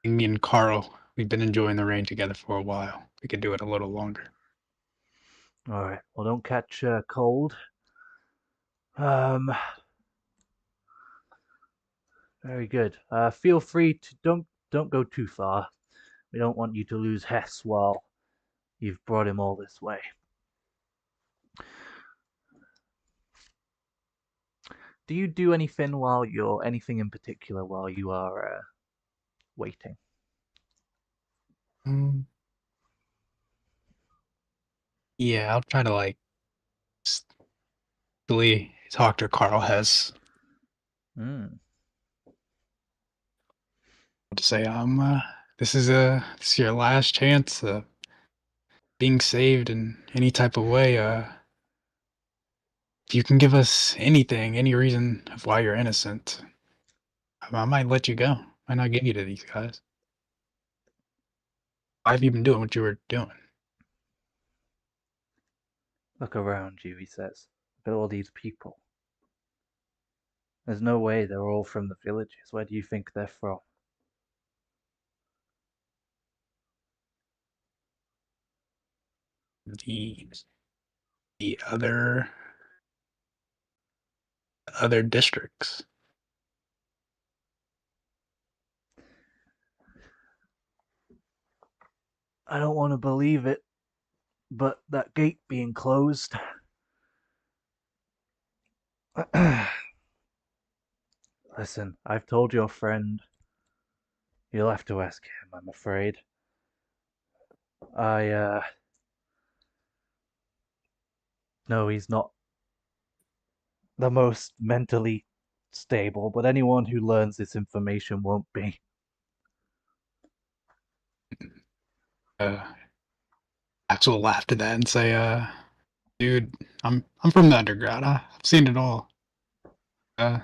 Me and Carl, we've been enjoying the rain together for a while. We could do it a little longer. All right. Well, don't catch cold. Um, Very good. Feel free to don't go too far. We don't want you to lose Hess while you've brought him all this way. Do you do anything anything in particular while you are waiting? Yeah, I'll try to like really talk to Carl Hess Mm. to say, this is your last chance being saved in any type of way. If you can give us anything, any reason of why you're innocent, I might let you go. Might not give you to these guys. Why have you been doing what you were doing? Look around you, he says. Look at all these people. There's no way they're all from the villages. Where do you think they're from? The the other districts. I don't want to believe it, but that gate being closed. Listen, I've told your friend. You'll have to ask him, I'm afraid. No, he's not the most mentally stable, but anyone who learns this information won't be. Axel laughed at that and say, dude, I'm from the underground. I've seen it all. The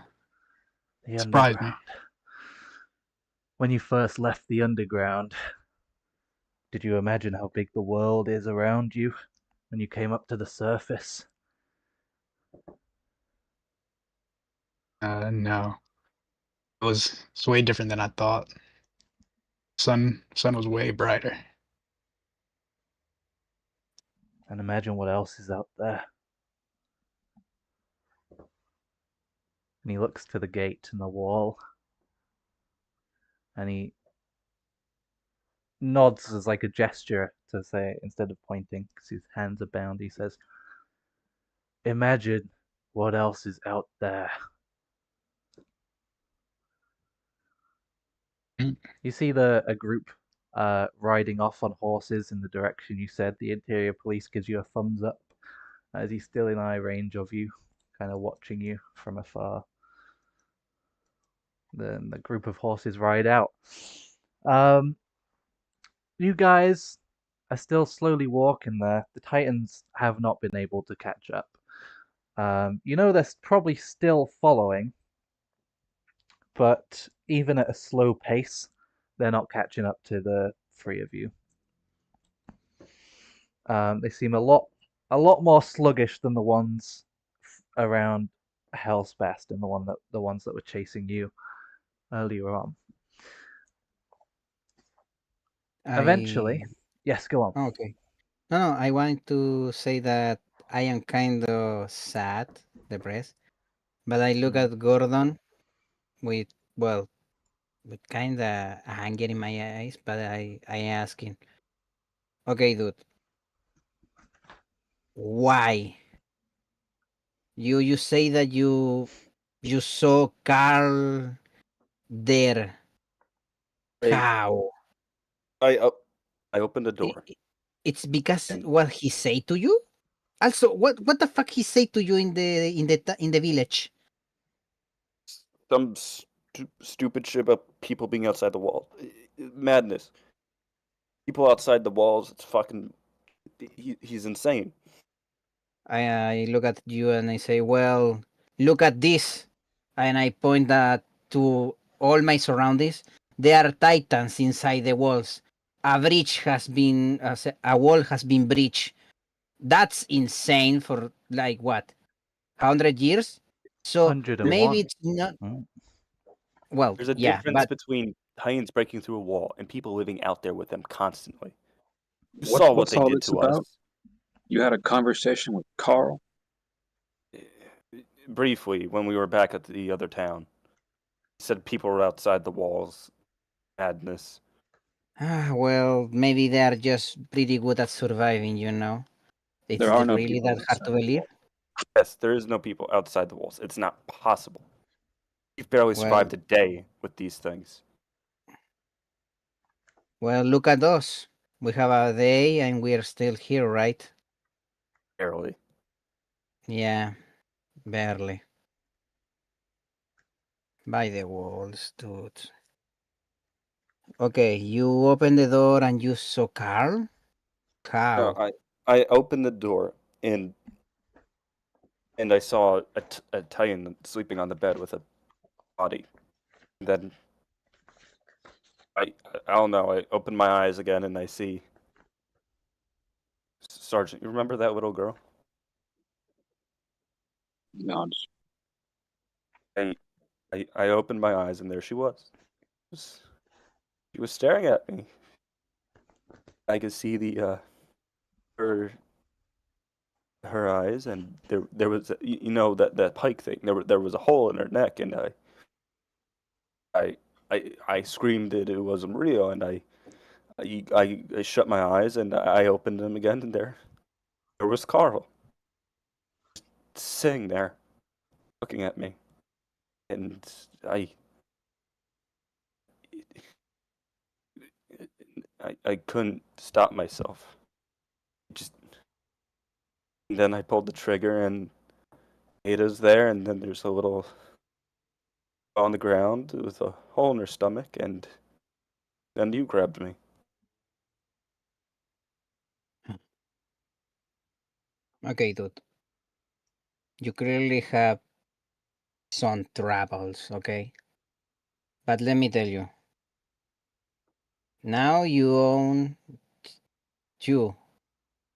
Surprised underground. me. When you first left the underground, did you imagine how big the world is around you when you came up to the surface? No. It's way different than I thought. Sun was way brighter. And imagine what else is out there. And he looks to the gate and the wall. And he nods as like a gesture to say, instead of pointing, because his hands are bound, he says, imagine what else is out there. Mm. You see a group riding off on horses in the direction you said. The interior police gives you a thumbs up as he's still in eye range of you, kind of watching you from afar. Then the group of horses ride out. You guys are still slowly walking there. The Titans have not been able to catch up. You know they're probably still following, but even at a slow pace, they're not catching up to the three of you. They seem a lot more sluggish than the ones around Hellspast and the ones that were chasing you earlier on. Eventually, yes, go on. Okay. No, I want to say that I am kind of sad, depressed, but I look at Gordon with, well, with kind of anger in my eyes, but I ask him, okay, dude, why? You say that you saw Carl there. Hey, How? I opened the door. It's because And what he say to you? Also, what the fuck he say to you in the village? some stupid shit about people being outside the wall. Madness. People outside the walls. It's fucking. He's insane. I look at you and I say, well, look at this, and I point to all my surroundings. There are titans inside the walls. A bridge has been a wall has been breached. That's insane for like what 100 years. So maybe 101. it's not. Mm. Well, There's a yeah, difference but between Titans breaking through a wall and people living out there with them constantly. You What saw what what's they all did this to us. about? You had a conversation with Carl? Briefly, when we were back at the other town, he said people were outside the walls. Madness. well, maybe they are just pretty good at surviving. You know, There is are it no really people that hard outside to the believe? wall. Yes, there is no people outside the walls. It's not possible. We've barely Well, survived a day with these things. well, look at us. We have a day and we are still here, right? Barely. Yeah, barely. By the walls, dude. Okay, you open the door and you saw Carl? No, How? I opened the door and I saw a Titan sleeping on the bed with a body. And then I don't know. I open my eyes again and I see Sergeant. You remember that little girl? Nods. I I opened my eyes and there she was. She was staring at me. I could see the her her eyes, and there was you know that pike thing. There was a hole in her neck, and I I screamed that it wasn't real, and I shut my eyes and I opened them again, and there was Carl sitting there looking at me, and I couldn't stop myself. Just and then I pulled the trigger, and Ada's there, and then there's a little on the ground with a hole in her stomach, and then you grabbed me. Okay, dude. You clearly have some troubles, okay? But let me tell you. Now you own two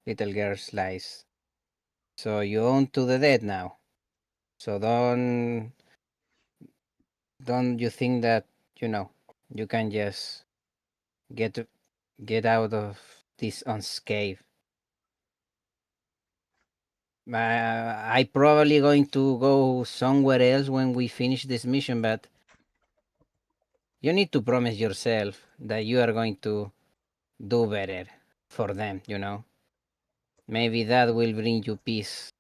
little girl's lives. So you own to the dead now. So don't you think that, you know, you can just get out of this unscathed? I probably going to go somewhere else when we finish this mission, but you need to promise yourself that you are going to do better for them, you know? Maybe that will bring you peace.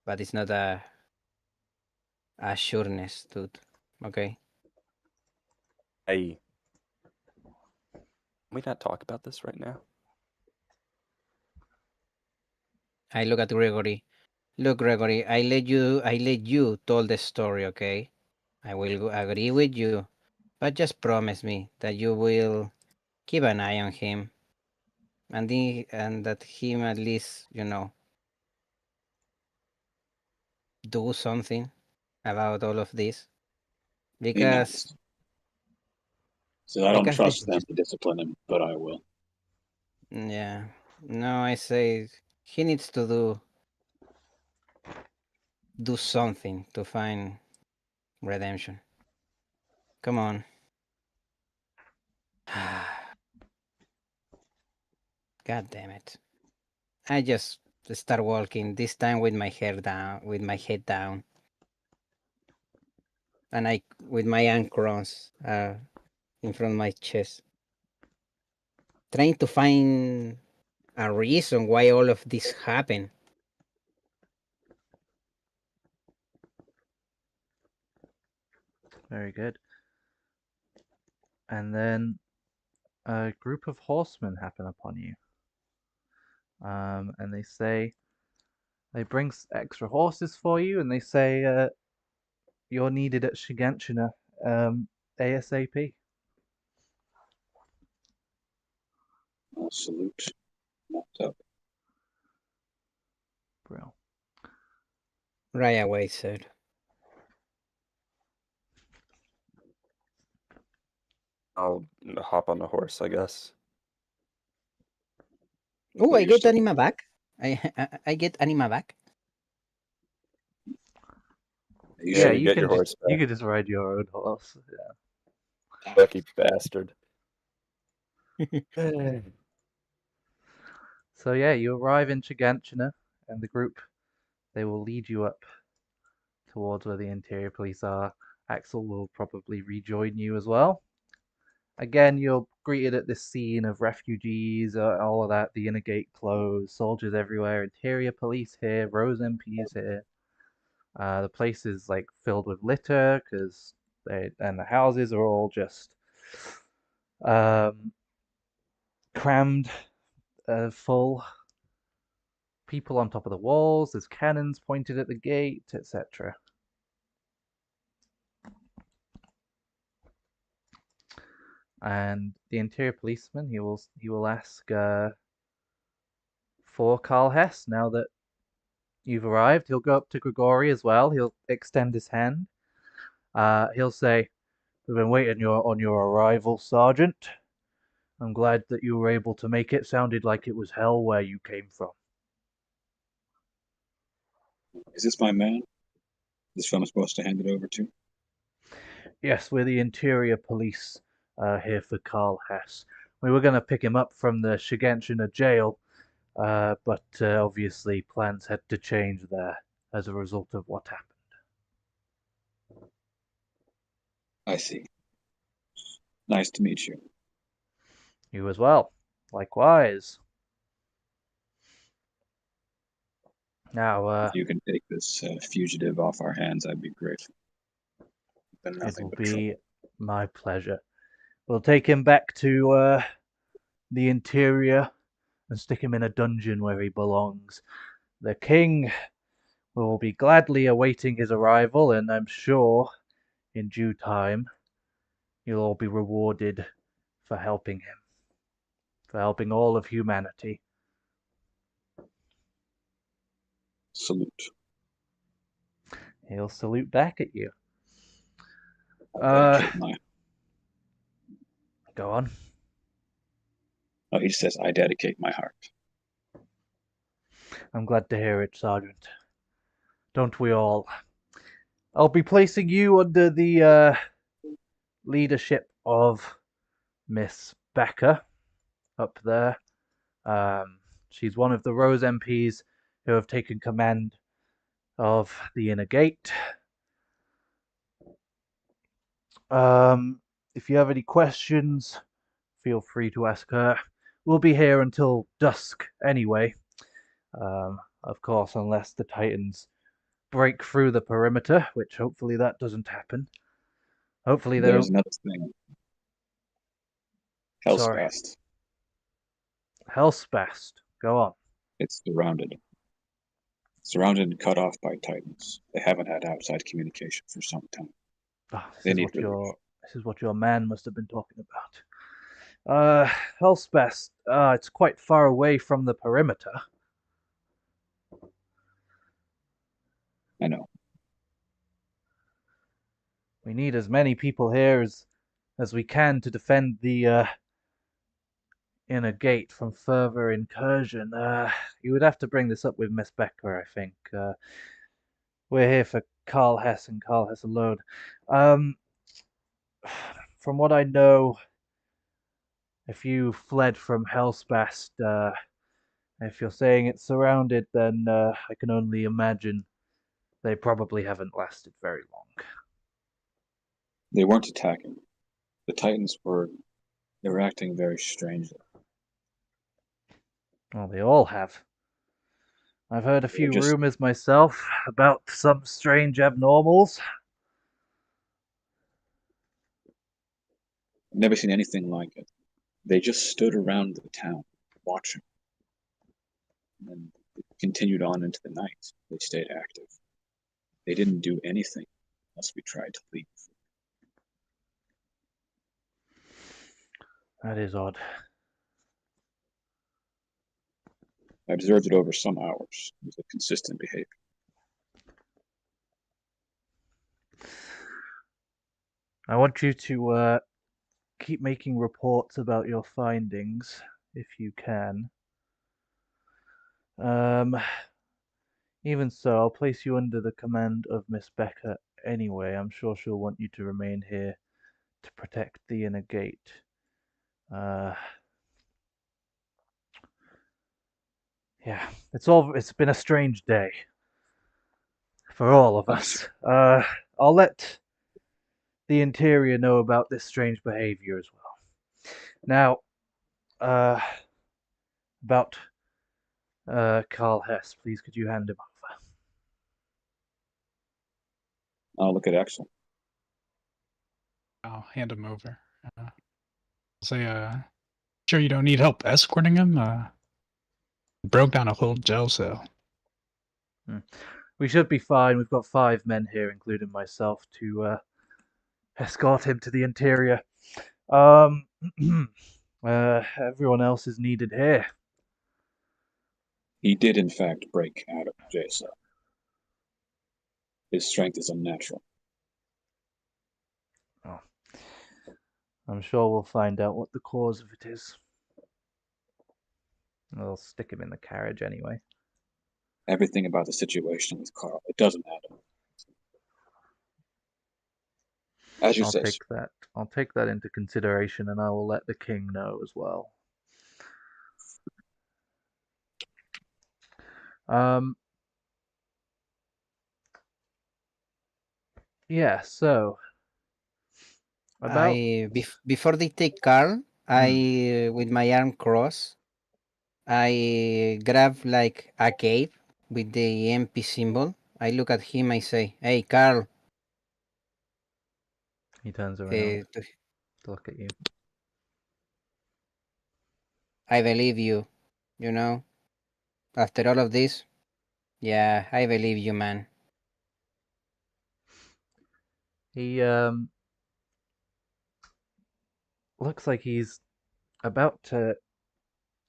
But it's not a sureness, dude. Okay? Can we not talk about this right now? I look at Gregory. Look, Gregory, I let you tell the story, okay? I will agree with you. But just promise me that you will keep an eye on him and that him at least, you know, do something about all of this. He Because nods. So I don't because this trust is them just to discipline him, but I will. yeah. No, I say he needs to do something to find redemption. Come on. God damn it. I just start walking, this time with my hair down, with my head down, and I with my arm crossed in front of my chest, trying to find a reason why all of this happened. Very good. And then a group of horsemen happen upon you. And they bring extra horses for you, and they say you're needed at Shiganshina ASAP. I'll salute. Nods up. Brill. Right away, sir. I'll hop on the horse, I guess. Oh, But I you're get still Anima back. I get Anima back. you Yeah, Yeah, should you get your horse you back. could just ride your own horse. Lucky bastard. So yeah, you arrive in Chiganchina, and the group they will lead you up towards where the interior police are. Axel will probably rejoin you as well. Again, you're greeted at this scene of refugees, all of that, the inner gate closed, soldiers everywhere, interior police here, Rose MPs here. The place is like filled with litter because and the houses are all just um, crammed, full. People on top of the walls. There's cannons pointed at the gate, etc. And the interior policeman, he will ask for Carl Hess. Now that you've arrived, he'll go up to Grigori as well. He'll extend his hand. He'll say, "We've been waiting on your arrival, Sergeant. I'm glad that you were able to make it. Sounded like it was hell where you came from." Is this my man? This film is supposed to hand it over to? Yes, we're the interior police here for Carl Hess. We were going to pick him up from the Shiganshina jail, but obviously plans had to change there as a result of what happened. I see. Nice to meet you. You as well. Likewise. Now, If you can take this fugitive off our hands, I'd be grateful. Been it nothing will but be trouble. my pleasure. We'll take him back to the interior and stick him in a dungeon where he belongs. The king will be gladly awaiting his arrival, and I'm sure in due time you'll all be rewarded for helping him, for helping all of humanity. Salute. He'll salute back at you. I dedicate my. Go on. Oh, he says, I dedicate my heart. I'm glad to hear it, Sergeant. Don't we all? I'll be placing you under the leadership of Miss Becker up there. She's one of the Rose MPs who have taken command of the inner gate. If you have any questions, feel free to ask her. We'll be here until dusk anyway. Of course, unless the Titans break through the perimeter, which hopefully that doesn't happen. Hopefully they There's don't. another thing. Sorry. Hellspast. Hellspast. Go on. It's surrounded. Surrounded and cut off by Titans. They haven't had outside communication for some time. Oh, They need relief. this is what your man must have been talking about. Hellspast. It's quite far away from the perimeter. I know. We need as many people here as we can to defend the inner gate from further incursion. You would have to bring this up with Miss Becker, I think. We're here for Carl Hess and Carl Hess alone. From what I know, if you fled from Hellspast, if you're saying it's surrounded, then I can only imagine they probably haven't lasted very long. They weren't attacking. The Titans were acting very strangely. Well, they all have. I've heard a few just- rumors myself about some strange abnormals. I've never seen anything like it. They just stood around the town, watching. And then it continued on into the night. They stayed active. They didn't do anything unless we tried to leave. That is odd. I observed it over some hours. It was a consistent behavior. I want you to keep making reports about your findings, if you can. Even so, I'll place you under the command of Miss Becker anyway. I'm sure she'll want you to remain here to protect the inner gate. Yeah, it's been a strange day for all of us. I'll let the interior know about this strange behavior as well. Now, about Carl Hess, please could you hand him over? I'll look at Axel. I'll hand him over. I'll say, sure you don't need help escorting him? Broke down a whole jail cell. We should be fine. We've got 5 men here, including myself, to escort him to the interior. Everyone else is needed here. He did, in fact, break out of the jail cell. His strength is unnatural. Oh. I'm sure we'll find out what the cause of it is. I'll stick him in the carriage anyway. Everything about the situation with Carl, it doesn't add up. As you I'll say, take that. I'll take that into consideration, and I will let the king know as well. Yeah. So about Before they take Carl, I with my arm crossed, I grab like a cape with the MP symbol. I look at him. I say, "Hey, Carl." He turns around to- to look at you. I believe you. You know, after all of this, yeah, I believe you, man. He looks like he's about to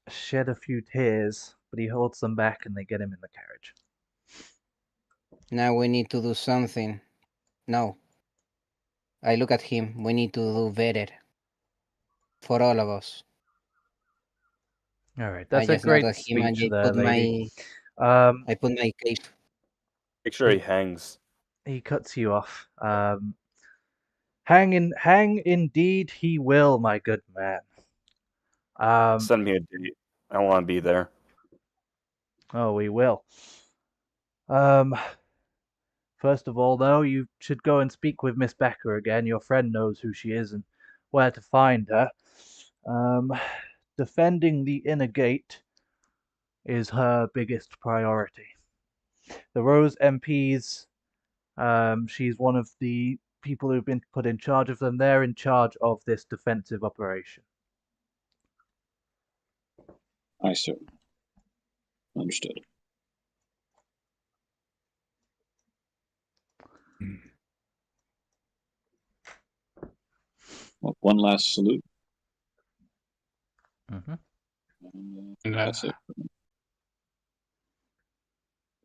shed a few tears, but he holds them back, and they get him in the carriage. Now we need to do something. No. I look at him. We need to do better. For all of us. All right, I that's a just nod great at him and speech I there, put lady. I put my cape. Make sure he hangs. He cuts you off. Hang indeed he will, my good man. Send me a date. I want to be there. Oh, we will. First of all, though, you should go and speak with Miss Becker again. Your friend knows who she is and where to find her. Defending the inner gate is her biggest priority. The Rose MPs, she's one of the people who've been put in charge of them. They're in charge of this defensive operation. I sir. Understood. Well, one last salute. Mm-hmm. And, That's it.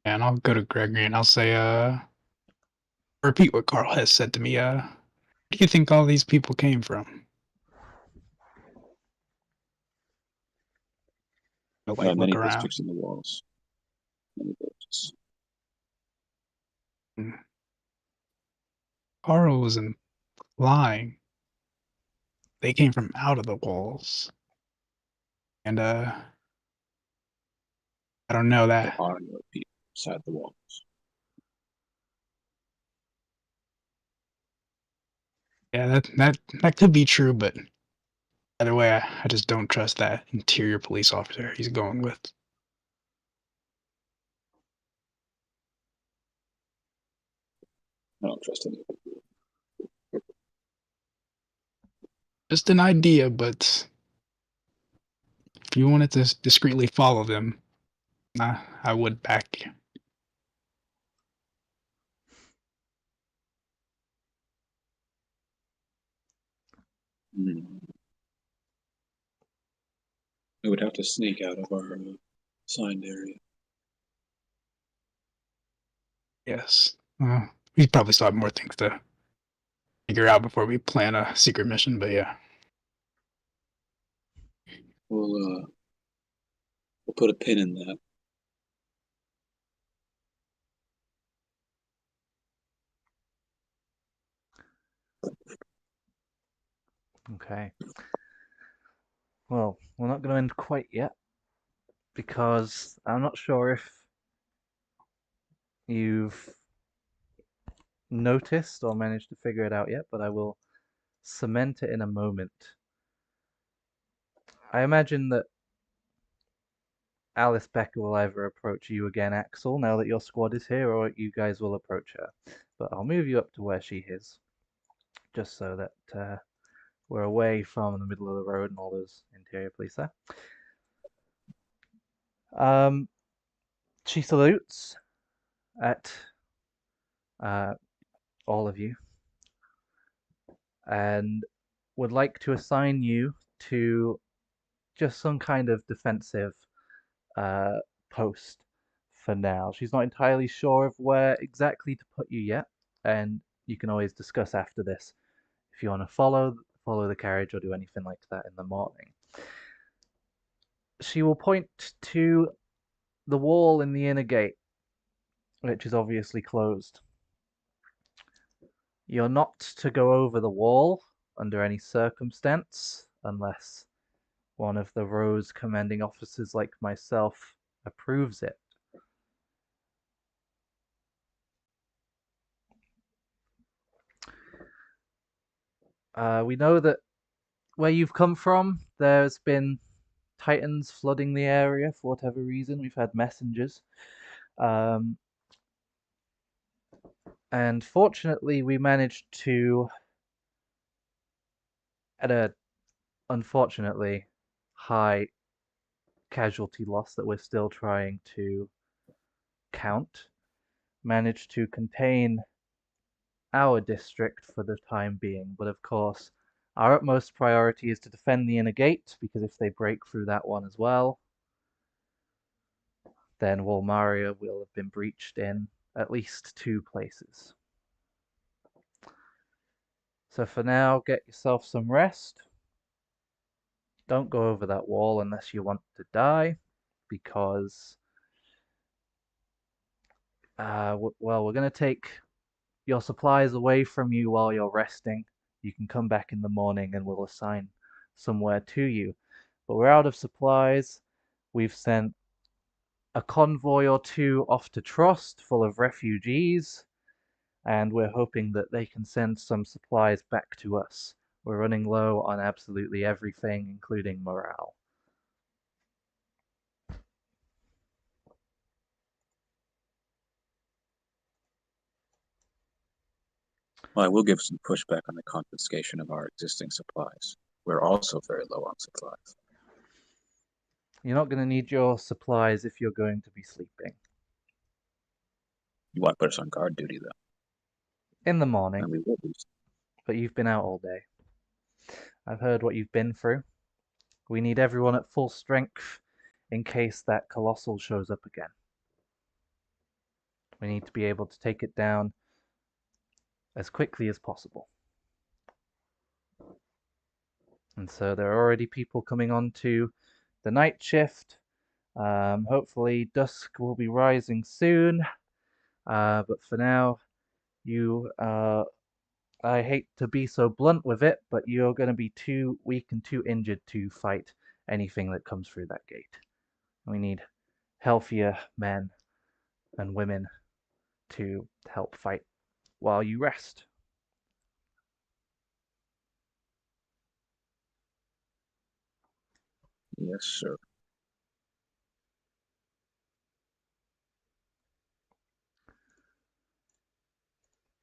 And I'll go to Gregory and I'll say, repeat what Carl has said to me. Where do you think all these people came from? I'll, like, look Many around. districts in the walls. Many villages. Carl was implying they came from out of the walls. And, I don't know There that. are no people inside the walls. Yeah, that could be true, but either way, I just don't trust that interior police officer he's going with. I don't trust anyone. Just an idea, but if you wanted to discreetly follow them, I would back you. We would have to sneak out of our assigned area. Yes. We probably still have more things to figure out before we plan a secret mission, but yeah. We'll put a pin in that. Okay. Well, we're not going to end quite yet because I'm not sure if you've noticed or managed to figure it out yet, but I will cement it in a moment. I imagine that Alice Becker will either approach you again, Axel, now that your squad is here, or you guys will approach her. But I'll move you up to where she is, just so that we're away from the middle of the road and all those interior police there. She salutes at all of you and would like to assign you to just some kind of defensive post for now. She's not entirely sure of where exactly to put you yet, and you can always discuss after this if you want to follow the carriage or do anything like that in the morning. She will point to the wall in the inner gate, which is obviously closed. You're not to go over the wall under any circumstance unless one of the Rose commanding officers like myself approves it. We know that where you've come from, there's been Titans flooding the area for whatever reason. We've had messengers. And fortunately, we managed to, at a unfortunately high casualty loss that we're still trying to count, managed to contain our district for the time being. But of course, our utmost priority is to defend the inner gate, because if they break through that one as well, then Walmaria will have been breached in at least 2 places. So for now, get yourself some rest. Don't go over that wall unless you want to die, because well, we're going to take your supplies away from you while you're resting. You can come back in the morning and we'll assign somewhere to you. But we're out of supplies. We've sent a convoy or 2 off to Trost full of refugees, and we're hoping that they can send some supplies back to us. We're running low on absolutely everything, including morale. Well, I will give some pushback on the confiscation of our existing supplies. We're also very low on supplies. You're not going to need your supplies if you're going to be sleeping. You want to put us on guard duty, though. In the morning. And we will be. But you've been out all day. I've heard what you've been through. We need everyone at full strength in case that Colossal shows up again. We need to be able to take it down as quickly as possible. And so there are already people coming on to the night shift. Hopefully dusk will be rising soon. But for now, I hate to be so blunt with it, but you're going to be too weak and too injured to fight anything that comes through that gate. We need healthier men and women to help fight while you rest. Yes, sir.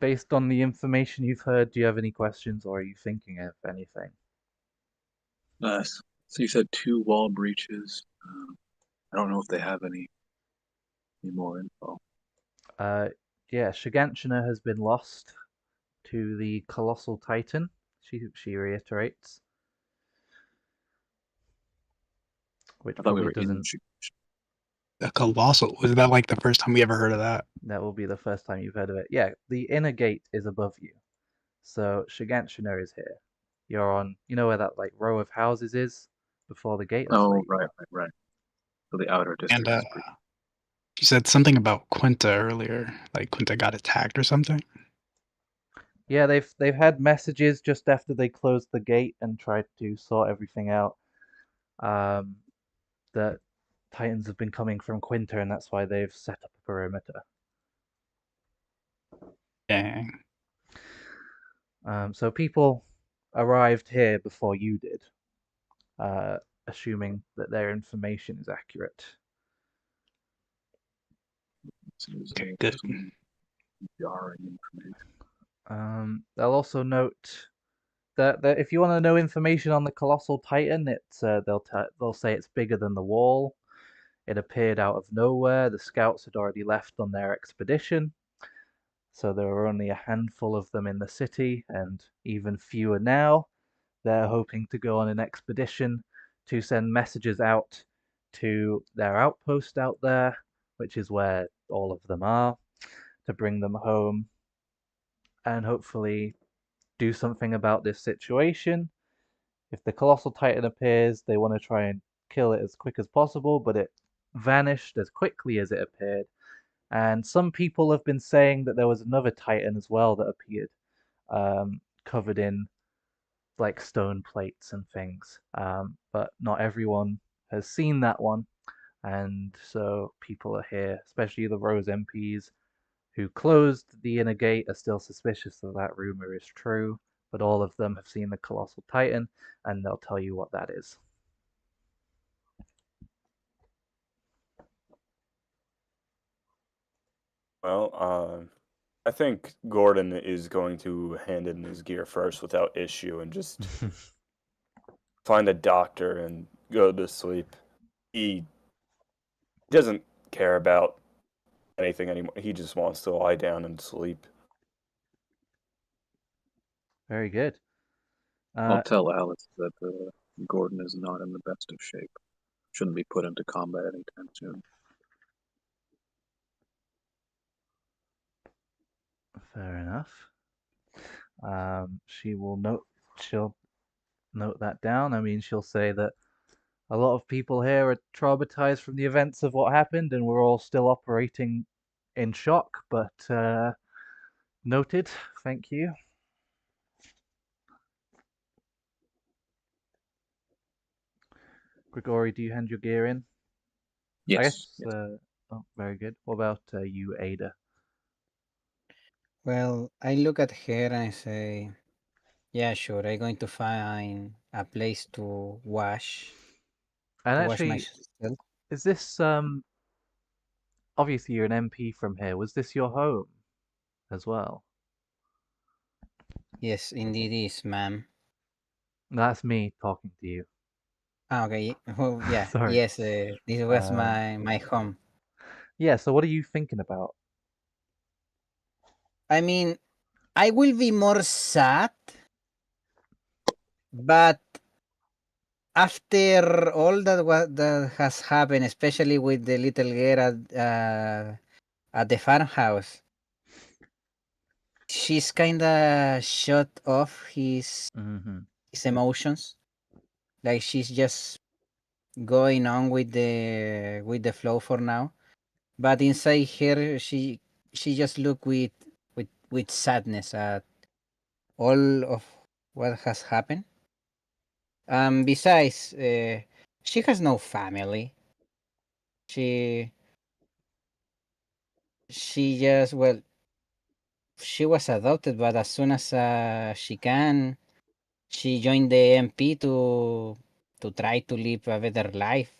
Based on the information you've heard, do you have any questions, or are you thinking of anything? So you said 2 wall breaches. I don't know if they have any more info. Yeah, Shiganshina has been lost to the Colossal Titan, she reiterates. Which I thought we probably were in doesn't... The Colossal. Was that like the first time we ever heard of that? That will be the first time you've heard of it. Yeah, the inner gate is above you. So Shiganshina is here. You're on, you know where that like row of houses is before the gate? That's Oh, right. So the outer district And is pretty. you said something about Quinta earlier. Like Quinta got attacked or something? Yeah, they've had messages just after they closed the gate and tried to sort everything out. That Titans have been coming from Quinta, and that's why they've set up a perimeter. Dang. So people arrived here before you did. assuming that their information is accurate. Seems Okay, good. some jarring information. They'll also note that if you want to know information on the colossal titan, they'll say it's bigger than the wall. It appeared out of nowhere. The scouts had already left on their expedition, so there were only a handful of them in the city, and even fewer now. They're hoping to go on an expedition to send messages out to their outpost out there, which is where all of them are, to bring them home and hopefully do something about this situation. If the colossal titan appears, they want to try and kill it as quick as possible, but it vanished as quickly as it appeared. And some people have been saying that there was another titan as well that appeared, covered in like stone plates and things. But not everyone has seen that one, and so people are here, especially the Rose MPs who closed the inner gate, are still suspicious that that rumor is true. But all of them have seen the colossal titan, and they'll tell you what that is. Well, I think Gordon is going to hand in his gear first without issue and just find a doctor and go to sleep. He doesn't care about anything anymore. He just wants to lie down and sleep. Very good. I'll tell Alice that Gordon is not in the best of shape. Shouldn't be put into combat anytime soon. Fair enough. She'll note that down. I mean, she'll say that a lot of people here are traumatized from the events of what happened, and we're all still operating in shock. But noted. Thank you. Grigori, do you hand your gear in? I Yes. guess. Oh, very good. What about you, Ada? Well, I look at her and I say, yeah, sure. I'm going to find a place to wash And actually, myself. is this obviously you're an MP from here. Was this your home as well? Yes, indeed is, ma'am. That's me talking to you. Ah, okay. Oh, yeah. Sorry. Yes, this was Um, my home. Yeah, so what are you thinking about? I mean, I will be more sad, but after all that has happened, especially with the little girl at the farmhouse, she's kind of shut off Mm-hmm. his emotions. Like she's just going on with the flow for now. But inside her, she just look with sadness at all of what has happened. Besides, she has no family. She she just well, she was adopted, but as soon as she can, she joined the MP to try to live a better life.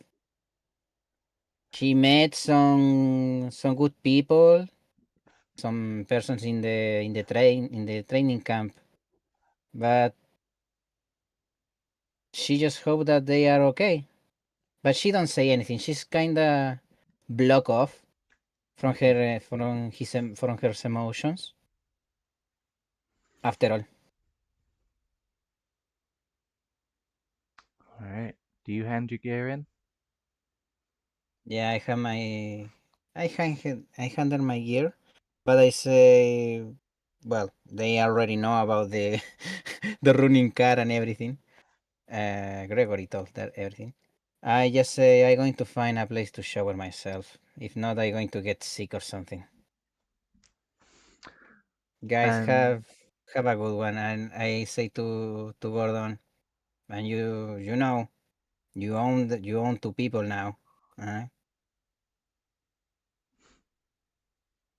She met some good people, some persons in the training camp, but she just hope that they are okay. But she don't say anything. She's kinda block off from her from her emotions. After all, All right. Do you hand your gear in? yeah, I handle my gear, but I say, well, they already know about the the running car and everything. Gregory told that everything. I just say I'm going to find a place to shower myself. If not, I'm going to get sick or something. Guys, And have a good one. And I say to Gordon, and you know you own two people now.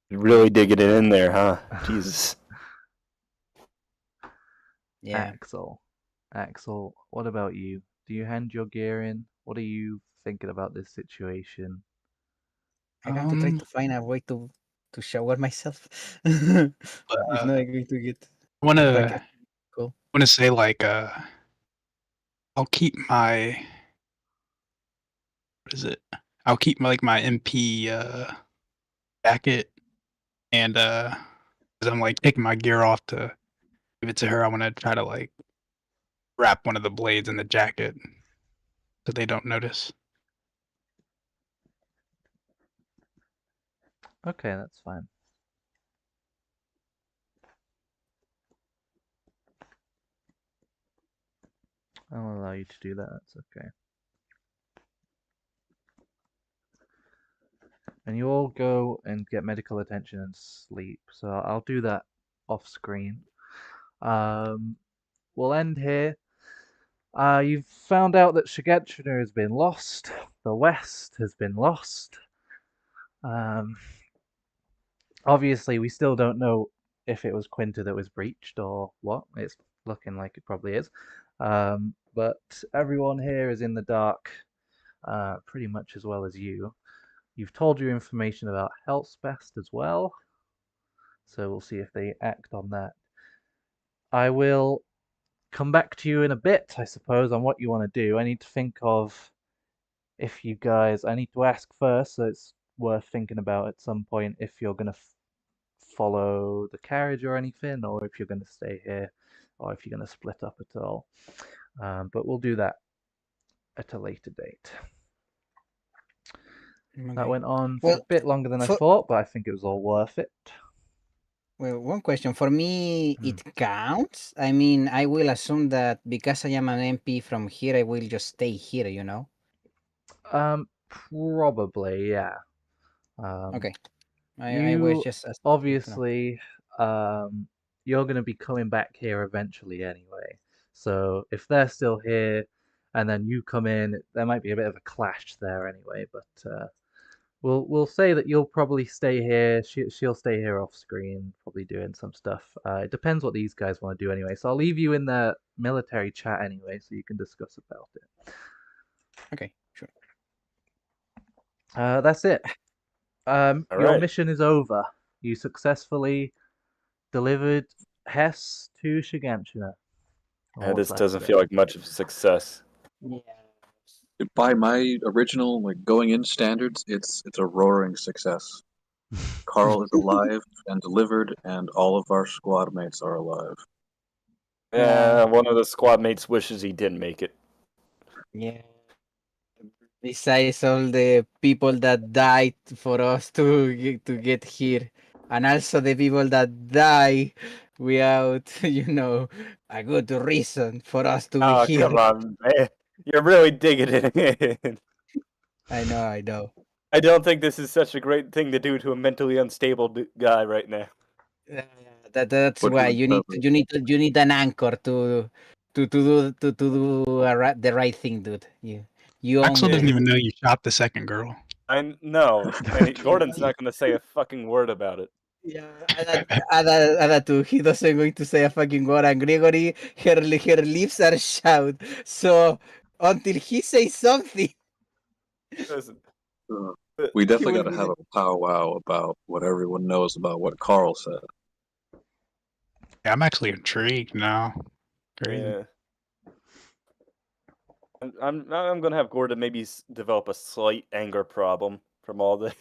Really digging it in there, huh? Jesus. Yeah. Axel, what about you? Do you hand your gear in? What are you thinking about this situation? I'm going to try to find a way to shower myself. If not, I'm going to get I want back. to Cool. say like I'll keep my what is it? I'll keep my like my MP jacket and as I'm like taking my gear off to give it to her, I want to try to like wrap one of the blades in the jacket so they don't notice. Okay, that's fine. I'll allow you to do that. That's okay. And you all go and get medical attention and sleep. So I'll do that off screen. We'll end here. You've found out that Shigetsuno has been lost. The West has been lost. Obviously, we still don't know if it was Quinta that was breached or what. It's looking like it probably is. But everyone here is in the dark, pretty much as well as you. You've told your information about Hellspest as well. So we'll see if they act on that. I will come back to you in a bit, I suppose, on what you want to do. I need to think of if you guys. I need to ask first, so it's worth thinking about at some point if you're going to follow the carriage or anything, or if you're going to stay here, or if you're going to split up at all. But we'll do that at a later date. That went on for a bit longer than I thought, but I think it was all worth it. Well, one question for me, it counts. I mean, I will assume that because I am an MP from here, I will just stay here. You know. Probably, yeah. Okay. I You was just asking to know. obviously, you're going to be coming back here eventually anyway. So if they're still here, and then you come in, there might be a bit of a clash there anyway. But we'll say that you'll probably stay here. She'll stay here off screen, probably doing some stuff. It depends what these guys want to do anyway. So I'll leave you in the military chat anyway, so you can discuss about it. Okay, sure. That's it. Your right. mission is over. You successfully delivered Hess to Shiganshina. Yeah, this doesn't feel like much of a success. Yeah. By my original going in standards, it's a roaring success. Carl is alive and delivered, and all of our squad mates are alive. Yeah, one of the squad mates wishes he didn't make it. Yeah. Besides all the people that died for us to get here, and also the people that die without, a good reason for us to be Oh, here. come on, man. You're really digging it in. I know. I don't think this is such a great thing to do to a mentally unstable guy right now. Yeah, that's But why he was you need an anchor to do the right thing, dude. You Axel only doesn't Yeah. even know you shot the second girl. I know, and Gordon's not going to say a fucking word about it. Yeah, Ada too. He doesn't going to say a fucking word, and Gregory, her lips are shut. So until he says something, Listen, we he definitely will got to be have like, a powwow about what everyone knows about what Carl said. Yeah, I'm actually intrigued now. Crazy. yeah. I'm gonna have Gordon maybe develop a slight anger problem from all this.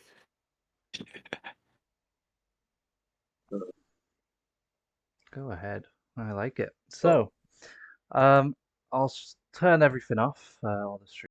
Go ahead. I like it. So, I'll turn everything off. All the